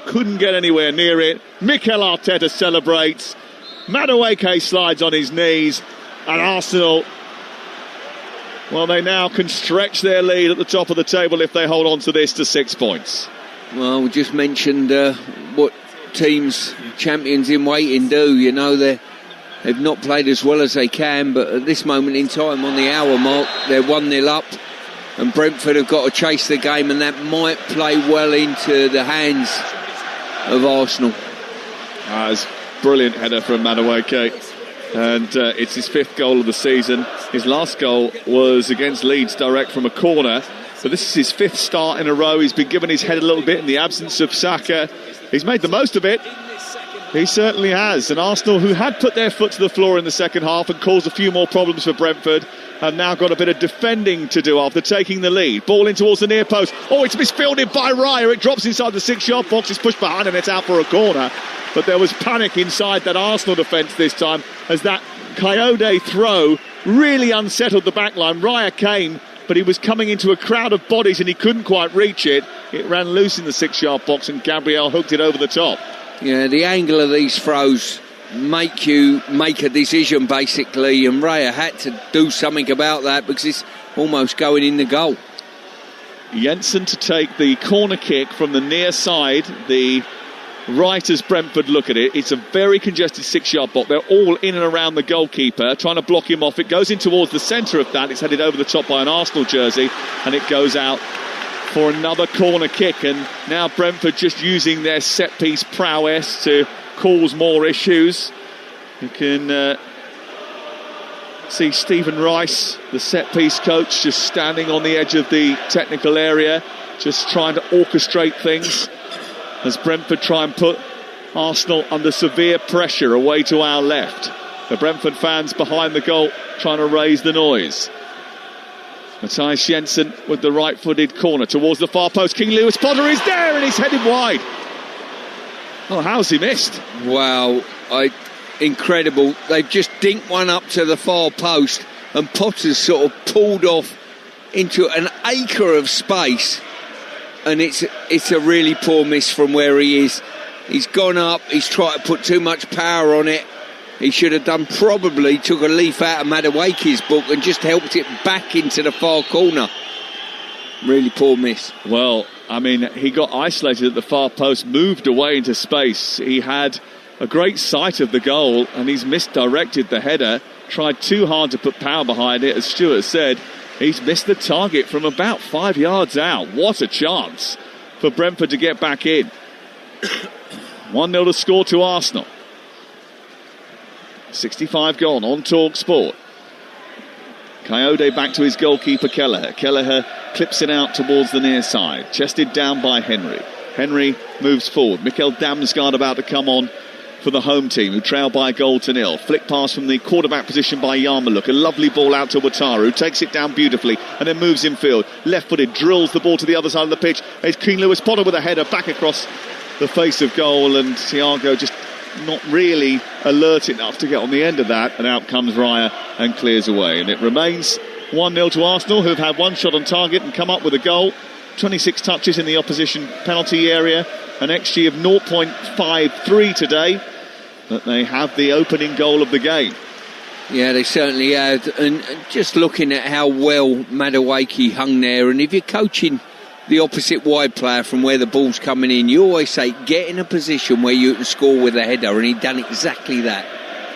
couldn't get anywhere near it. Mikel Arteta celebrates. Madueke slides on his knees, and Arsenal, well, they now can stretch their lead at the top of the table if they hold on to this to 6 points. Well, we just mentioned what teams, champions in waiting, do. They've not played as well as they can, but at this moment in time, on the hour mark, they're 1-0 up, and Brentford have got to chase the game, and that might play well into the hands of Arsenal. It's brilliant header from Madueke. And it's his 5th goal of the season. His last goal was against Leeds, direct from a corner. But this is his 5th start in a row. He's been given his head a little bit in the absence of Saka. He's made the most of it. He certainly has. And Arsenal, who had put their foot to the floor in the second half and caused a few more problems for Brentford, have now got a bit of defending to do after taking the lead. Ball in towards the near post. Oh, it's misfielded by Raya. It drops inside the 6-yard box. It's pushed behind and it's out for a corner. But there was panic inside that Arsenal defence this time as that Coyote throw really unsettled the back line. Raya came, but he was coming into a crowd of bodies and he couldn't quite reach it. It ran loose in the 6-yard box and Gabriel hooked it over the top. Yeah, the angle of these throws make you make a decision, basically, and Raya had to do something about that because it's almost going in the goal. Jensen to take the corner kick from the near side. The right as Brentford look at it. It's a very congested 6-yard box. They're all in and around the goalkeeper, trying to block him off. It goes in towards the centre of that. It's headed over the top by an Arsenal jersey, and it goes out for another corner kick. And now Brentford just using their set-piece prowess to cause more issues. You can see Stephen Rice, the set-piece coach, just standing on the edge of the technical area, just trying to orchestrate things as Brentford try and put Arsenal under severe pressure away to our left. The Brentford fans behind the goal trying to raise the noise. Matthias Jensen with the right-footed corner towards the far post. King Lewis Potter is there and he's headed wide. Oh, how's he missed? Wow, incredible. They've just dinked one up to the far post and Potter's sort of pulled off into an acre of space, and it's a really poor miss from where he is. He's gone up, he's tried to put too much power on it. He should have probably took a leaf out of Madueke's book and just helped it back into the far corner. Really poor miss. Well, I mean, he got isolated at the far post, moved away into space. He had a great sight of the goal and he's misdirected the header, tried too hard to put power behind it. As Stuart said, he's missed the target from about 5 yards out. What a chance for Brentford to get back in. 1-0 to score to Arsenal. 65 gone on Talksport. Coyote back to his goalkeeper Kelleher. Kelleher clips it out towards the near side. Chested down by Henry. Henry moves forward. Mikkel Damsgaard about to come on for the home team, who trail by a goal to nil. Flick pass from the quarterback position by Yarmouk. A lovely ball out to Ouattara, who takes it down beautifully and then moves in field. Left-footed, drills the ball to the other side of the pitch. It's King Lewis Potter with a header back across the face of goal, and Thiago just not really alert enough to get on the end of that, and out comes Raya and clears away. And it remains 1-0 to Arsenal, who have had one shot on target and come up with a goal. 26 touches in the opposition penalty area, an XG of 0.53 today, but they have the opening goal of the game. Yeah, they certainly have. And just looking at how well Madueke hung there, and if you're coaching the opposite wide player from where the ball's coming in, you always say get in a position where you can score with a header, and he'd done exactly that.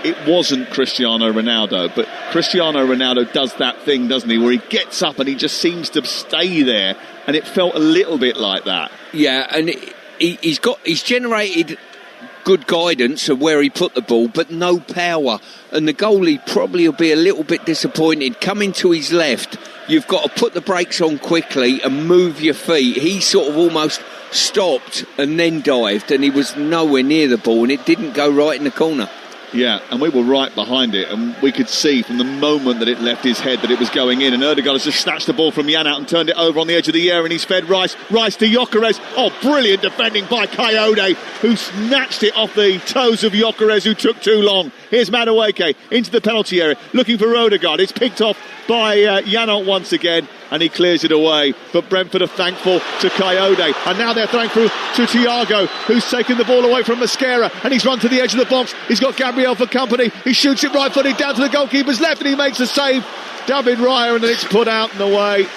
It wasn't Cristiano Ronaldo, but Cristiano Ronaldo does that thing, doesn't he, where he gets up and he just seems to stay there, and it felt a little bit like that. Yeah, and he's generated good guidance of where he put the ball, but no power, and the goalie probably will be a little bit disappointed. Coming to his left, you've got to put the brakes on quickly and move your feet. He sort of almost stopped and then dived, and he was nowhere near the ball, and it didn't go right in the corner. Yeah, and we were right behind it, and we could see from the moment that it left his head that it was going in, and Ødegaard has just snatched the ball from Jan out and turned it over on the edge of the air, and he's fed Rice to Gyökeres. Oh, brilliant defending by Coyote, who snatched it off the toes of Gyökeres, who took too long. Here's Madueke into the penalty area, looking for Ødegaard. It's picked off by Janot once again, and he clears it away. But Brentford are thankful to Coyote, and now they're thankful to Thiago, who's taken the ball away from Mosquera, and he's run to the edge of the box. He's got Gabriel for company. He shoots it right-footed down to the goalkeeper's left, and he makes a save. David Raya, and then it's put out and away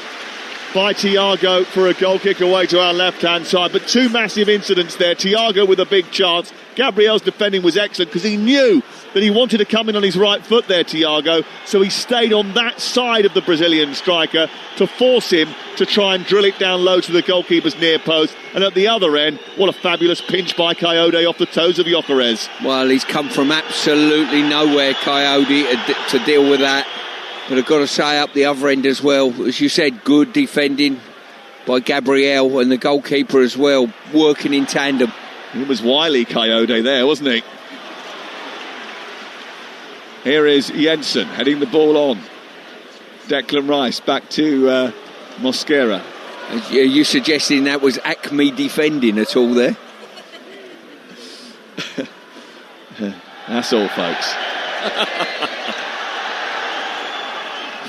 by Thiago for a goal kick away to our left-hand side. But two massive incidents there. Thiago with a big chance. Gabriel's defending was excellent because he knew that he wanted to come in on his right foot there, Thiago, so he stayed on that side of the Brazilian striker to force him to try and drill it down low to the goalkeeper's near post. And at the other end, what a fabulous pinch by Coyote off the toes of Gyökeres. Well, he's come from absolutely nowhere, Coyote, to deal with that. But I've got to say, up the other end as well, as you said, good defending by Gabriel and the goalkeeper as well, working in tandem. He was wily, Coyote, there, wasn't he? Here is Jensen heading the ball on. Declan Rice back to Mosquera. Are you suggesting that was Acme defending at all there? That's all, folks.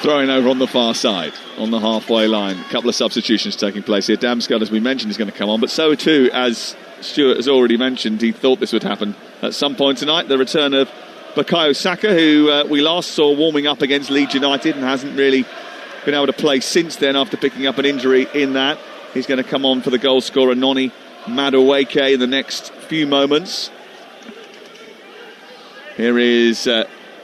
Throwing over on the far side, on the halfway line. A couple of substitutions taking place here. Damsgaard, as we mentioned, is going to come on, but so too, as Stuart has already mentioned, he thought this would happen at some point tonight. The return of Bukayo Saka, who we last saw warming up against Leeds United and hasn't really been able to play since then after picking up an injury in that. He's going to come on for the goal scorer Noni Madueke in the next few moments. Here is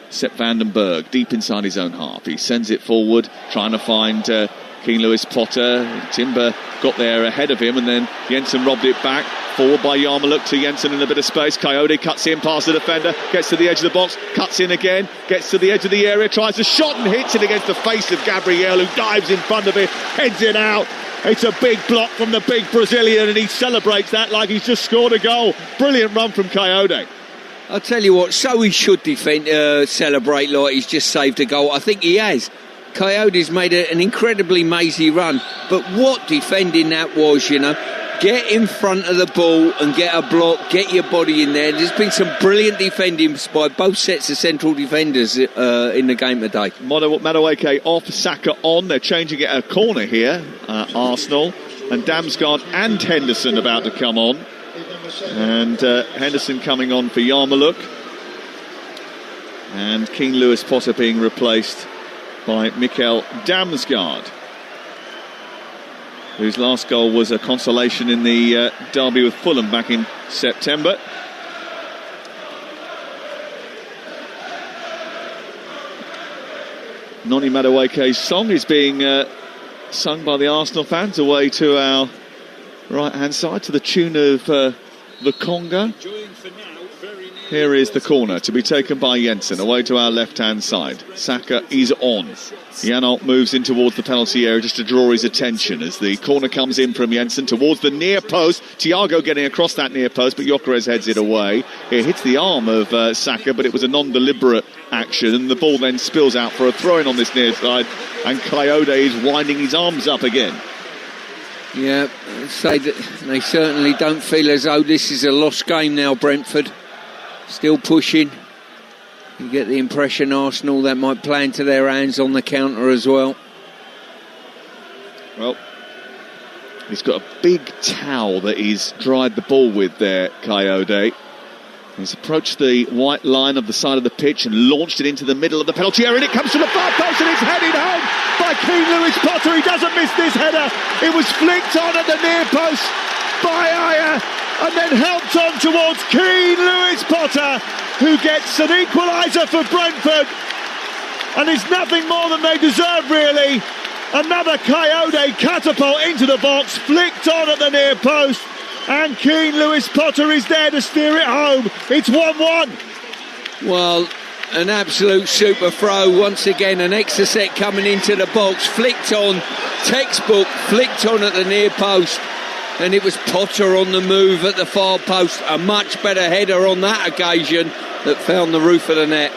Sepp van den Berg deep inside his own half. He sends it forward, trying to find Keane Lewis Potter. Timber got there ahead of him, and then Jensen robbed it back. Forward by Yarmulke to Jensen in a bit of space. Coyote cuts in past the defender, gets to the edge of the box, cuts in again, gets to the edge of the area, tries a shot and hits it against the face of Gabriel, who dives in front of it, heads it out. It's a big block from the big Brazilian, and he celebrates that like he's just scored a goal. Brilliant run from Coyote. I'll tell you what, so he should celebrate like he's just saved a goal. I think he has. Coyote's made an incredibly mazy run, but what defending that was, you know. Get in front of the ball and get a block, get your body in there. There's been some brilliant defending by both sets of central defenders in the game today. Madueke off, Saka on. They're changing it a corner here, Arsenal. And Damsgaard and Henderson about to come on. And Henderson coming on for Yarmulke. And Keane Lewis Potter being replaced by Mikkel Damsgaard, whose last goal was a consolation in the derby with Fulham back in September. Noni Madueke's song is being sung by the Arsenal fans away to our right-hand side to the tune of the Conga. Here is the corner to be taken by Jensen away to our left-hand side. Saka is on. Janelt moves in towards the penalty area just to draw his attention as the corner comes in from Jensen towards the near post. Thiago getting across that near post, but Gyökeres heads it away. It hits the arm of Saka, but it was a non-deliberate action, and the ball then spills out for a throw-in on this near side, and Coyote is winding his arms up again. Yeah, I'd say that they certainly don't feel as though this is a lost game now, Brentford. Still pushing. You get the impression Arsenal that might play into their hands on the counter as well. Well, he's got a big towel that he's dried the ball with there, Coyote. He's approached the white line of the side of the pitch and launched it into the middle of the penalty area, and it comes to the far post and it's headed home by Keane Lewis Potter. He doesn't miss this header. It was flicked on at the near post by Ayer, and then helped on towards Keane Lewis Potter, who gets an equaliser for Brentford, and it's nothing more than they deserve, really. Another Coyote catapult into the box, flicked on at the near post, and Keane Lewis Potter is there to steer it home. It's 1-1. Well, an absolute super throw once again. An extra set coming into the box, flicked on, textbook, flicked on at the near post. And it was Potter on the move at the far post. A much better header on that occasion that found the roof of the net.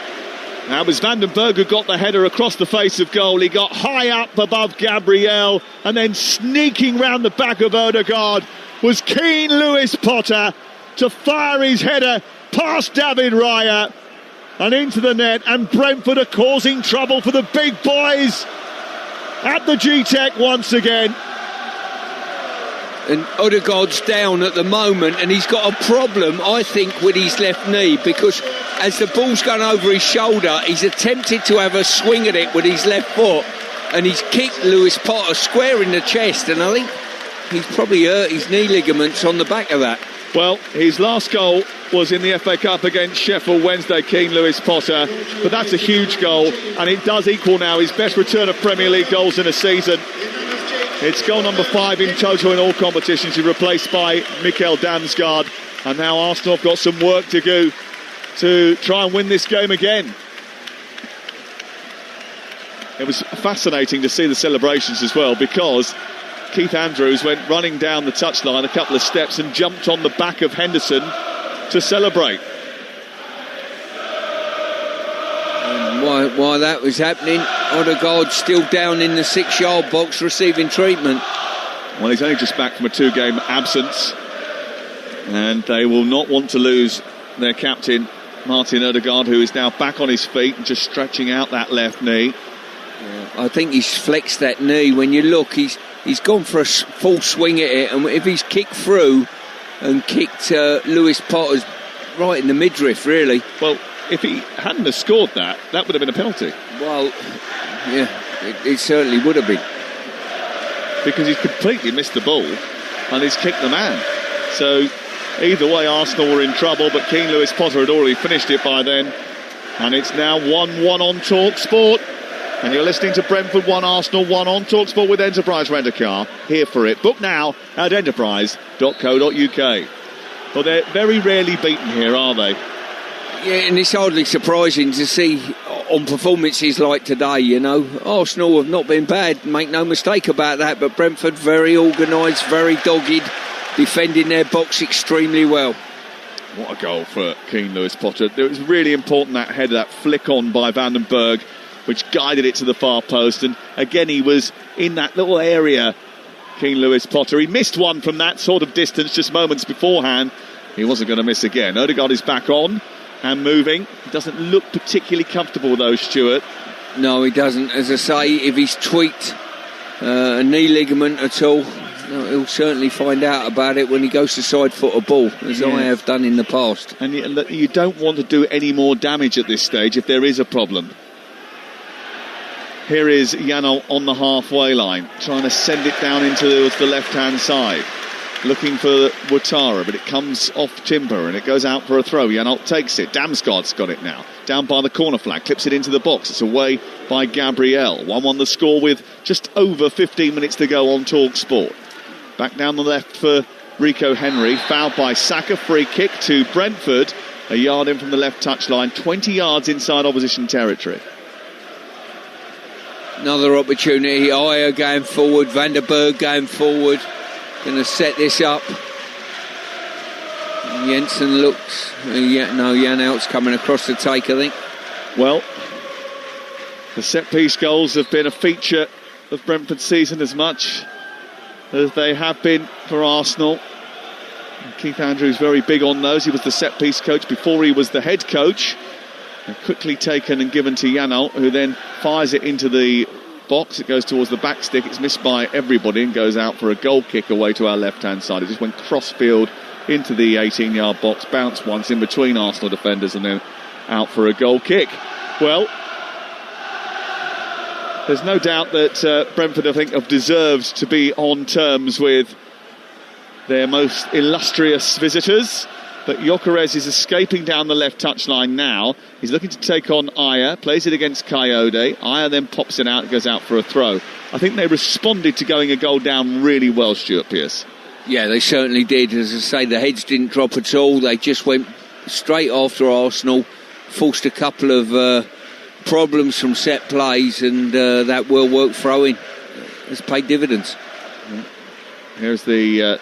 That was Van den Berg who got the header across the face of goal. He got high up above Gabriel, and then sneaking round the back of Odegaard was Keane Lewis Potter to fire his header past David Raya and into the net. And Brentford are causing trouble for the big boys at the G-Tech once again. And Odegaard's down at the moment, and he's got a problem, I think, with his left knee, because as the ball's gone over his shoulder, he's attempted to have a swing at it with his left foot, and he's kicked Lewis Potter square in the chest, and I think he's probably hurt his knee ligaments on the back of that. Well, his last goal was in the FA Cup against Sheffield Wednesday, Keane Lewis Potter. But that's a huge goal, and it does equal now his best return of Premier League goals in a season. It's goal number 5 in total in all competitions. He's replaced by Mikkel Damsgaard. And now Arsenal have got some work to do to try and win this game again. It was fascinating to see the celebrations as well, because Keith Andrews went running down the touchline a couple of steps and jumped on the back of Henderson to celebrate. And while that was happening, Odegaard still down in the 6-yard box receiving treatment. Well, he's only just back from a 2-game absence, and they will not want to lose their captain, Martin Odegaard, who is now back on his feet and just stretching out that left knee. I think he's flexed that knee. When you look, he's gone for a full swing at it, and if he's kicked through and kicked Lewis Potter's right in the midriff, really. Well, if he hadn't have scored that would have been a penalty. Well, yeah, it certainly would have been. Because he's completely missed the ball and he's kicked the man. So either way, Arsenal were in trouble, but Keane Lewis Potter had already finished it by then. And it's now 1-1 on Talksport. And you're listening to Brentford 1, Arsenal 1 on Talksport with Enterprise Rent-A-Car. Here for it. Book now at enterprise.co.uk. Well, they're very rarely beaten here, are they? Yeah, and it's hardly surprising to see on performances like today, you know. Arsenal have not been bad, make no mistake about that, but Brentford very organised, very dogged, defending their box extremely well. What a goal for Keane Lewis Potter. It was really important, that header, that flick on by Van den Berg, which guided it to the far post. And again, he was in that little area, Keane Lewis Potter. He missed one from that sort of distance just moments beforehand. He wasn't going to miss again. Odegaard is back on and moving. He doesn't look particularly comfortable, though, Stuart. No, he doesn't. As I say, if he's tweaked a knee ligament at all, he'll certainly find out about it when he goes to side foot a ball, as I have done in the past. And you don't want to do any more damage at this stage if there is a problem. Here is Janelt on the halfway line, trying to send it down into the left-hand side, looking for Ouattara, but it comes off Timber and it goes out for a throw. Janelt takes it. Damsgaard's got it now. Down by the corner flag, clips it into the box. It's away by Gabriel. 1-1 the score with just over 15 minutes to go on Talksport. Back down the left for Rico Henry. Fouled by Saka. Free kick to Brentford. A yard in from the left touchline. 20 yards inside opposition territory. Another opportunity. Ayer going forward. Van den Berg going forward. Going to set this up. Jensen looks. Janelt's coming across the take, I think. Well, the set-piece goals have been a feature of Brentford's season as much as they have been for Arsenal. And Keith Andrews very big on those. He was the set-piece coach before he was the head coach. And quickly taken and given to Janelt, who then fires it into the box. It goes towards the back stick. It's missed by everybody and goes out for a goal kick away to our left-hand side. It just went cross-field into the 18-yard box, bounced once in between Arsenal defenders and then out for a goal kick. Well, there's no doubt that Brentford, I think, have deserved to be on terms with their most illustrious visitors. But Gyökeres is escaping down the left touchline now. He's looking to take on Ayer, plays it against Coyote. Ayer then pops it out, goes out for a throw. I think they responded to going a goal down really well, Stuart Pearce. Yeah, they certainly did. As I say, the heads didn't drop at all. They just went straight after Arsenal, forced a couple of problems from set plays, and that well-worked throw-in has paid dividends. Here's the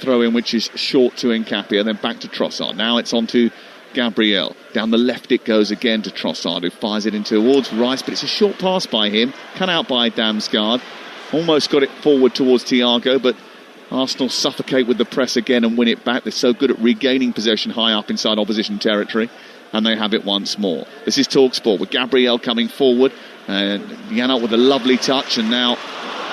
throw-in, which is short to Nkapia, then back to Trossard. Now it's on to Gabriel. Down the left it goes again to Trossard, who fires it in towards Rice, but it's a short pass by him, cut out by Damsgaard. Almost got it forward towards Thiago, but Arsenal suffocate with the press again and win it back. They're so good at regaining possession high up inside opposition territory, and they have it once more. This is Talksport with Gabriel coming forward, and Janelt with a lovely touch, and now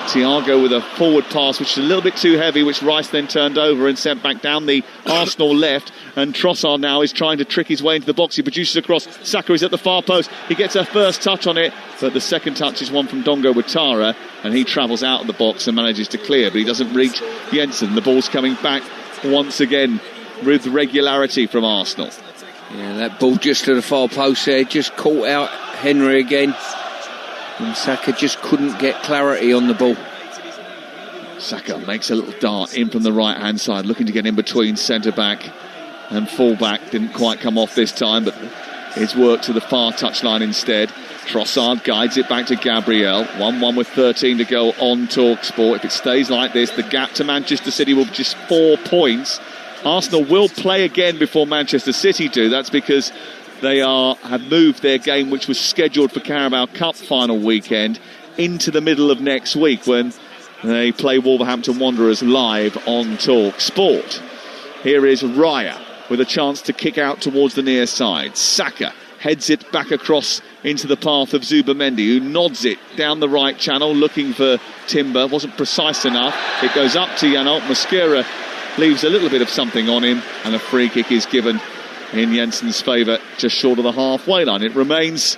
Thiago with a forward pass, which is a little bit too heavy, which Rice then turned over and sent back down the Arsenal left. And Trossard now is trying to trick his way into the box. He produces a cross. Saka is at the far post. He gets a first touch on it, but the second touch is one from Dongo Ouattara, and he travels out of the box and manages to clear, but he doesn't reach Jensen. The ball's coming back once again with regularity from Arsenal. Yeah, that ball just to the far post there, just caught out Henry again. And Saka just couldn't get clarity on the ball. Saka makes a little dart in from the right-hand side, looking to get in between centre-back and full-back. Didn't quite come off this time, but it's worked to the far touchline instead. Trossard guides it back to Gabriel. 1-1 with 13 to go on Talksport. If it stays like this, the gap to Manchester City will be just 4 points. Arsenal will play again before Manchester City do. That's because they have moved their game, which was scheduled for Carabao Cup final weekend, into the middle of next week when they play Wolverhampton Wanderers live on Talksport. Here is Raya with a chance to kick out towards the near side. Saka heads it back across into the path of Zubimendi, who nods it down the right channel looking for Timber. Wasn't precise enough. It goes up to Janelt. Mosquera leaves a little bit of something on him, and a free kick is given in Jensen's favour just short of the halfway line. It remains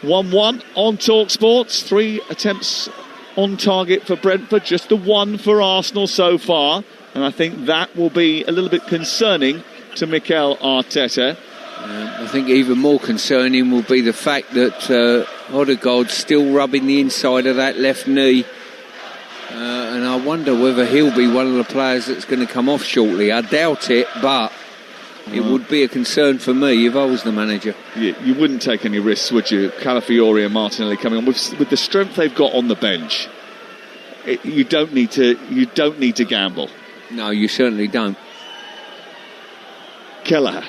1-1 on Talksport. 3 attempts on target for Brentford, just the 1 for Arsenal so far, and I think that will be a little bit concerning to Mikel Arteta. I think even more concerning will be the fact that Odegaard's still rubbing the inside of that left knee, and I wonder whether he'll be one of the players that's going to come off shortly. I doubt it, but it would be a concern for me if I was the manager. Yeah, you wouldn't take any risks, would you? Calafiori and Martinelli coming on with the strength they've got on the bench. You don't need to gamble. No, you certainly don't. Kelleher,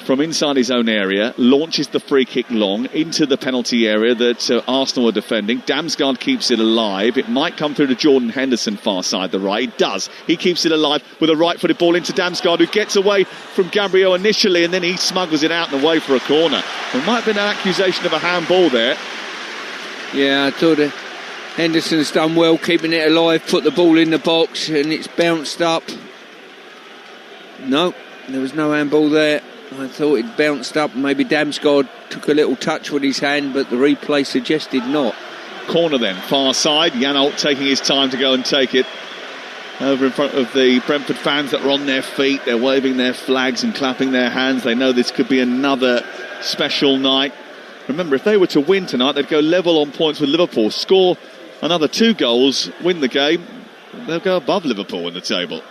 from inside his own area, launches the free kick long into the penalty area that Arsenal are defending. Damsgaard keeps it alive. It might come through to Jordan Henderson far side the right. It does. He keeps it alive with a right-footed ball into Damsgaard, who gets away from Gabriel initially, and then he smuggles it out and away for a corner. There might have been an accusation of a handball there. Yeah, I thought Henderson's done well keeping it alive, put the ball in the box, and it's bounced up. No, there was no handball there. I thought it bounced up. Maybe Damsgaard took a little touch with his hand, but the replay suggested not. Corner then, far side. Janelt taking his time to go and take it over in front of the Brentford fans that are on their feet. They're waving their flags and clapping their hands. They know this could be another special night. Remember, if they were to win tonight, they'd go level on points with Liverpool, score another 2 goals, win the game. They'll go above Liverpool in the table.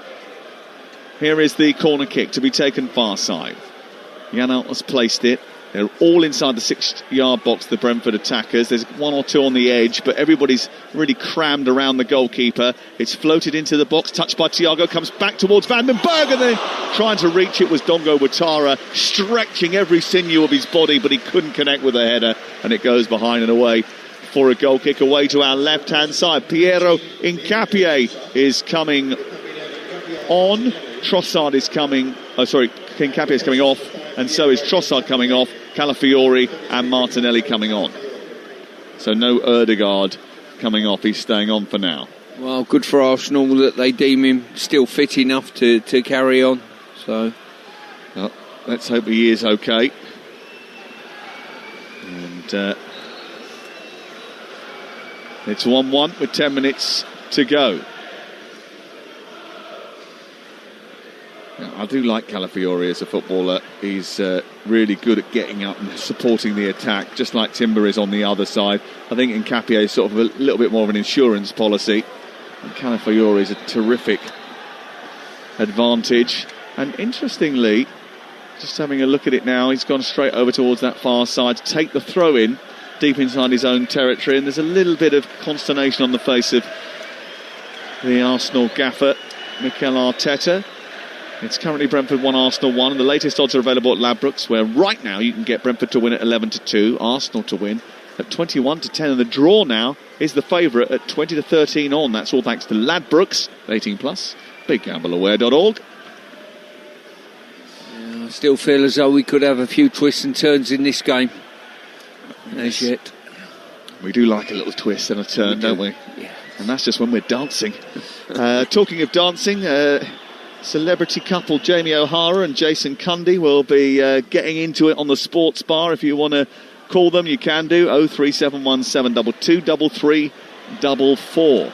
Here is the corner kick to be taken far side. Janelt has placed it. They're all inside the 6-yard box, the Brentford attackers. There's 1 or 2 on the edge, but everybody's really crammed around the goalkeeper. It's floated into the box, touched by Thiago, comes back towards Van den Berg, and then trying to reach it was Dongo Watara, stretching every sinew of his body, but he couldn't connect with a header, and it goes behind and away for a goal kick away to our left-hand side. Piero Hincapié is coming on. Trossard is coming... Hincapié is coming off, and so is Trossard coming off, Calafiori and Martinelli coming on. So no Odegaard coming off, he's staying on for now. Well, good for Arsenal that they deem him still fit enough to carry on. So well, let's hope he is okay. And it's 1-1 with 10 minutes to go. I do like Calafiori as a footballer. He's really good at getting up and supporting the attack, just like Timber is on the other side. I think Hincapié is sort of a little bit more of an insurance policy. And Calafiori is a terrific advantage. And interestingly, just having a look at it now, he's gone straight over towards that far side to take the throw in deep inside his own territory. And there's a little bit of consternation on the face of the Arsenal gaffer, Mikel Arteta. It's currently Brentford 1, Arsenal 1, and the latest odds are available at Ladbrokes, where right now you can get Brentford to win at 11-2, Arsenal to win at 21-10, and the draw now is the favourite at 20-13 on. That's all thanks to Ladbrokes, 18+, BigGambleAware.org. Yeah, I still feel as though we could have a few twists and turns in this game. As yet. We do like a little twist and a turn, don't we? Yeah. And that's just when we're dancing. Talking of dancing... celebrity couple Jamie O'Hara and Jason Cundy will be getting into it on the sports bar. If you want to call them, you can do 03717223344.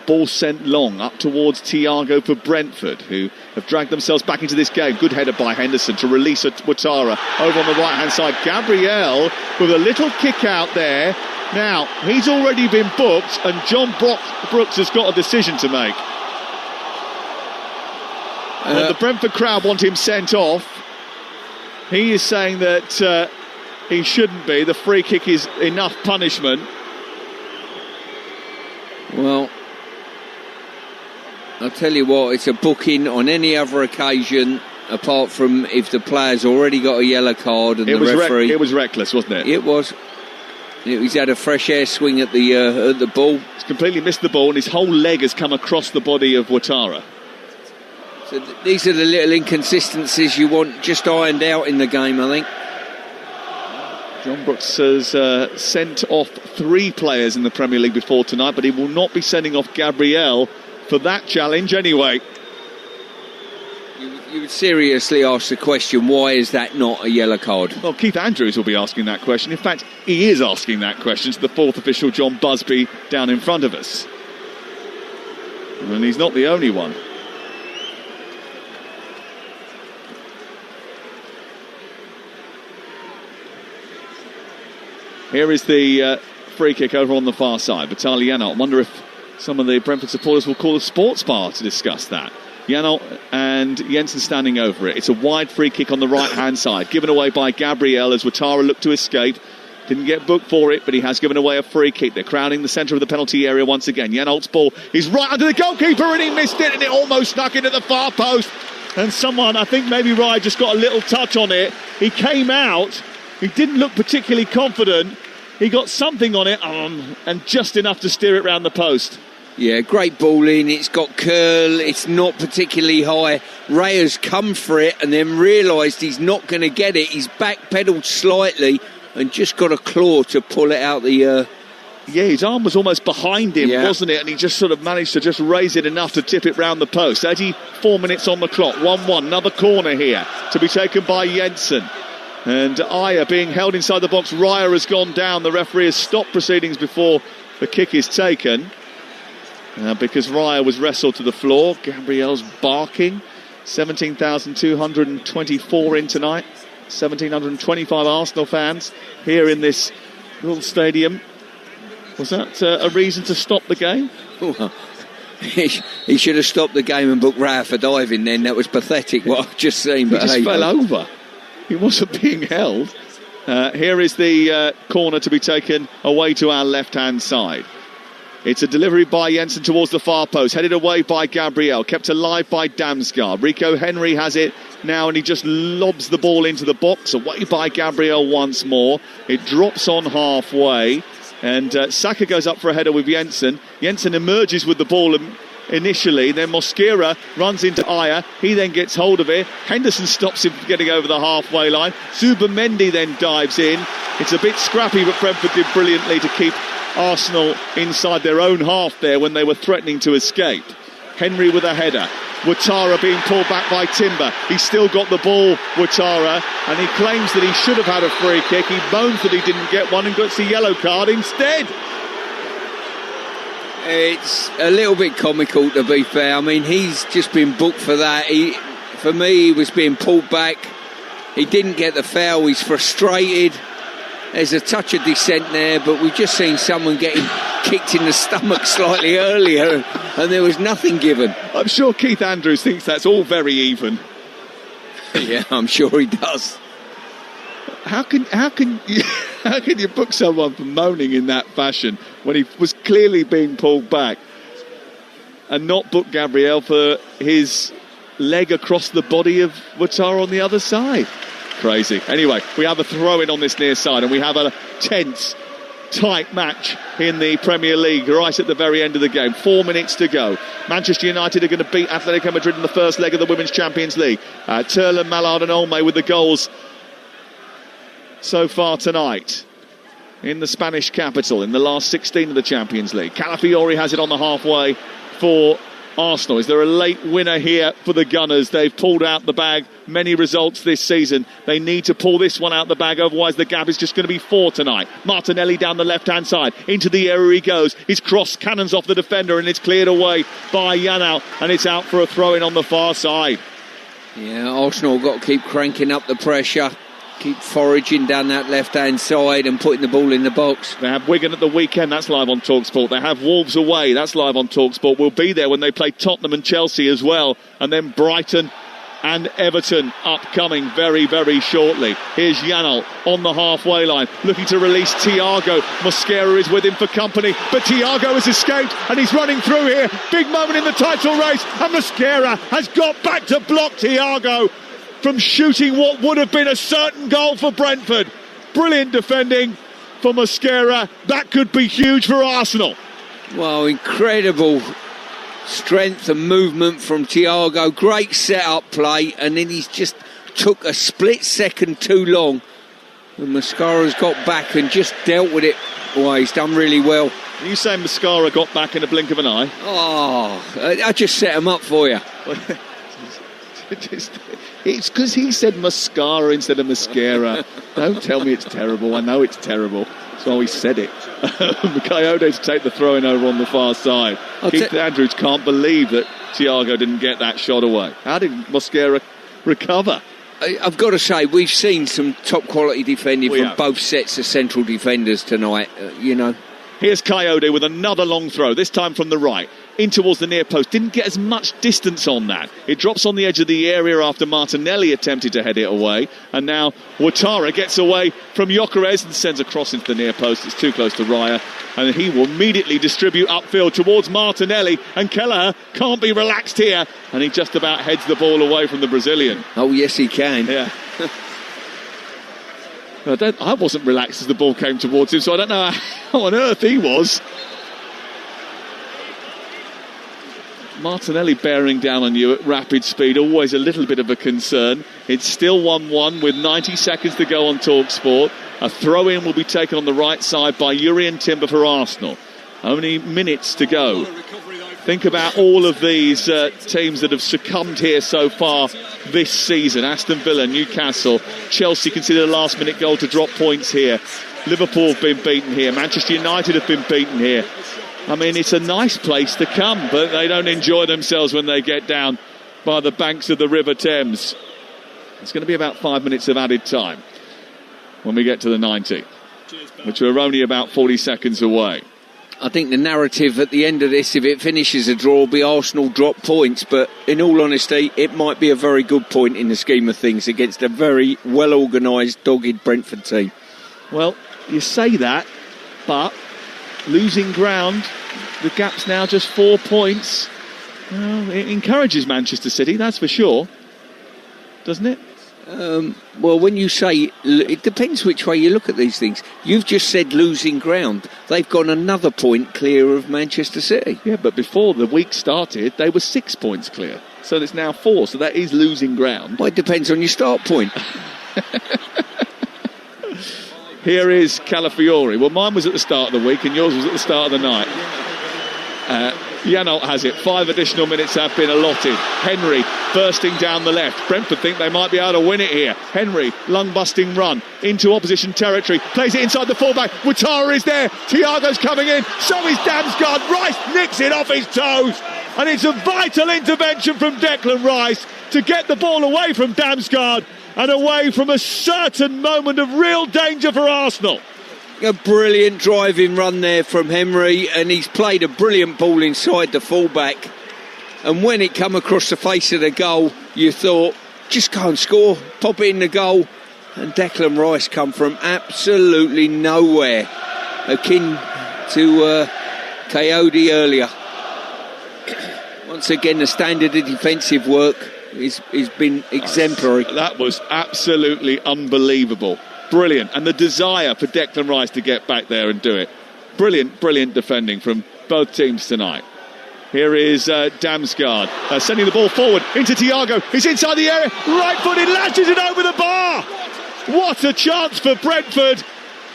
Ball sent long up towards Thiago for Brentford, who have dragged themselves back into this game. Good header by Henderson to release Ouattara over on the right-hand side. Gabriel with a little kick out there. Now, he's already been booked, and John Brooks has got a decision to make. The Brentford crowd want him sent off. He is saying that he shouldn't be. The free kick is enough punishment. Well, I'll tell you what, it's a booking on any other occasion apart from if the player's already got a yellow card and the referee... it was reckless, wasn't it? It was. He's had a fresh air swing at the ball. He's completely missed the ball and his whole leg has come across the body of Ouattara. So these are the little inconsistencies you want just ironed out in the game, I think. John Brooks has sent off 3 players in the Premier League before tonight, but he will not be sending off Gabriel for that challenge anyway. You would seriously ask the question, why is that not a yellow card? Well, Keith Andrews will be asking that question. In fact, he is asking that question to the 4th official, John Busby, down in front of us. And he's not the only one. Here is the free kick over on the far side. Vitaly Janelt. I wonder if some of the Brentford supporters will call a sports bar to discuss that. Janelt and Jensen standing over it. It's a wide free kick on the right-hand side, given away by Gabriel as Ouattara looked to escape. Didn't get booked for it, but he has given away a free kick. They're crowding the centre of the penalty area once again. Janelt's ball is right under the goalkeeper and he missed it and it almost snuck into the far post. And someone, I think maybe Rye, just got a little touch on it. He came out. He didn't look particularly confident. He got something on it and just enough to steer it round the post. Yeah, great ball in. It's got curl. It's not particularly high. Ray has come for it and then realised he's not going to get it. He's backpedalled slightly and just got a claw to pull it out the... Yeah, his arm was almost behind him, wasn't it? And he just sort of managed to just raise it enough to tip it round the post. 84 minutes on the clock. 1-1. Another corner here to be taken by Jensen. And Ayer being held inside the box. Raya has gone down. The referee has stopped proceedings before the kick is taken. Because Raya was wrestled to the floor. Gabriel's barking. 17,224 in tonight. 1,725 Arsenal fans here in this little stadium. Was that a reason to stop the game? Well, he should have stopped the game and booked Raya for diving then. That was pathetic what I've just seen. But he just fell over. He wasn't being held. Here is the corner to be taken away to our left-hand side. It's a delivery by Jensen towards the far post, headed away by Gabriel, kept alive by Damsgaard. Rico Henry has it now and he just lobs the ball into the box, away by Gabriel once more. It drops on halfway and Saka goes up for a header with Jensen. Jensen emerges with the ball initially, then Mosquera runs into Ayer. He then gets hold of it. Henderson stops him from getting over the halfway line. Zubimendi then dives in. It's a bit scrappy, but Brentford did brilliantly to keep Arsenal inside their own half there when they were threatening to escape. Henry with a header. Ouattara being pulled back by Timber. He's still got the ball, Ouattara, and he claims that he should have had a free kick. He moans that he didn't get one and gets a yellow card instead. It's a little bit comical, to be fair. I mean, he's just been booked for that. For me, he was being pulled back. He didn't get the foul. He's frustrated. There's a touch of dissent there, but we've just seen someone getting kicked in the stomach slightly earlier, and there was nothing given. I'm sure Keith Andrews thinks that's all very even. Yeah, I'm sure he does. How can you book someone for moaning in that fashion when he was clearly being pulled back, and not book Gabriel for his leg across the body of Ouattara on the other side? Crazy. Anyway, we have a throw-in on this near side and we have a tense, tight match in the Premier League right at the very end of the game. 4 minutes to go. Manchester United are going to beat Atletico Madrid in the first leg of the Women's Champions League. Turlan, Mallard and Olme with the goals so far tonight in the Spanish capital in the last 16 of the Champions League. Calafiori has it on the halfway for Arsenal. Is there a late winner here for the Gunners? They've pulled out the bag many results this season. They need to pull this one out the bag, otherwise the gap is just going to be 4 tonight. Martinelli down the left-hand side. Into the area he goes. His cross cannons off the defender and it's cleared away by Janelt, and it's out for a throw-in on the far side. Yeah, Arsenal got to keep cranking up the pressure. Keep foraging down that left-hand side and putting the ball in the box. They have Wigan at the weekend, that's live on Talksport. They have Wolves away, that's live on Talksport. We'll be there when they play Tottenham and Chelsea as well. And then Brighton and Everton upcoming very, very shortly. Here's Janelt on the halfway line, looking to release Thiago. Mosquera is with him for company, but Thiago has escaped and he's running through here. Big moment in the title race, and Mosquera has got back to block Thiago from shooting what would have been a certain goal for Brentford. Brilliant defending for Mosquera. That could be huge for Arsenal. Well, incredible strength and movement from Thiago. Great set-up play, and then he's just took a split second too long. And Mosquera's got back and just dealt with it. Well, he's done really well. Are you saying Mosquera got back in a blink of an eye? Oh, I just set him up for you. It's because he said Mascara instead of Mosquera. Don't tell me it's terrible. I know it's terrible. That's why we said it. Coyote to take the throw-in over on the far side. Keith Andrews can't believe that Thiago didn't get that shot away. How did Mosquera recover? I've got to say, we've seen some top-quality defending from both sets of central defenders tonight, Here's Coyote with another long throw, this time from the right, in towards the near post. Didn't get as much distance on that. It drops on the edge of the area after Martinelli attempted to head it away. And now Ouattara gets away from Gyökeres and sends a cross into the near post. It's too close to Raya. And he will immediately distribute upfield towards Martinelli. And Kelleher can't be relaxed here. And he just about heads the ball away from the Brazilian. Oh, yes, he can. Yeah. I wasn't relaxed as the ball came towards him, so I don't know how on earth he was. Martinelli bearing down on you at rapid speed, always a little bit of a concern. It's still 1-1 with 90 seconds to go on Talksport. A throw-in will be taken on the right side by Jurrien Timber for Arsenal. Only minutes to go. Think about all of these teams that have succumbed here so far this season. Aston Villa, Newcastle, Chelsea conceded a last-minute goal to drop points here. Liverpool have been beaten here. Manchester United have been beaten here. I mean, it's a nice place to come, but they don't enjoy themselves when they get down by the banks of the River Thames. It's going to be about 5 minutes of added time when we get to the 90, which are only about 40 seconds away. I think the narrative at the end of this, if it finishes a draw, will be Arsenal drop points. But in all honesty, it might be a very good point in the scheme of things against a very well-organised, dogged Brentford team. Well, you say that, but losing ground, the gap's now just 4 points. Well, it encourages Manchester City, that's for sure. Doesn't it? Well, when you say, it depends which way you look at these things. You've just said losing ground. They've gone another point clear of Manchester City. Yeah, but before the week started, they were 6 points clear. So it's now 4, so that is losing ground. Well, it depends on your start point. Here is Calafiori. Well, mine was at the start of the week and yours was at the start of the night. Janelt has it. 5 additional minutes have been allotted. Henry bursting down the left. Brentford think they might be able to win it here. Henry, lung-busting run into opposition territory. Plays it inside the fullback. Ouattara is there. Thiago's coming in. So is Damsgaard. Rice nicks it off his toes. And it's a vital intervention from Declan Rice to get the ball away from Damsgaard and away from a certain moment of real danger for Arsenal. A brilliant driving run there from Henry, and he's played a brilliant ball inside the fullback. And when it come across the face of the goal, you thought, just go and score, pop it in the goal. And Declan Rice come from absolutely nowhere, akin to Coyote earlier. Once again, the standard of defensive work has been exemplary. That was absolutely unbelievable. Brilliant. And the desire for Declan Rice to get back there and do it. Brilliant, brilliant defending from both teams tonight. Here is Damsgaard sending the ball forward into Thiago. He's inside the area. Right-footed, lashes it over the bar. What a chance for Brentford.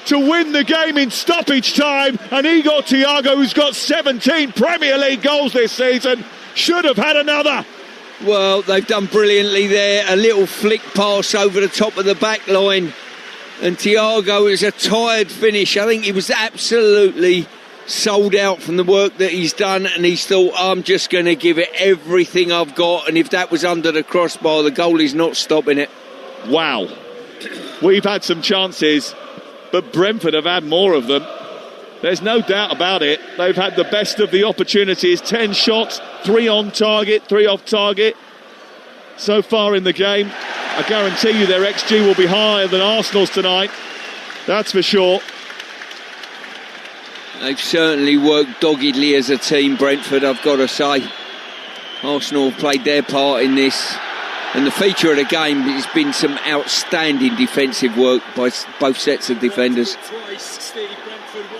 to win the game in stoppage time, and Igor Thiago, who's got 17 Premier League goals this season, should have had another. Well, they've done brilliantly there. A little flick pass over the top of the back line, and Thiago is a tired finish. I think he was absolutely sold out from the work that he's done, and he's thought, I'm just going to give it everything I've got, and if that was under the crossbar, the goalie's not stopping it. Wow. We've had some chances, but Brentford have had more of them. There's no doubt about it. They've had the best of the opportunities. 10 shots, 3 on target, 3 off target so far in the game. I guarantee you their XG will be higher than Arsenal's tonight. That's for sure. They've certainly worked doggedly as a team, Brentford, I've got to say. Arsenal have played their part in this. And the feature of the game has been some outstanding defensive work by both sets of defenders.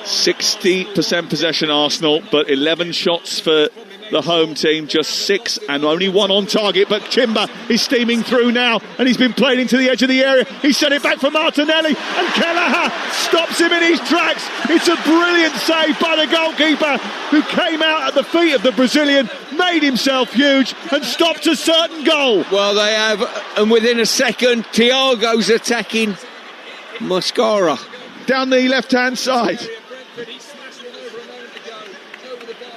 60% possession Arsenal, but 11 shots for the home team, just 6 and only 1 on target. But Timber is steaming through now, and he's been played into the edge of the area. He sent it back for Martinelli, and Kelleher stops him in his tracks. It's a brilliant save by the goalkeeper, who came out at the feet of the Brazilian, made himself huge, and stopped a certain goal. Well, they have, and within a second, Thiago's attacking Mascara down the left-hand side.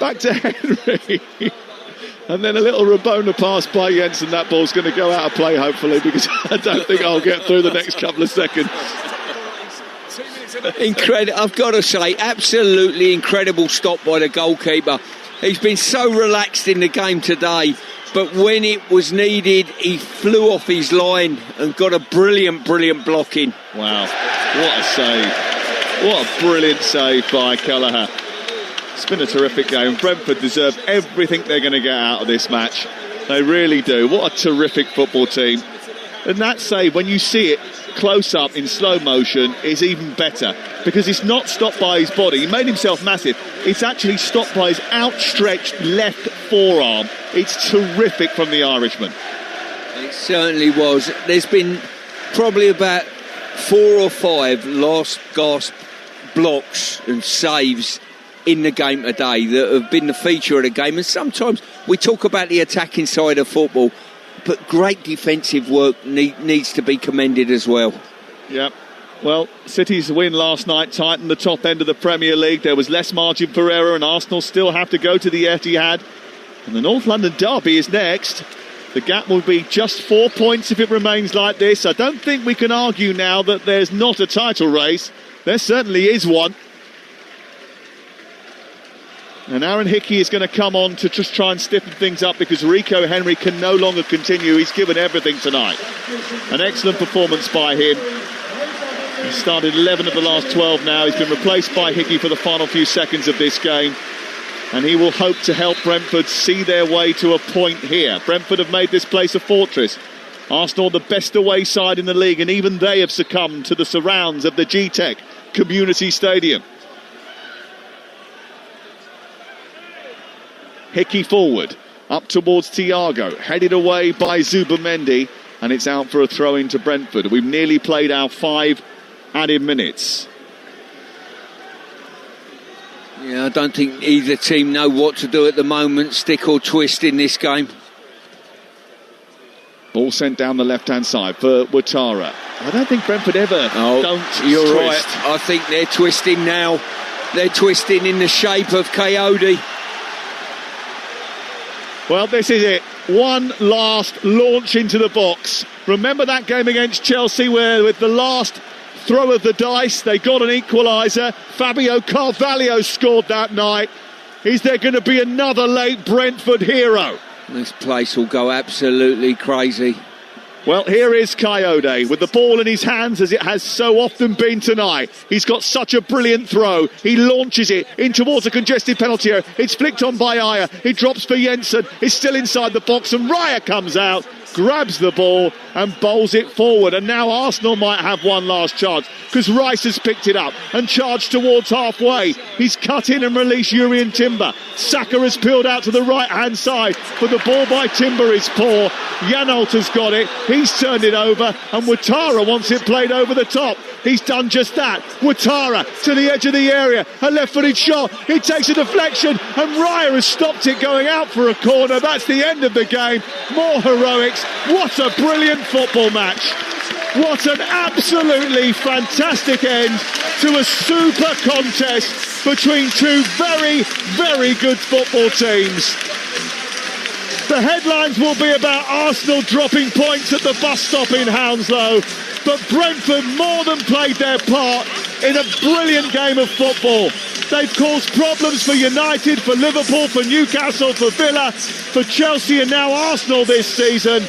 Back to Henry. And then a little Rabona pass by Jensen. That ball's going to go out of play, hopefully, because I don't think I'll get through the next couple of seconds. Incredible, I've got to say, absolutely incredible stop by the goalkeeper. He's been so relaxed in the game today, but when it was needed, he flew off his line and got a brilliant blocking. Wow, what a save. What a brilliant save by Kelleher. It's been a terrific game. Brentford deserve everything they're going to get out of this match. They really do. What a terrific football team. And that save, when you see it close up in slow motion, is even better, because it's not stopped by his body. He made himself massive. It's actually stopped by his outstretched left forearm. It's terrific from the Irishman. It certainly was. There's been probably about 4 or 5 last gasp blocks and saves in the game today that have been the feature of the game. And sometimes we talk about the attacking side of football, but great defensive work needs to be commended as well. Yep. Well, City's win last night tightened the top end of the Premier League. There was less margin for error, and Arsenal still have to go to the Etihad. And the North London derby is next. The gap will be just 4 points if it remains like this. I don't think we can argue now that there's not a title race. There certainly is one. And Aaron Hickey is going to come on to just try and stiffen things up, because Rico Henry can no longer continue. He's given everything tonight. An excellent performance by him. He started 11 of the last 12 now. He's been replaced by Hickey for the final few seconds of this game. And he will hope to help Brentford see their way to a point here. Brentford have made this place a fortress. Arsenal, the best away side in the league, and even they have succumbed to the surrounds of the G-Tech Community Stadium. Hickey forward, up towards Thiago, headed away by Zubimendi, and it's out for a throw-in to Brentford. We've nearly played our 5 added minutes. Yeah, I don't think either team know what to do at the moment, stick or twist in this game. Ball sent down the left-hand side for Ouattara. I don't think Brentford ever don't You're twist. right, I think they're twisting now. They're twisting in the shape of Coyote. Well, this is it. One last launch into the box. Remember that game against Chelsea where with the last throw of the dice they got an equaliser. Fabio Carvalho scored that night. Is there going to be another late Brentford hero? This place will go absolutely crazy. Well, here is Coyote with the ball in his hands, as it has so often been tonight. He's got such a brilliant throw. He launches it in towards a congested penalty area. It's flicked on by Ayer. He drops for Jensen. It's still inside the box, and Raya comes out grabs the ball and bowls it forward. And now Arsenal might have one last chance because Rice has picked it up and charged towards halfway. He's cut in and released Urian Timber. Saka has peeled out to the right-hand side, but the ball by Timber is poor. Janolt has got it. He's turned it over, and Ouattara wants it played over the top. He's done just that. Ouattara to the edge of the area. A left-footed shot. He takes a deflection, and Raya has stopped it going out for a corner. That's the end of the game. More heroics. What a brilliant football match. What an absolutely fantastic end to a super contest between two very, very good football teams. The headlines will be about Arsenal dropping points at the bus stop in Hounslow, but Brentford more than played their part in a brilliant game of football. They've caused problems for United, for Liverpool, for Newcastle, for Villa, for Chelsea and now Arsenal this season.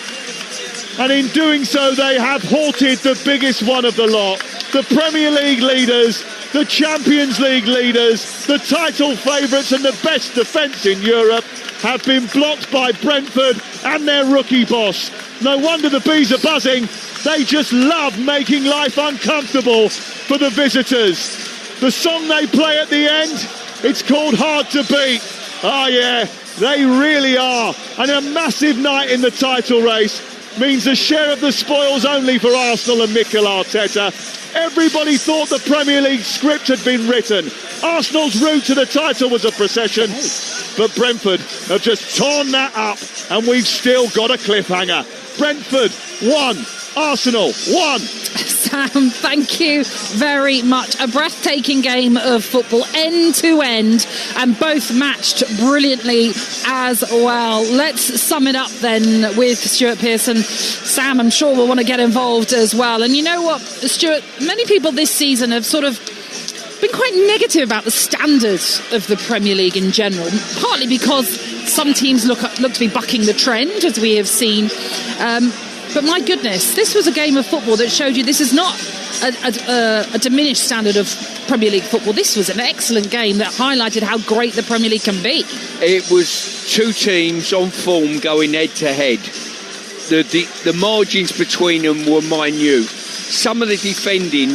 And in doing so, they have halted the biggest one of the lot. The Premier League leaders, the Champions League leaders, the title favourites and the best defence in Europe have been blocked by Brentford and their rookie boss. No wonder the bees are buzzing. They just love making life uncomfortable for the visitors. The song they play at the end, it's called Hard to Beat. Oh yeah, they really are. And a massive night in the title race means a share of the spoils only for Arsenal and Mikel Arteta. Everybody thought the Premier League script had been written. Arsenal's route to the title was a procession, but Brentford have just torn that up, and we've still got a cliffhanger. Brentford 1, Arsenal 1. Sam, thank you very much. A breathtaking game of football, end to end, and both matched brilliantly as well. Let's sum it up then with Stuart Pearson. Sam, I'm sure will want to get involved as well. And you know what, Stuart, many people this season have sort of been quite negative about the standards of the Premier League in general, partly because some teams look to be bucking the trend, as we have seen. But my goodness, this was a game of football that showed you this is not a diminished standard of Premier League football. This was an excellent game that highlighted how great the Premier League can be. It was two teams on form going head to head. The margins between them were minute. Some of the defending,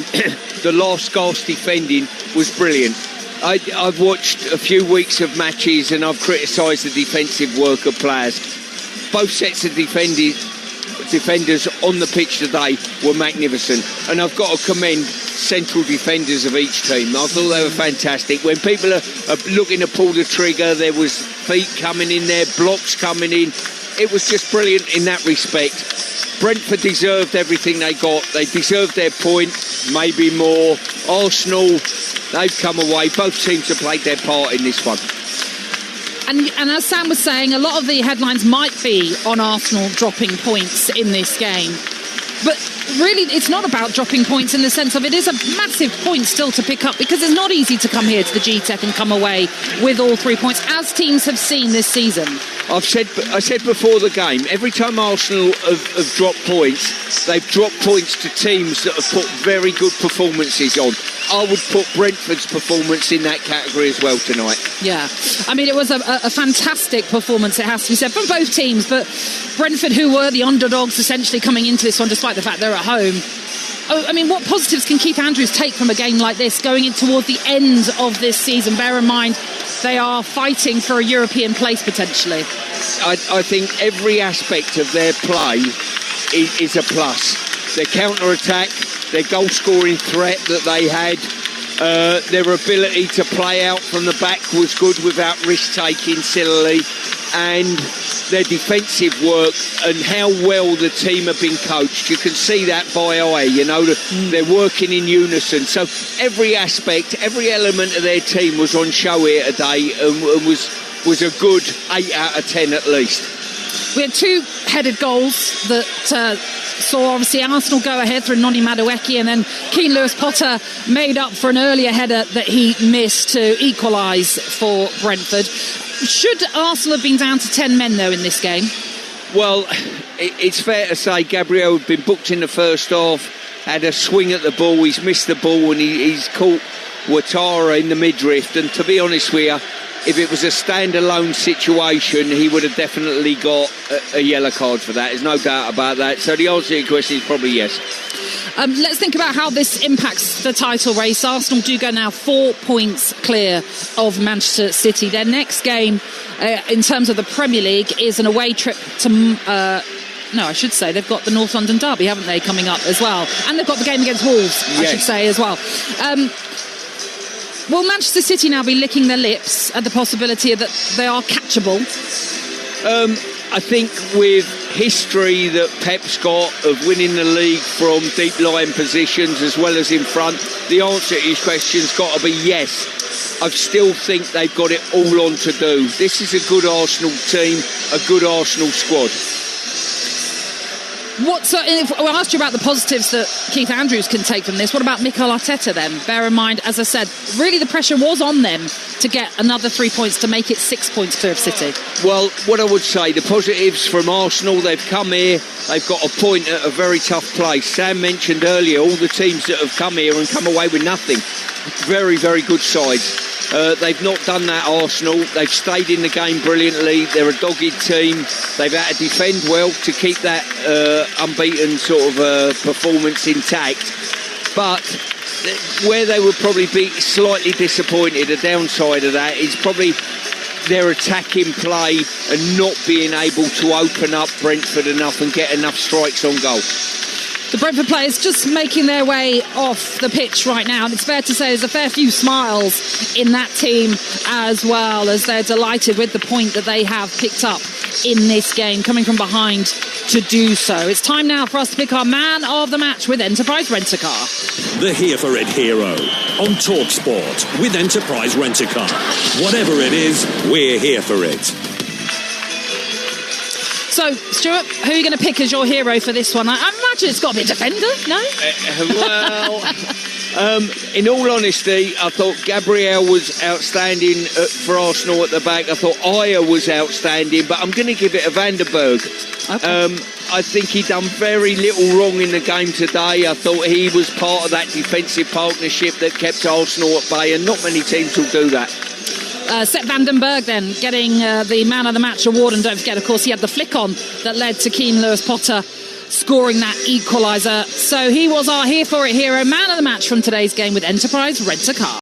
the last gasp defending, was brilliant. I've watched a few weeks of matches and I've criticised the defensive work of players. Both sets of defenders on the pitch today were magnificent, and I've got to commend central defenders of each team. I thought they were fantastic. When people are looking to pull the trigger, there was feet coming in there, blocks coming in. It was just brilliant in that respect. Brentford deserved everything they got. They deserved their point, maybe more. Arsenal, they've come away. Both teams have played their part in this one. And as Sam was saying, a lot of the headlines might be on Arsenal dropping points in this game. But really, it's not about dropping points in the sense of it is a massive point still to pick up, because it's not easy to come here to the GTEC and come away with all 3 points, as teams have seen this season. I said before the game, every time Arsenal have dropped points, they've dropped points to teams that have put very good performances on. I would put Brentford's performance in that category as well tonight. Yeah, I mean, it was a fantastic performance, it has to be said, from both teams. But Brentford, who were the underdogs essentially coming into this one, despite the fact they're at home. I mean, what positives can Keith Andrews take from a game like this going in towards the end of this season? Bear in mind, they are fighting for a European place potentially. I think every aspect of their play is a plus. Their counter-attack, their goal-scoring threat that they had, their ability to play out from the back was good without risk-taking silly, and their defensive work and how well the team have been coached. You can see that by eye, you know, they're working in unison. So every aspect, every element of their team was on show here today, and was a good 8 out of 10 at least. We had two headed goals that saw obviously Arsenal go ahead through Noni Madueke, and then Keane Lewis-Potter made up for an earlier header that he missed to equalise for Brentford. Should Arsenal have been down to 10 men though in this game? Well, it's fair to say Gabriel had been booked in the first half, had a swing at the ball, he's missed the ball, and he's caught Ouattara in the midriff, and to be honest with you, if it was a standalone situation, he would have definitely got a yellow card for that. There's no doubt about that. So the answer to your question is probably yes. Let's think about how this impacts the title race. Arsenal do go now 4 points clear of Manchester City. Their next game in terms of the Premier League is an away trip to... no, I should say they've got the North London derby, haven't they, coming up as well? And they've got the game against Wolves, yes. I should say, as well. Will Manchester City now be licking their lips at the possibility that they are catchable? I think with history that Pep's got of winning the league from deep lying positions as well as in front, the answer to his question's got to be yes. I still think they've got it all on to do. This is a good Arsenal team, a good Arsenal squad. I asked you about the positives that Keith Andrews can take from this. What about Mikel Arteta then? Bear in mind, as I said, really the pressure was on them to get another 3 points to make it 6 points clear of City. Well, what I would say, the positives from Arsenal, they've come here, they've got a point at a very tough place. Sam mentioned earlier all the teams that have come here and come away with nothing. Very, very good sides. They've not done that, Arsenal. They've stayed in the game brilliantly. They're a dogged team. They've had to defend well to keep that unbeaten sort of performance intact. But where they would probably be slightly disappointed, a downside of that, is probably their attacking play and not being able to open up Brentford enough and get enough strikes on goal. The Brentford players just making their way off the pitch right now, and it's fair to say there's a fair few smiles in that team as well, as they're delighted with the point that they have picked up in this game, coming from behind to do so. It's time now for us to pick our man of the match with Enterprise Rent-A-Car. The Here for It hero on Talksport with Enterprise Rent-A-Car. Whatever it is, we're here for it. So, Stuart, who are you going to pick as your hero for this one? I imagine it's got to be a defender, no? In all honesty, I thought Gabriel was outstanding for Arsenal at the back. I thought Ayer was outstanding, but I'm going to give it a Vandenberg. Okay. I think he done very little wrong in the game today. I thought he was part of that defensive partnership that kept Arsenal at bay, and not many teams will do that. Sepp Vandenberg then getting the Man of the Match award, and don't forget, of course, he had the flick on that led to Keane Lewis-Potter scoring that equaliser. So he was our Here for It hero, Man of the Match from today's game with Enterprise Rent-A-Car.